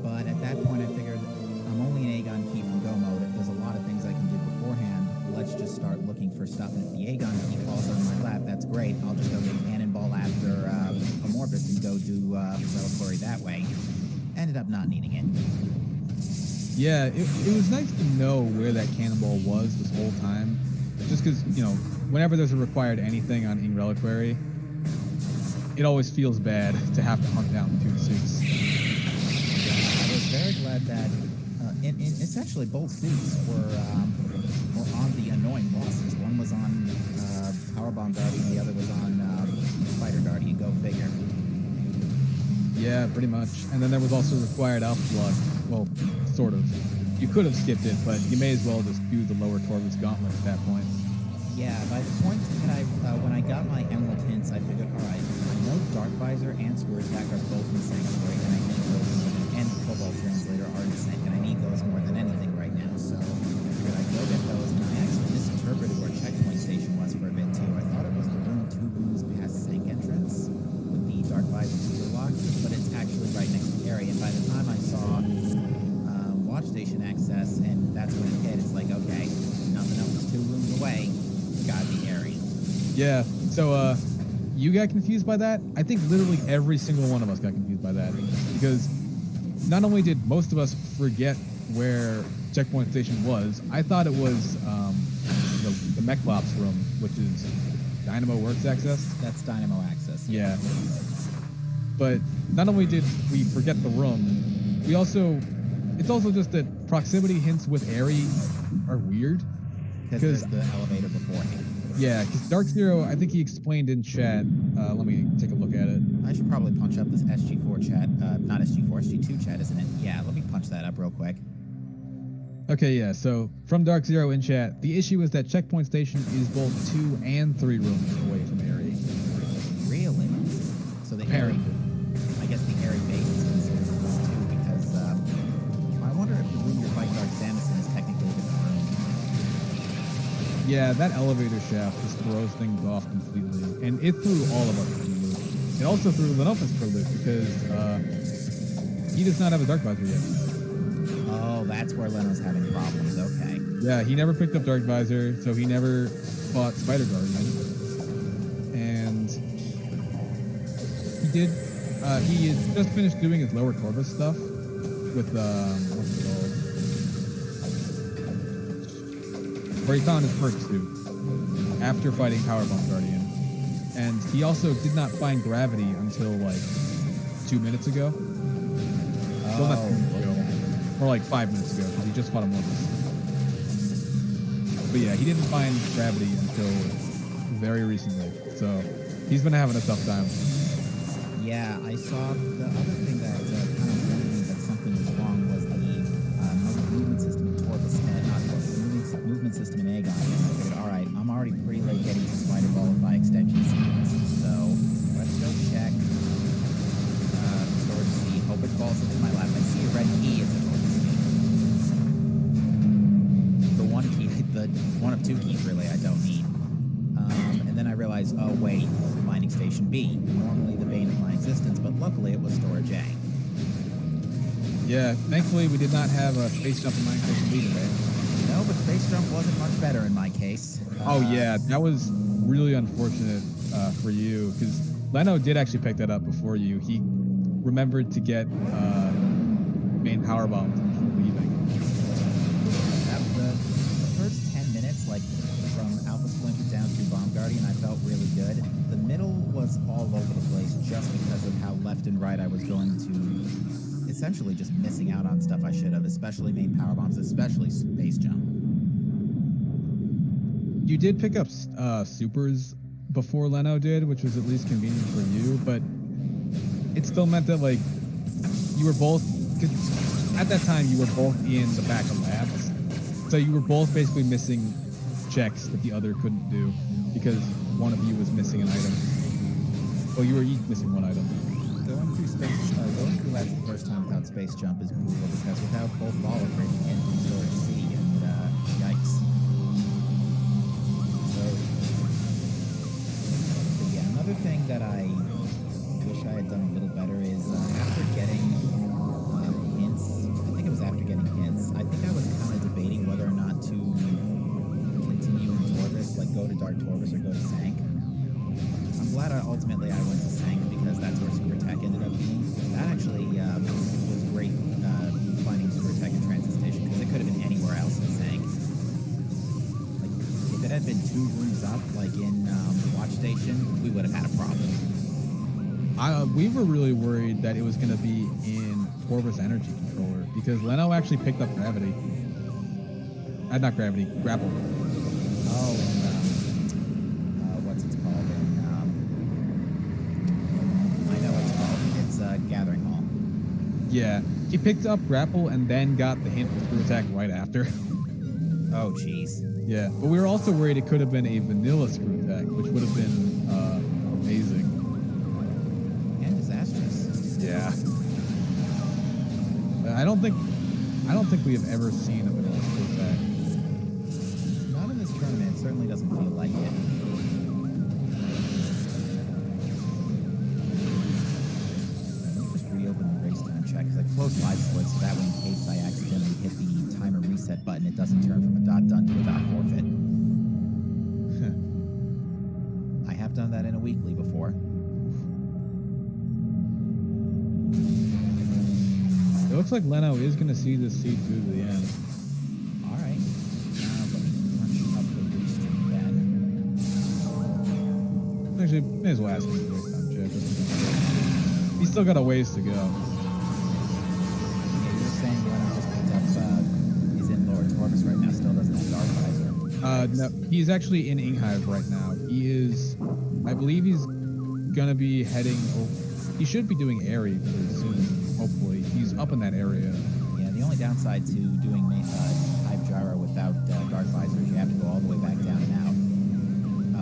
But at that point, I figured I'm only an Aegon key from go mode. There's a lot of things I can do beforehand. Let's just start looking for stuff. And if the Aegon key falls on my lap, that's great. I'll just go get Cannonball after Amorphous and go do Reliquary that way. Ended up not needing it. Yeah, it was nice to know where that cannonball was this whole time. Just because, you know, whenever there's a required anything on Ing Reliquary, it always feels bad to have to hunt down 2 suits. I was very glad that essentially both suits were on the annoying bosses. One was on Powerbomb Guardian, the other was on Spider Guardian, go figure. Yeah, pretty much. And then there was also required Alpha Blood. Well, sort of. You could have skipped it, but you may as well just do the lower Torvus Gauntlet at that point. Yeah, by the point that when I got my Emerald hints, I figured, all right, I know Dark Visor and Screw Attack are both in Sanctuary, and I think those, and Cobalt Translator are in Sync, and I need those more than anything right now, so I figured I'd go get those, and I actually misinterpreted Yeah. So you got confused by that? I think literally every single one of us got confused by that because not only did most of us forget where checkpoint station was, I thought it was the Mechlops room, which is Dynamo Works access. That's Dynamo access. Yeah. But not only did we forget the room, it's also just that proximity hints with Airy are weird. Because there's the elevator beforehand. Yeah, because Dark Zero, I think he explained in chat. Let me take a look at it. I should probably punch up this SG4 chat. Not SG4, SG2 chat, isn't it? Yeah, let me punch that up real quick. Okay, yeah, so from Dark Zero in chat, the issue is that checkpoint station is both 2 and 3 rooms away from Airy. Really? So the Airy, I guess the Airy base is considered this too, because I wonder if the room you're fighting Dark Samus in is technically a different room. Yeah, that elevator shaft just throws things off completely, and it threw all of us for a loop. It also threw Lenophis for a loop because he does not have a Dark Visor yet. Oh, that's where Leno's having problems. Okay. Yeah, he never picked up Dark Visor, so he never fought Spider Guardian. And he had just finished doing his lower Corvus stuff with, what's it called? Where he found his perk suit after fighting Powerbomb Guardian. And he also did not find gravity until like 2 minutes ago. Well, not 2 minutes ago. Or like 5 minutes ago, because he just fought a Mortis. But yeah, he didn't find gravity until very recently. So he's been having a tough time. Yeah, I saw the other thing that kind of warned me that something was wrong was the movement system in Torvus, not Torvus, movement system in Aegon. And I figured, all right, I'm already pretty late getting to Spider Ball and by extension sequence. So let's go check storage C. Hope it falls into my lap. I see a red key. It's a Torvus key. The one key, the one of 2 keys really I don't need. And then I realized, oh wait, mining station B. Normally the bane of my existence, but luckily it was storage A. Yeah, thankfully we did not have a space jump in Mining Station B today. No, but space jump wasn't much better in my case. Oh yeah, that was really unfortunate for you, because Leno did actually pick that up before you. He remembered to get main power bombs before leaving. The first 10 minutes, like from Alpha Splinter down through Bomb Guardian, I felt really good. The middle was all over the place just because of how left and right I was going to, essentially just missing out on stuff I should have, especially main power bombs, especially space jump. You did pick up supers before Leno did, which was at least convenient for you, but it still meant that like you were both, 'cause at that time you were both in the back of labs, so you were both basically missing checks that the other couldn't do because one of you was missing an item. Well, you were each missing one item. Going through labs the first time without space jump is brutal because without both baller breaking in from storage C and yikes. So, but yeah, another thing that I wish I had done a little better is after getting hints, I think it was after getting hints, I think I was kind of debating whether or not to continue in Torvus, like go to Dark Torvus or go to Sank. I'm glad I went to Sank because that's where Sewer Tech ended up being. That actually was great finding Sewer Tech and Transit Station because it could have been anywhere else in Sank. Like, if it had been 2 rooms up, like in Watch Station, we would have had a problem. We were really worried that it was going to be in Corvus Energy Controller because Leno actually picked up gravity. Not gravity, grapple. Oh, and what's it called? I know what it's called. It's Gathering Hall. Yeah, he picked up grapple and then got the hint for screw attack right after. Oh, jeez. Yeah, but we were also worried it could have been a vanilla screw attack, which would have been amazing. And disastrous. Yeah. I don't think we have ever seen a vanilla screw attack. Not in this tournament. It certainly doesn't feel like it. Let me just reopen the race time check because I closed live split so that way in case I accidentally hit the timer reset button, it doesn't turn from a dot done to a dot forfeit. I've done that in a weekly before. It looks like Leno is going to see this seed through to the end. All right. Let me punch up the restream then. Actually, may as well ask him to do a time check. He's still got a ways to go. Yeah, you were saying Leno just picked up, he's in Lower Torvis right now, still doesn't have Dark Visor. No, he's actually in Inghive right now. He is, I believe he's gonna be heading. He should be doing Airy pretty soon. Hopefully, he's up in that area. Yeah, the only downside to doing Hive Gyro without Dark Visor is you have to go all the way back down and out.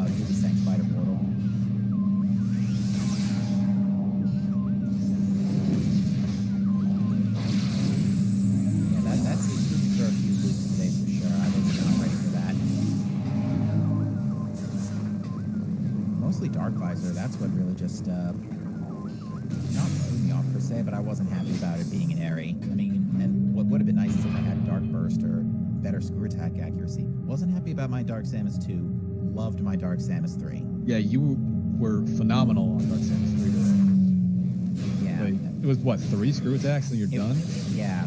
Do the same spider portal. Yeah, that seems to be for a few loops today for sure. I was not ready for that. Mostly Dark Visor, that's what really just, not threw me off per se, but I wasn't happy about it being an Airy. I mean, and what would have been nice is if I had Dark Burst or better screw attack accuracy. Wasn't happy about my Dark Samus 2, loved my Dark Samus 3. Yeah, you were phenomenal on Dark Samus 3 today. Yeah. Like, it was what, 3 screw attacks and you're done? Yeah.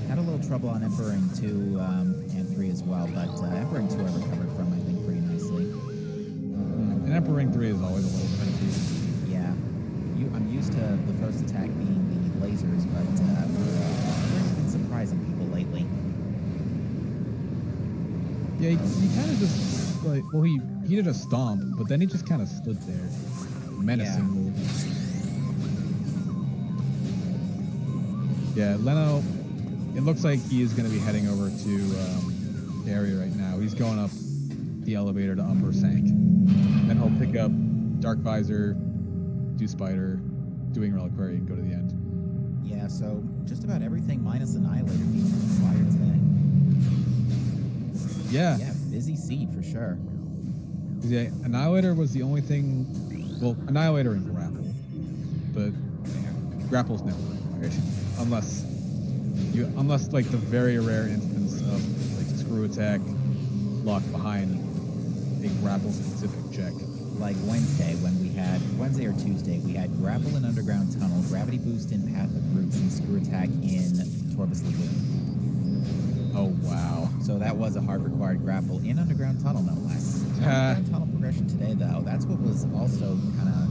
Had a little trouble on Emperor 2 and 3 as well, but Emperor 2 I recovered from, I think, pretty nicely. And Emperor 3 is always a little tricky. Yeah. I'm used to the first attack being the lasers, but Emperor's been surprising people lately. Yeah, he kind of just, like, well, he did a stomp, but then he just kind of stood there, menacingly. Yeah, Leno, it looks like he is going to be heading over to the area right now. He's going up the elevator to Upper Sank. Then he'll pick up Dark Visor, do Spider, doing Reliquary, and go to the end. Yeah, so just about everything minus Annihilator being required today. Yeah. Yeah, busy seed for sure. Yeah, Annihilator was the only thing, well, Annihilator and Grapple, but Grapple's never required. Unless like the very rare instance of like screw attack locked behind a grapple specific check. Like Wednesday or Tuesday, we had Grapple in Underground Tunnel, Gravity Boost in Path of Roots, and Screw Attack in Torvis Lagoon. Oh, wow. So that was a hard required grapple in Underground Tunnel, no less. Underground Tunnel progression today, though, that's what was also kind of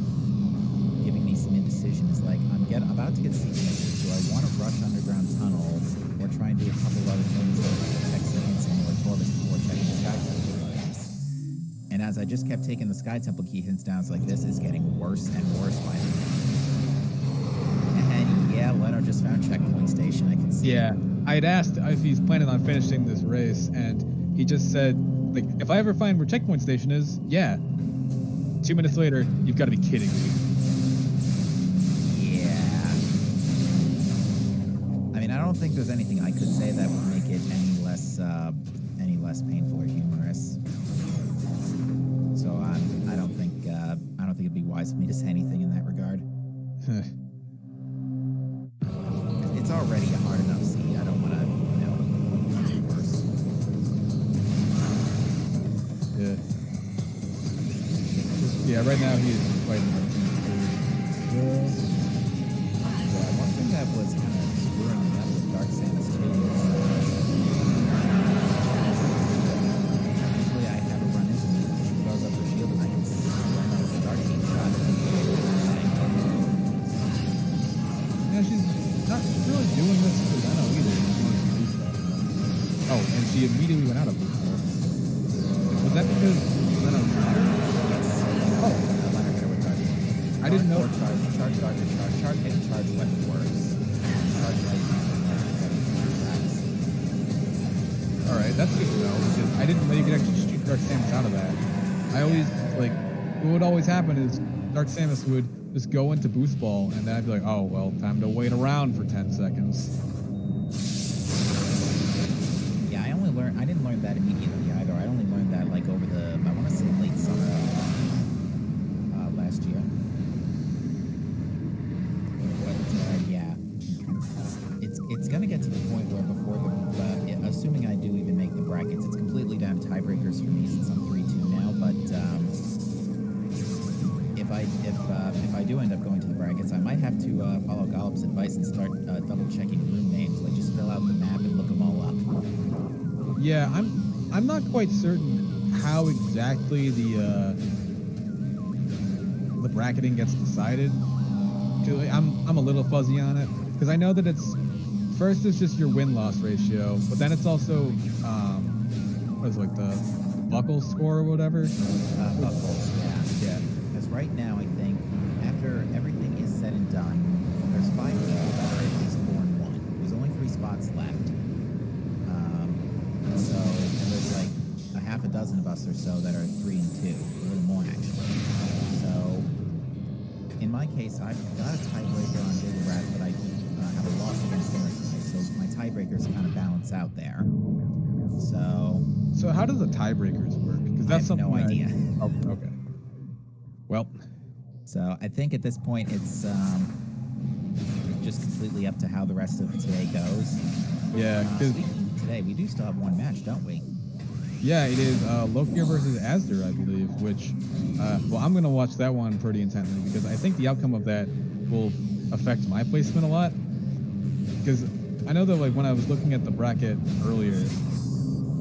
giving me some indecision. Is like, I'm about to get seat misses. Do I want to rush Underground Tunnel or try and do a couple of other things like check sequence and or Torvis before checking the Sky Temple key hints? And as I just kept taking the Sky Temple key hints down, it's like, this is getting worse and worse by the minute. And yeah, Leno just found Checkpoint Station. I can see it. Yeah, I had asked if he's planning on finishing this race, and he just said, like, if I ever find where Checkpoint Station is, yeah. 2 minutes later, you've got to be kidding me. Yeah. I mean, I don't think there's anything I could say that would make it any less painful or humorous. So I don't think it'd be wise for me to say anything in that regard. It's already a hard enough seed. I don't want to, make it worse. Yeah. Yeah, right now he is fighting. Yeah, one thing that was kind of screwing me up with Dark Samus 2 is usually I have her run into me, she throws up her shield, and I can see when I was a Dark Team shot. Yeah, she's not really doing this for Leno either. She wants to do stuff. Oh, and she immediately went out of boost mode. Was that because Leno shot her? Oh. Leno hit her with Dark. I didn't know. Charge Dark and charge hit and charge weapon works. Charge light and Alright, that's good to know, because I didn't know you could actually shoot Dark Samus out of that. I always, like, what would always happen is Dark Samus would just go into boost ball, and then I'd be like, oh, well, time to wait around for 10 seconds. Yeah, I didn't learn that immediately either. I only learned that, like, over the, I want to say late summer last year. But, yeah. It's going to get to the point where before assuming I do even make the brackets, it's completely down to tiebreakers for me since I'm 3-2 now, but do end up going to the brackets, I might have to follow Gollop's advice and start double-checking room names. Like, just fill out the map and look them all up. Yeah, I'm not quite certain how exactly the bracketing gets decided. I'm a little fuzzy on it because I know that it's first it's just your win-loss ratio, but then it's also what is it, like the buckle score or whatever. Buckles, yeah. Because right now, I think after everything is said and done, there's 5 people that are at least 4-1. There's only 3 spots left. And there's like a half a dozen of us or so that are 3-2, a little more actually. So in my case, I've got a tiebreaker on Big Rat, but I have a loss against Lenophis, so my tiebreakers kind of balance out there. So how does the tiebreakers work? Because that's I have something no idea. Oh, okay. Well, so I think at this point it's just completely up to how the rest of today goes. yeah, because Today we do still have 1 match, don't we? yeah, it is Lokia versus Asder, I believe. Which, well, I'm gonna watch that one pretty intently because I think the outcome of that will affect my placement a lot. Because I know that like when I was looking at the bracket earlier,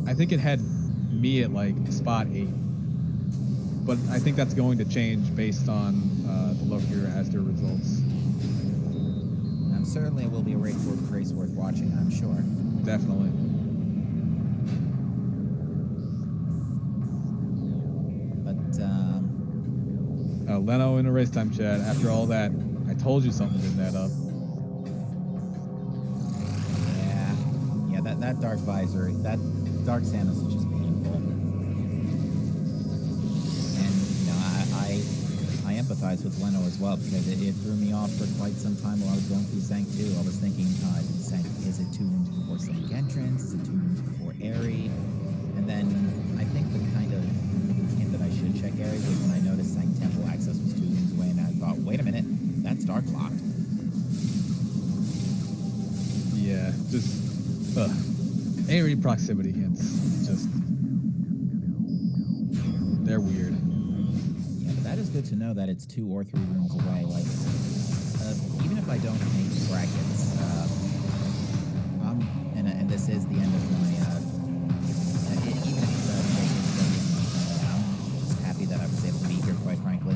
I think it had me at like spot 8. But I think that's going to change based on the Lokia Asder results. Certainly it will be a race worth watching, I'm sure. Definitely. But, Leno in a race time chat. After all that, I told you something didn't add up. Yeah, that dark visor, that dark Samus is just painful. And, you know, I empathize with Leno as well because it threw me off for quite some time while I was going through Zank 2. I was thinking, is it 2 rooms before Zank entrance? Is it 2 rooms before Airy? And then I think the kind of hint that I should check Airy was when I noticed Zank Temple access was 2 rooms away, and I thought, wait a minute, that's dark locked. Yeah, just Airy proximity hints. Just they're weird. Yeah, but that is good to know that it's 2 or 3 rooms away. Like, even if I don't make brackets, and this is the end of my, even if I'm just happy that I was able to be here, quite frankly.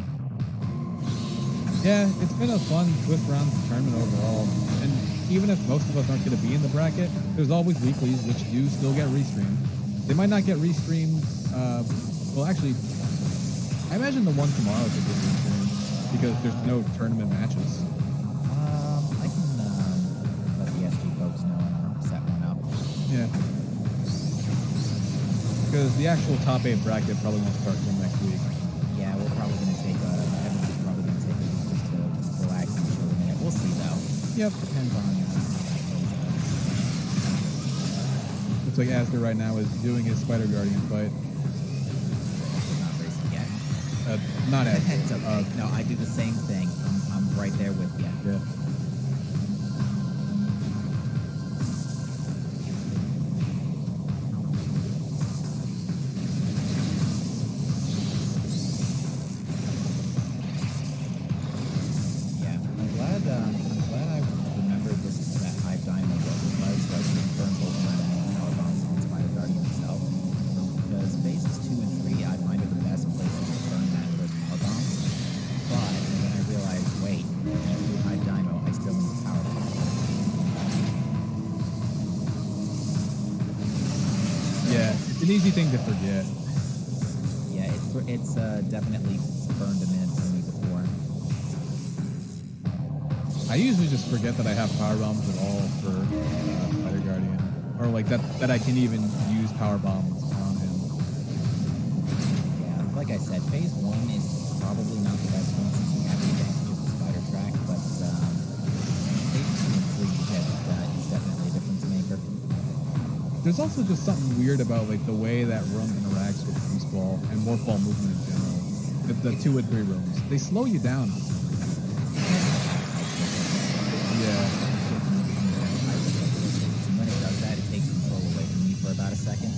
Yeah, it's been a fun Swift round tournament overall. And even if most of us aren't going to be in the bracket, there's always weeklies which do still get restreamed. They might not get restreamed. Well, actually, I imagine the one tomorrow could get restreamed because there's no tournament matches. I can let the SG folks know and set one up. Yeah. Because the actual top 8 bracket probably won't start till next week. Yeah, we're probably going to take everyone's probably going to take a week just to relax and chill a minute. We'll see though. Yep. Depends on how that plays out. Looks like Asder right now is doing his Spider Guardian fight. Not racing yet. Not Asder. It's okay. No, I do the same thing. I'm right there with you. Yeah. I'm glad I remembered that Hive Dynamo was because I was burn both my power bombs on Spider Guardian itself. Because phases 2 and 3, I find are the best places to burn those power bombs. But then I realized, wait, with Hive Dynamo, I still need the power bomb. Yeah, it's an easy thing to forget. Yeah, it's definitely burned a minute for me before. I usually just forget that I have power bombs at all for Spider Guardian, or like that I can even use power bombs on him. Yeah, like I said, phase 1 is probably not the best one since we have the advantage of the spider track, but phase 2 and 3 is definitely a difference maker. There's also just something weird about like the way that room interacts with Beast Ball and Morph Ball movement in general. The 2 and 3 rooms, they slow you down. Yeah. And when it does that, it takes control away from me for about a second.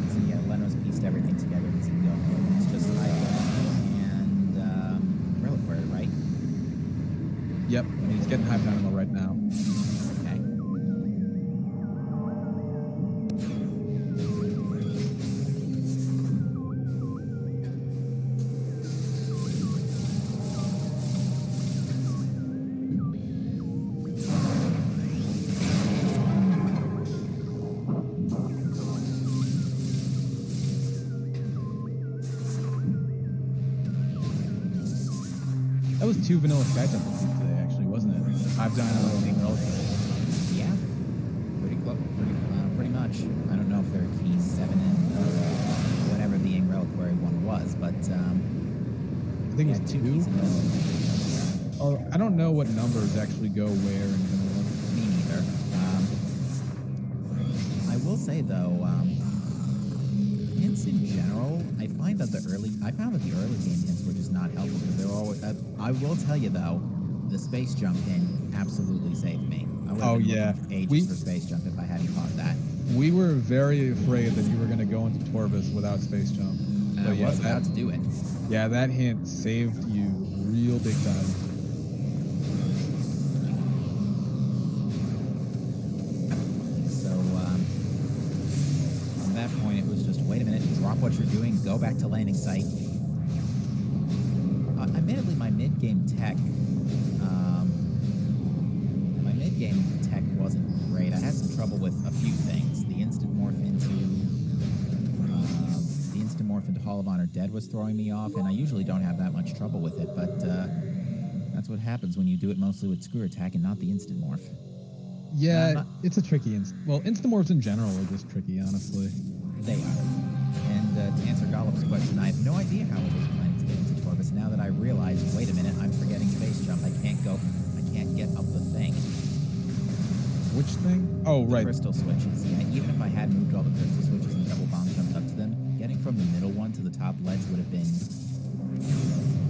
So yeah, Leno's pieced everything together. He's going to getting Hive Dynamo right now. Okay. That was 2 vanilla Sky Temple keys today, actually, wasn't it? Hive Dynamo and Ing Reliquary. Yeah. Pretty close. Pretty much. I don't know if they're key 7 and whatever the Ing Reliquary one was, but I think it was 2. keys in those. Oh, I don't know what numbers actually go where in vanilla. Me neither. I will say though, hints in general, I found that the early game hints were just not helpful because they were always. I will tell you though, the space jump hint absolutely saved me. I would have been looking for ages for space jump if I hadn't caught that. We were very afraid that you were going to go into Torvis without space jump. I was about to do it. Yeah, that hint saved you real big time. So from that point, it was just wait a minute, drop what you're doing, go back to landing site. Admittedly, my mid-game tech wasn't great. I had some trouble with a few things. The instant morph into Hall of Honor Dead was throwing me off, and I usually don't have that much trouble with it, but that's what happens when you do it mostly with screw attack and not the instant morph. Yeah, it's a tricky instant morphs in general are just tricky, honestly. They are. And to answer Gollop's question, I have no idea how I was planning to get into Torvis. Now that I realize, wait a minute, I'm forgetting space jump. I can't get up the thing. Which thing? Oh, The right. crystal switches. Yeah, even if I had moved all the crystal switches and double bomb jumped up to them, getting from the middle one to the top ledge would have been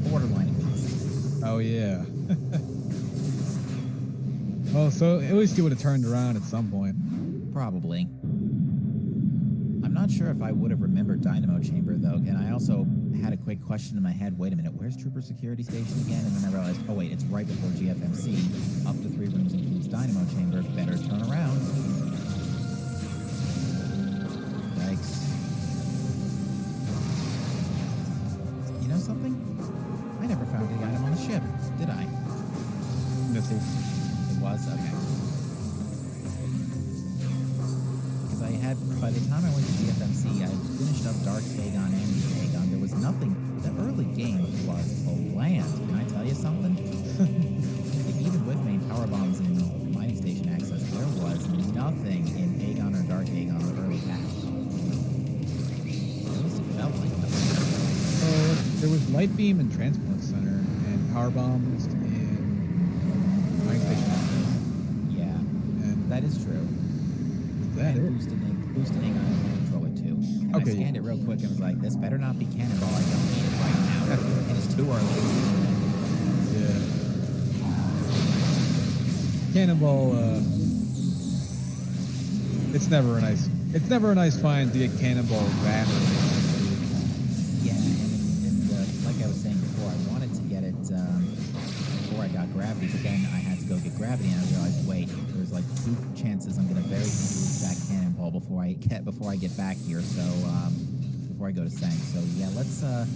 borderline impossible. Oh, yeah. Well, so at least you would have turned around at some point. Probably. I'm not sure if I would have remembered Dynamo Chamber, though, and I also had a quick question in my head. Wait a minute, where's Trooper Security Station again? And then I realized, oh wait, it's right before GFMC. Up to 3 rooms includes Dynamo Chamber. Better turn around. Yikes. You know something? I never found the item on the ship, did I? Missiles. It was? Okay. Because I had, by the time I went to GFMC, I had finished up Dark Aegon and the Aegon. There was nothing. The early game was bland. Can I tell you something? Even with main power bombs and mining station access, there was nothing in Aegon or Dark Aegon the early half. At least it felt like nothing. There was Light Beam and Transport Center and power bombs in mining station access. Yeah, And that is true. that And it? boosting Aegon and controller too. And Okay. I scanned it real quick and was like, this better not be Cannonball. I don't need it right now. And it's too early. Yeah. Cannonball, it's never a nice find to get Cannonball that early. Yeah, and like I was saying before, I wanted to get it before I got Gravity, but then I had to go get Gravity, and I realized, wait, there's like 2 chances I'm gonna very easily stack Cannonball before I get back here. So before I go to Sang. So yeah, let's get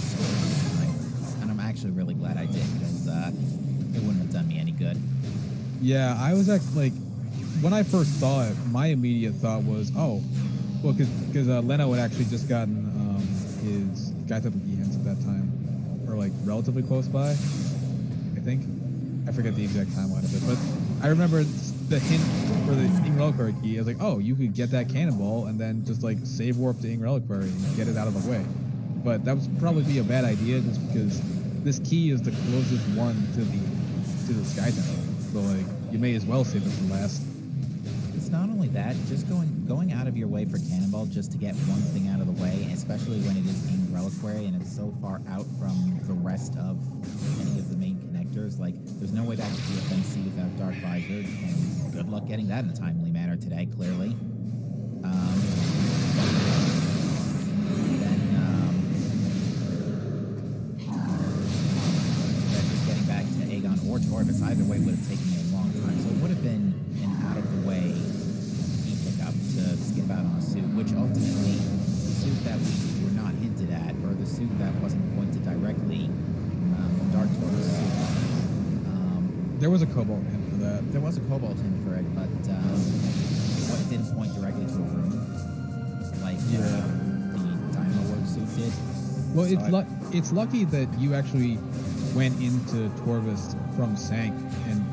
started tonight. And I'm actually really glad I did because it wouldn't have done me any good. Yeah, I was actually like, when I first saw it, my immediate thought was, oh, well, because Leno had actually just gotten his Sky Temple key hints at that time, or like relatively close by, I think. I forget the exact timeline of it, but I remember the hint for the Ing Reliquary key. I was like, oh, you could get that Cannonball and then just like save warp to Ing Reliquary and get it out of the way. But that would probably be a bad idea just because this key is the closest one to the Sky Temple. So like, you may as well save it for last. It's not only that, just going out of your way for Cannonball just to get one thing out of the way, especially when it is Ing Reliquary and it's so far out from the rest of any of the main connectors. Like, there's no way back to GFMC without Dark Visor, and good luck getting that in a timely manner today, clearly. Just getting back to Aegon or Torvis, either way would have which ultimately, the suit that we were not hinted at, or the suit that wasn't pointed directly, Dark Tortoise suit. There was a Cobalt hint for that. There was a Cobalt hint for it, but it didn't point directly to a room, like the Dynamo World suit did. Well, So it's lucky that you actually went into Torvis from Sank and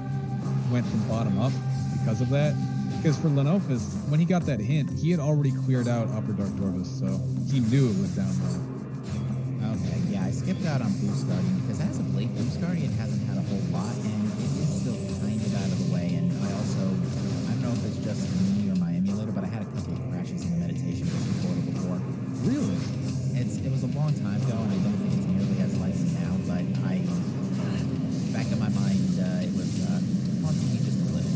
went from bottom up because of that. Because for Lenophis, when he got that hint, he had already cleared out Upper Dark Torvis, so he knew it was down low. Okay, yeah, I skipped out on Boost Guardian because as of late, Boost Guardian hasn't had a whole lot, and it is still kind of out of the way. And I don't know if it's just me or my emulator, but I had a couple of crashes in the meditation portal before. Really? It was a long time ago, and I don't think it's nearly as likely now, but back in my mind, it was haunting me just a little.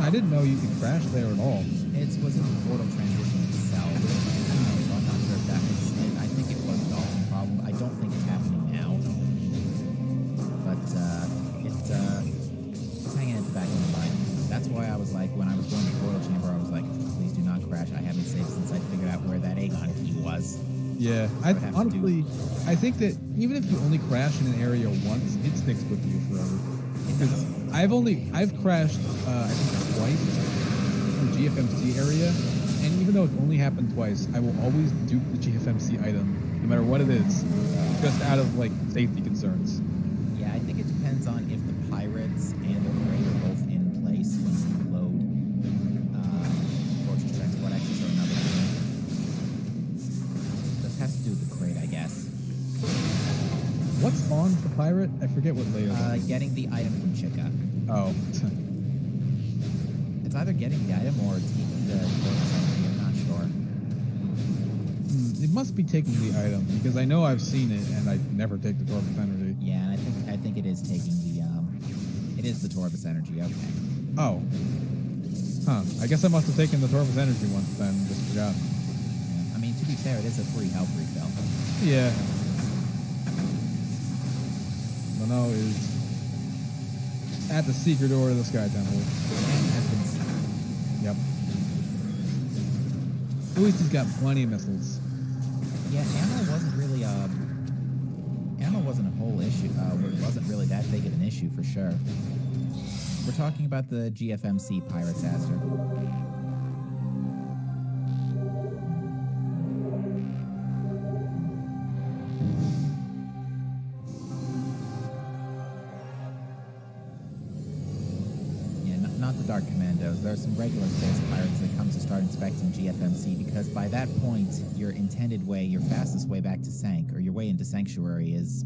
I didn't know you could crash there at all. It was in the portal transition itself, so I'm not sure if that makes it. I think it was a Dolphin problem. I don't think it's happening now, but it's hanging at the back of my mind. That's why I was like, when I was going to the portal chamber, I was like, please do not crash. I haven't saved since I figured out where that Aegon key was. Yeah, honestly, I think that even if you only crash in an area once, it sticks with you forever. Because I've crashed, I think twice in the GFMC area, and even though it's only happened twice, I will always dupe the GFMC item, no matter what it is, just out of like safety concerns. Yeah, I think it depends on if the pirates and the raid are both in place when you load Fortress Transport Access or another thing. This has to do with the crate, I guess. What spawns the pirate? I forget what layer. Getting the item from Chica. Oh. It's either getting the item or taking the Tortoise energy. I'm not sure. It must be taking the item because I know I've seen it and I never take the Torvis energy. Yeah, and I think it is taking the it is the Torvis energy. Okay. Oh. Huh. I guess I must have taken the Torvis energy once then. Just forgot. Yeah. I mean, to be fair, it is a free health refill. Yeah. Leno is at the secret door of the Sky Temple. And has been seen. Yep. At least he's got plenty of missiles. Yeah, ammo wasn't a whole issue. It wasn't really that big of an issue for sure. We're talking about the GFMC Pirates, Aster. Not the Dark Commandos. There are some regular space pirates that come to start inspecting GFMC because by that point, your intended way, your fastest way back to Sank, or your way into Sanctuary is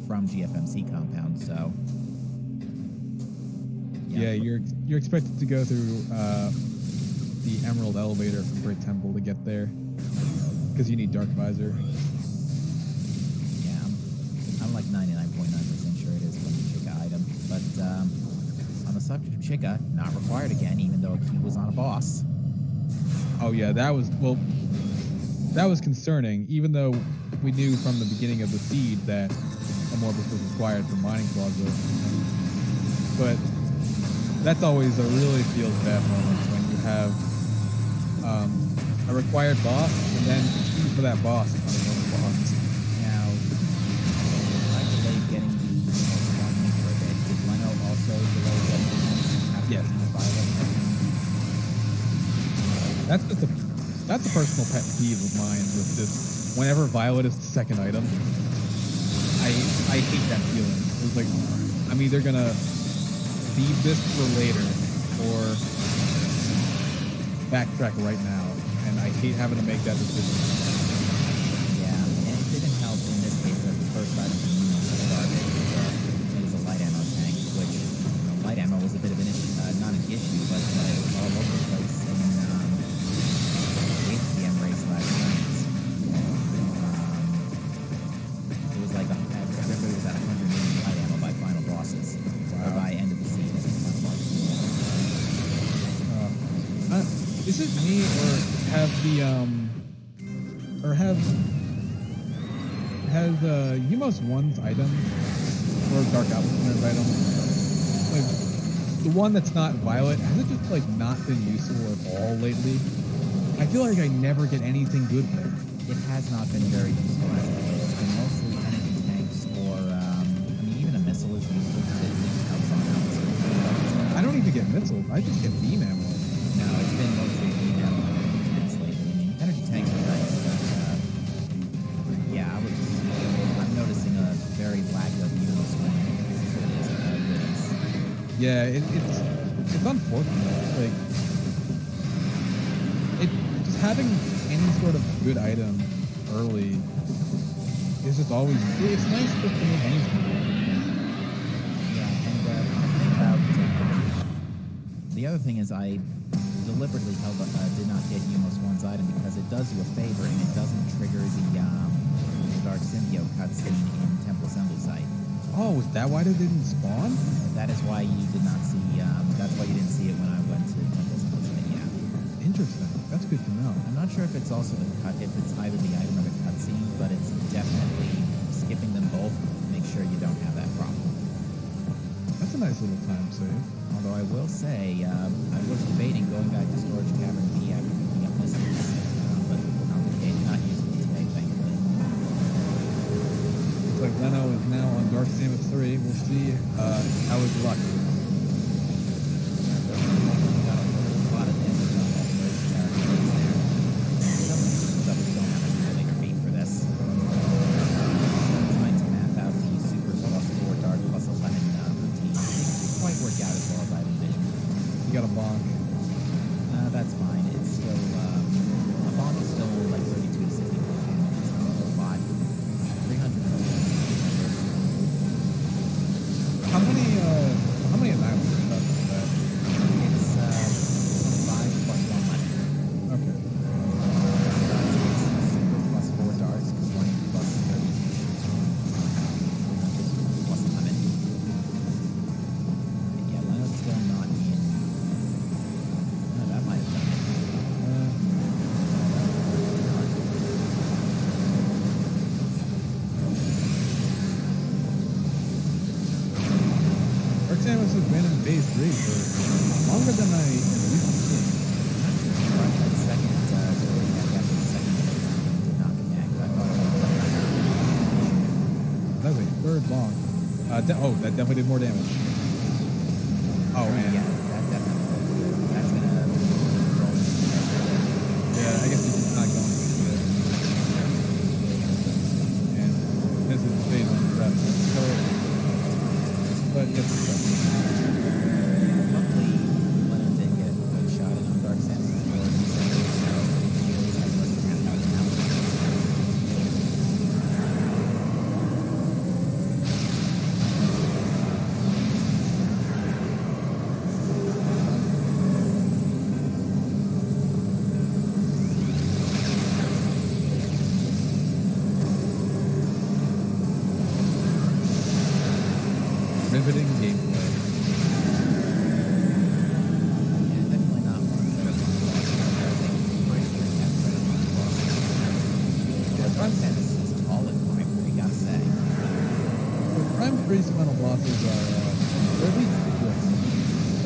from GFMC compound, so... Yeah, you're expected to go through the Emerald Elevator from Great Temple to get there because you need Dark Visor. Yeah, I'm like 99.9% sure it is from the Chica item, but... on the subject of Chica, not required again, even though he was on a boss. Oh yeah, that was concerning, even though we knew from the beginning of the seed that Amorphous was required for Mining Plaza. But that's always a really feels bad moment when you have a required boss and then compete for that boss on another boss. Now, I delayed getting the Spartan for a bit. Did Leno also delay getting the Yes. Violet? That's a personal pet peeve of mine with this. Whenever Violet is the second item, I hate that feeling. It's like I'm either gonna leave this for later or backtrack right now, and I hate having to make that decision. Yeah, and it didn't help in this case that the first item from Nemo was garbage. It was a light ammo tank, which light ammo was a bit of an issue, not an issue, but it was all over the place in the ATM race last night. It was like everybody was at 180 light ammo by final bosses, or by end of the season. Is it me or have has Umos 1's item or Dark Outlander item, like the one that's not Violet, has it just like not been useful at all lately? I I feel like I never get anything good there. It has not been very useful as of late. It's been mostly energy tanks or, I mean, even a missile is useful because it helps on I don't even get missiles. I just get beam ammo. No, it's been mostly beam ammo and energy tanks lately. I mean, energy tanks are nice, but, yeah, I'm noticing a very lack of useful goodies. Yeah, it's unfortunate. Like, just having any sort of good item early is just always, it's nice to make anything. Yeah, and the thing about the other thing is I deliberately did not get Humos 1's item because it does you a favor and it doesn't trigger the Dark Symbiote cutscene in Temple Assembly Site. Oh, is that why they didn't spawn? That is why you did not see. That's why you didn't see it when I went to Temple Assembly Site. Yeah. Interesting. That's good to know. I'm not sure if it's also if it's either the item or the cutscene, but it's definitely skipping them both to make sure you don't have that problem. That's a nice little time save. Although I will say, I was debating going back to Storage Cavern B after picking up missiles, but not using it today, thankfully. Looks like Leno is now on Dark Samus 3. We'll see how his luck. Got a lot of damage on that first character there. Double don't have a bigger beat for this. Trying to map out the super plus 4 dark plus 11 routine. Didn't quite work out as well as I envisioned. You got a bonk. That's fine. It's still a bomb is still like 32 to 64 damage. It's not a lot. 300. How many annihilation shots is that? It's 5 plus 1 left. Okay. It's super plus 4 darts, 20 plus 30 plus 11. Yeah, Leno's still not in. No, that might have done it. Dark Samus has been in phase 3 for longer than I used to think. Right, that second story hack after the second did not connect. I thought it was That was a third bonk. That definitely did more damage. Oh, man. yeah, that definitely. That's gonna roll. Yeah, I guess he's not going to do it. And this is phase 1 rep. So, but it's Luckily, Leno did get a good shot in on Dark Samus before he said it, so he always has less than half out now. riveting gameplay. Yeah, definitely not one that I've lost. I think we might bring that credit on as well. Yeah, Dark Samus is tall and fine, we gotta say. The Prime 3 supplemental bosses are, they're at least quick.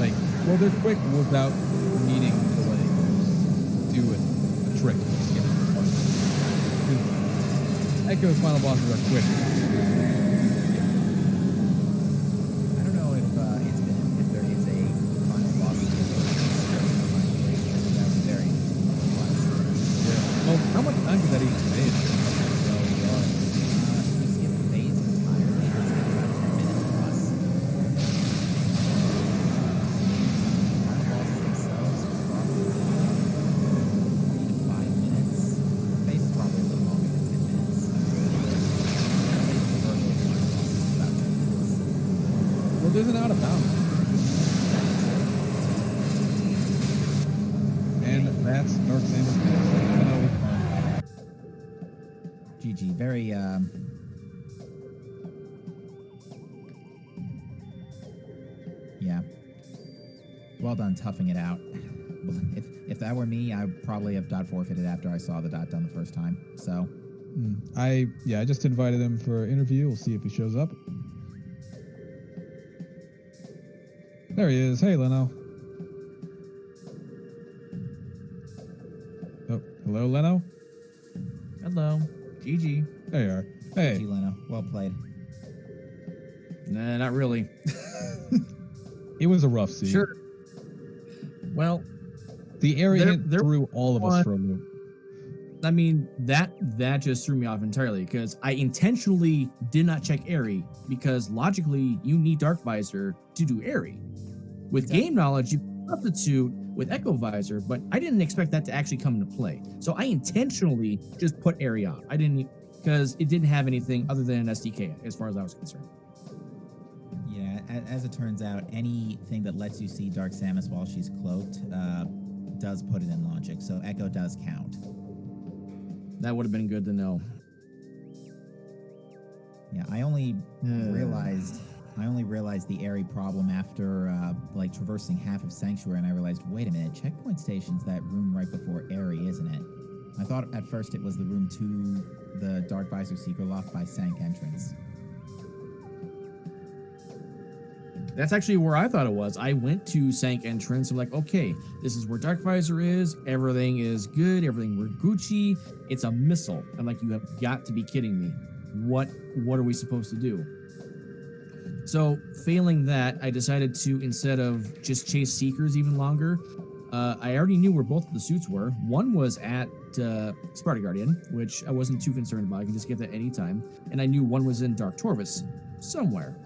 Like, well, they're quick without needing to, like, do a trick. You know? Echo's final bosses are quick. I don't know if there is a final boss that was very Yeah. Well, how much time did that even take? you skip the phase entirely, it's about 10 minutes plus. Final bosses themselves probably 3 to 5 minutes. The phase is probably a little longer than 10 minutes. Well, there's an out of bounds. And that's Dark Samus. I know it's fun. GG, very, yeah. Well done toughing it out. If that were me, I would probably have dot forfeited after I saw the dot done the first time, so. I just invited him for an interview. We'll see if he shows up. There he is. Hey, Leno. Oh, Hello, Leno? Hello. GG. There you are. Hey. Gee, Leno, well played. Nah, not really. It was a rough seed. Sure. Well, The area hit there threw all of us one- for a loop. I mean, that just threw me off entirely because I intentionally did not check Airy because logically you need Dark Visor to do Airy. With game knowledge, you substitute with Echo Visor, but I didn't expect that to actually come into play. So I intentionally just put Airy on. I didn't, because it didn't have anything other than an SDK as far as I was concerned. Yeah, as it turns out, anything that lets you see Dark Samus while she's cloaked does put it in logic, so Echo does count. That would have been good to know. Yeah, I only realized the Airy problem after like traversing half of Sanctuary, and I realized, wait a minute, Checkpoint Station's that room right before Airy, isn't it? I thought at first it was the room to the Dark Visor Secret Loft by Sank entrance. That's actually where I thought it was. I went to Sank entrance. I'm like, okay, this is where Dark Visor is. Everything is good. Everything we're Gucci. It's a missile. I'm like, you have got to be kidding me. What are we supposed to do? So failing that, I decided to, instead of just chase Seekers even longer, I already knew where both of the suits were. One was at Sparta Guardian, which I wasn't too concerned about. I can just get that anytime. And I knew one was in Dark Torvis somewhere.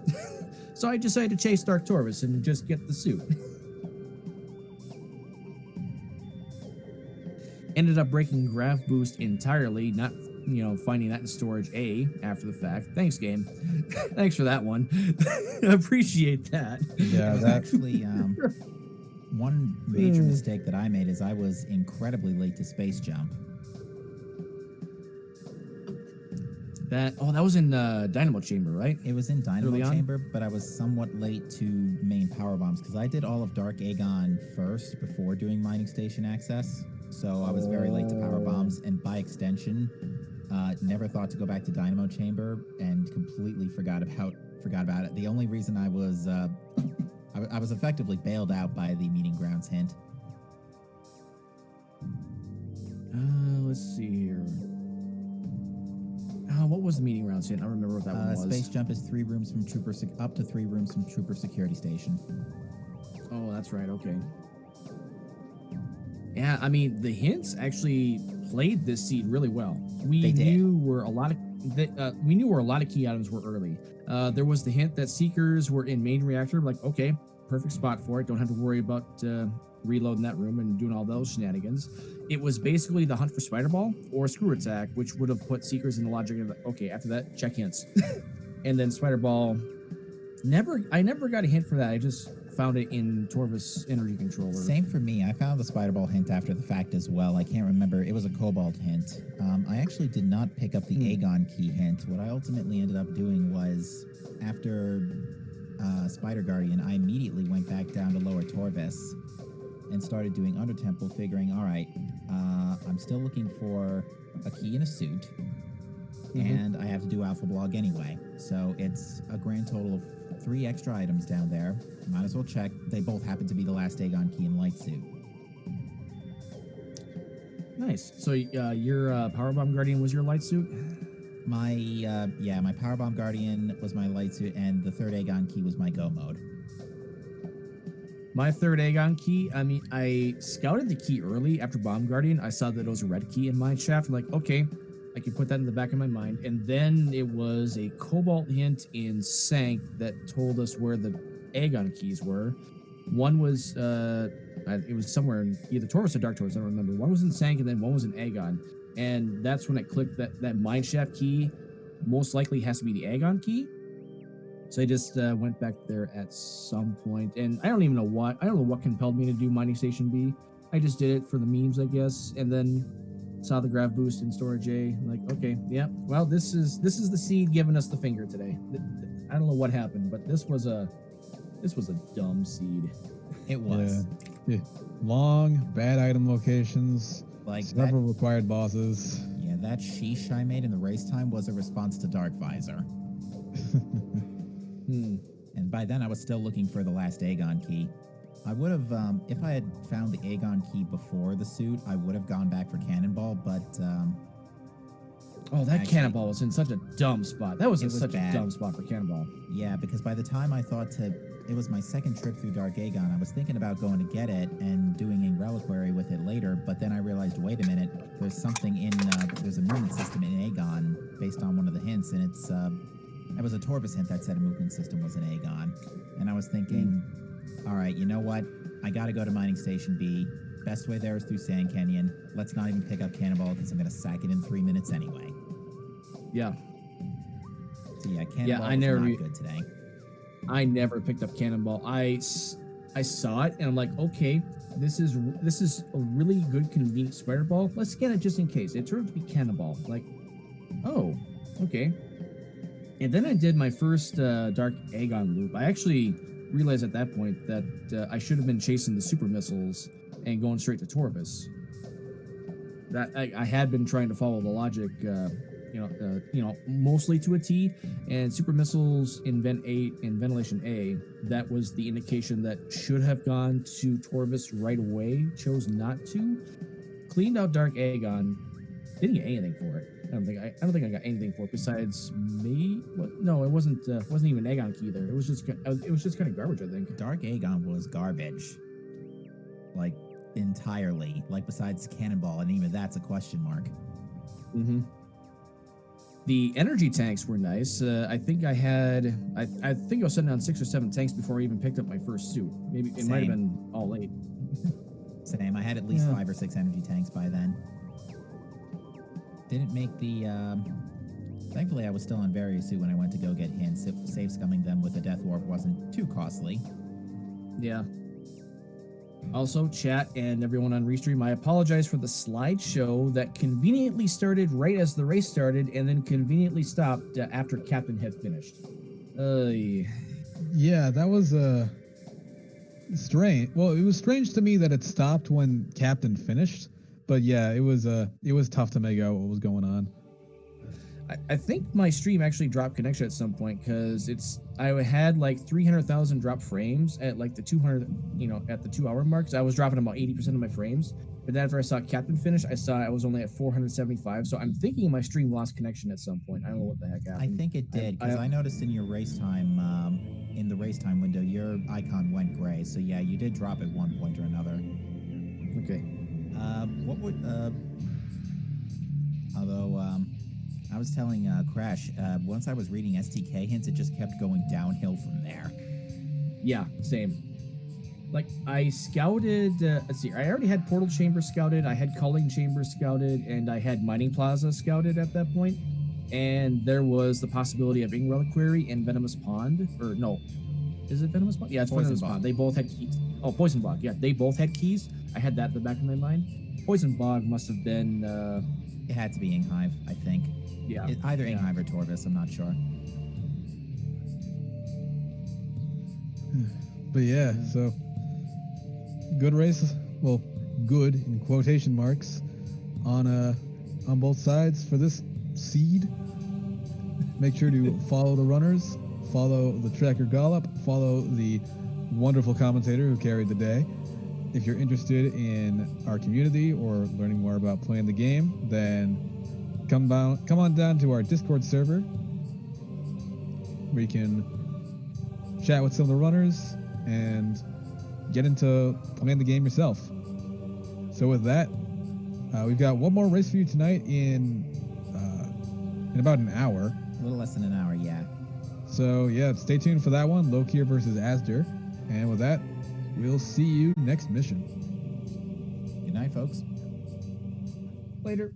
So I decided to chase Dark Torvis and just get the suit. Ended up breaking Graph Boost entirely, not finding that in storage A after the fact. Thanks, game. Thanks for that one. Appreciate that. Yeah, that Actually, one major mistake that I made is I was incredibly late to Space Jump. That was in Dynamo Chamber, right? It was in Dynamo Early on? Chamber, but I was somewhat late to main power bombs because I did all of Dark Aegon first before doing Mining Station access. So I was very late to power bombs, and by extension, never thought to go back to Dynamo Chamber and completely forgot about it. The only reason I was I was effectively bailed out by the Meeting Grounds hint. Let's see here. What was the Meeting Grounds hint? I don't remember what that one was. Space Jump is 3 rooms from up to 3 rooms from Trooper Security Station. Oh, that's right. Okay. Yeah, I mean, the hints actually played this seed really well. We knew where a lot of key items were early. There was the hint that Seekers were in main reactor. Like, okay, perfect spot for it. Don't have to worry about reloading that room and doing all those shenanigans. It was basically the hunt for Spider Ball or Screw Attack, which would have put Seekers in the logic of, okay, after that, check hints. And then Spider Ball, I never got a hint for that. I just found it in Torvis Energy Controller. Same for me. I found the Spider Ball hint after the fact as well. I can't remember. It was a Cobalt hint. I actually did not pick up the Aegon key hint. What I ultimately ended up doing was, after Spider Guardian, I immediately went back down to Lower Torvis and started doing Under Temple, figuring, all right, I'm still looking for a key in a suit, and I have to do Alpha Blog anyway. So it's a grand total of 3 extra items down there. Might as well check. They both happen to be the last Aegon key and light suit. Nice. So your Powerbomb Guardian was your light suit? My Powerbomb Guardian was my light suit, and the 3rd Aegon key was my go mode. My 3rd Aegon key, I mean, I scouted the key early after Bomb Guardian. I saw that it was a red key in Mine Shaft. I'm like, okay, I can put that in the back of my mind. And then it was a Cobalt hint in Sank that told us where the Aegon keys were. One was, it was somewhere in either Torvis or Dark Torvis, I don't remember. One was in Sank and then one was in Aegon. And that's when I clicked that Mine Shaft key most likely has to be the Aegon key. So I just went back there at some point, and I don't know what compelled me to do Mining Station B. I just did it for the memes, I guess, and then saw the grab boost in Storage A. Like, okay, yeah, well, this is the seed giving us the finger today. I don't know what happened, but this was a dumb seed. It was. Yeah. Long, bad item locations, Like several required bosses. Yeah, that sheesh I made in the race time was a response to Dark Visor. Hmm. And by then I was still looking for the last Aegon key. I would have, if I had found the Aegon key before the suit, I would have gone back for Cannonball, but Oh, that actually, Cannonball was in such a dumb spot. That was It in was such bad. a dumb spot for Cannonball. yeah, because by the time I thought it was my second trip through Dark Aegon, I was thinking about going to get it and doing a reliquary with it later, but then I realized, wait a minute, there's something in, there's a movement system in Aegon based on one of the hints, and it was a Torvis hint that said a movement system was in Aegon. And I was thinking, all right, you know what? I got to go to Mining Station B. Best way there is through Sand Canyon. Let's not even pick up Cannonball because I'm going to sack it in 3 minutes anyway. Yeah. So yeah, Cannonball Yeah, I was never not good today. I never picked up Cannonball. I saw it and I'm like, okay, this is a really good convenient spider ball. Let's scan it just in case. It turned out to be Cannonball. Like, oh, okay. And then I did my first Dark Aegon loop. I actually realized at that point that I should have been chasing the super missiles and going straight to Torvis. That I had been trying to follow the logic, mostly to a T. And super missiles in ventilation A, that was the indication that should have gone to Torvis right away. Chose not to. Cleaned out Dark Aegon. Didn't get anything for it. I don't think I got anything for it besides me. No, it wasn't even Aegon key there. It was just kind of garbage, I think. Dark Aegon was garbage. Like, entirely. Like, besides Cannonball, and even that's a question mark. Mm-hmm. The energy tanks were nice. I think I was sitting on 6 or 7 tanks before I even picked up my first suit. Maybe it might have been all late. Same. I had at least 5 or 6 energy tanks by then. Didn't make the, thankfully I was still on various suit when I went to go get hints. Safe scumming them with a death warp wasn't too costly. Yeah. Also, chat and everyone on Restream, I apologize for the slideshow that conveniently started right as the race started and then conveniently stopped after Captain had finished. Yeah, that was strange. Well, it was strange to me that it stopped when Captain finished, but yeah, it was tough to make out what was going on. I think my stream actually dropped connection at some point because I had like 300,000 drop frames at like the 200, at the 2 hour mark. So I was dropping about 80% of my frames. But then after I saw Captain finish, I saw I was only at 475. So I'm thinking my stream lost connection at some point. I don't know what the heck happened. I think it did, because I noticed in your race time, in the race time window, your icon went gray. So yeah, you did drop at one point or another. Okay. I was telling Crash, once I was reading STK hints, it just kept going downhill from there. Yeah, same. Like, I scouted, let's see, I already had Portal Chamber scouted, I had Culling Chamber scouted, and I had Mining Plaza scouted at that point. And there was the possibility of Ing Reliquary and Venomous Pond. Or, no. Is it Venomous Pond? Yeah, it's Venomous Pond. They both had keys. Oh, Poison Bog. Yeah, they both had keys. I had that in the back of my mind. Poison Bog must have been, It had to be Inghive, I think. Yeah. Either Inghive or Torvis, I'm not sure. But yeah, so good races. Well, good in quotation marks on both sides for this seed. Make sure to follow the runners, follow the tracker Gollop, follow the wonderful commentator who carried the day. If you're interested in our community or learning more about playing the game, then come on down to our Discord server where you can chat with some of the runners and get into playing the game yourself. So with that, we've got one more race for you tonight in about an hour. A little less than an hour, yeah. So yeah, stay tuned for that one, Lokir versus Asdur. And with that, we'll see you next mission. Good night, folks. Later.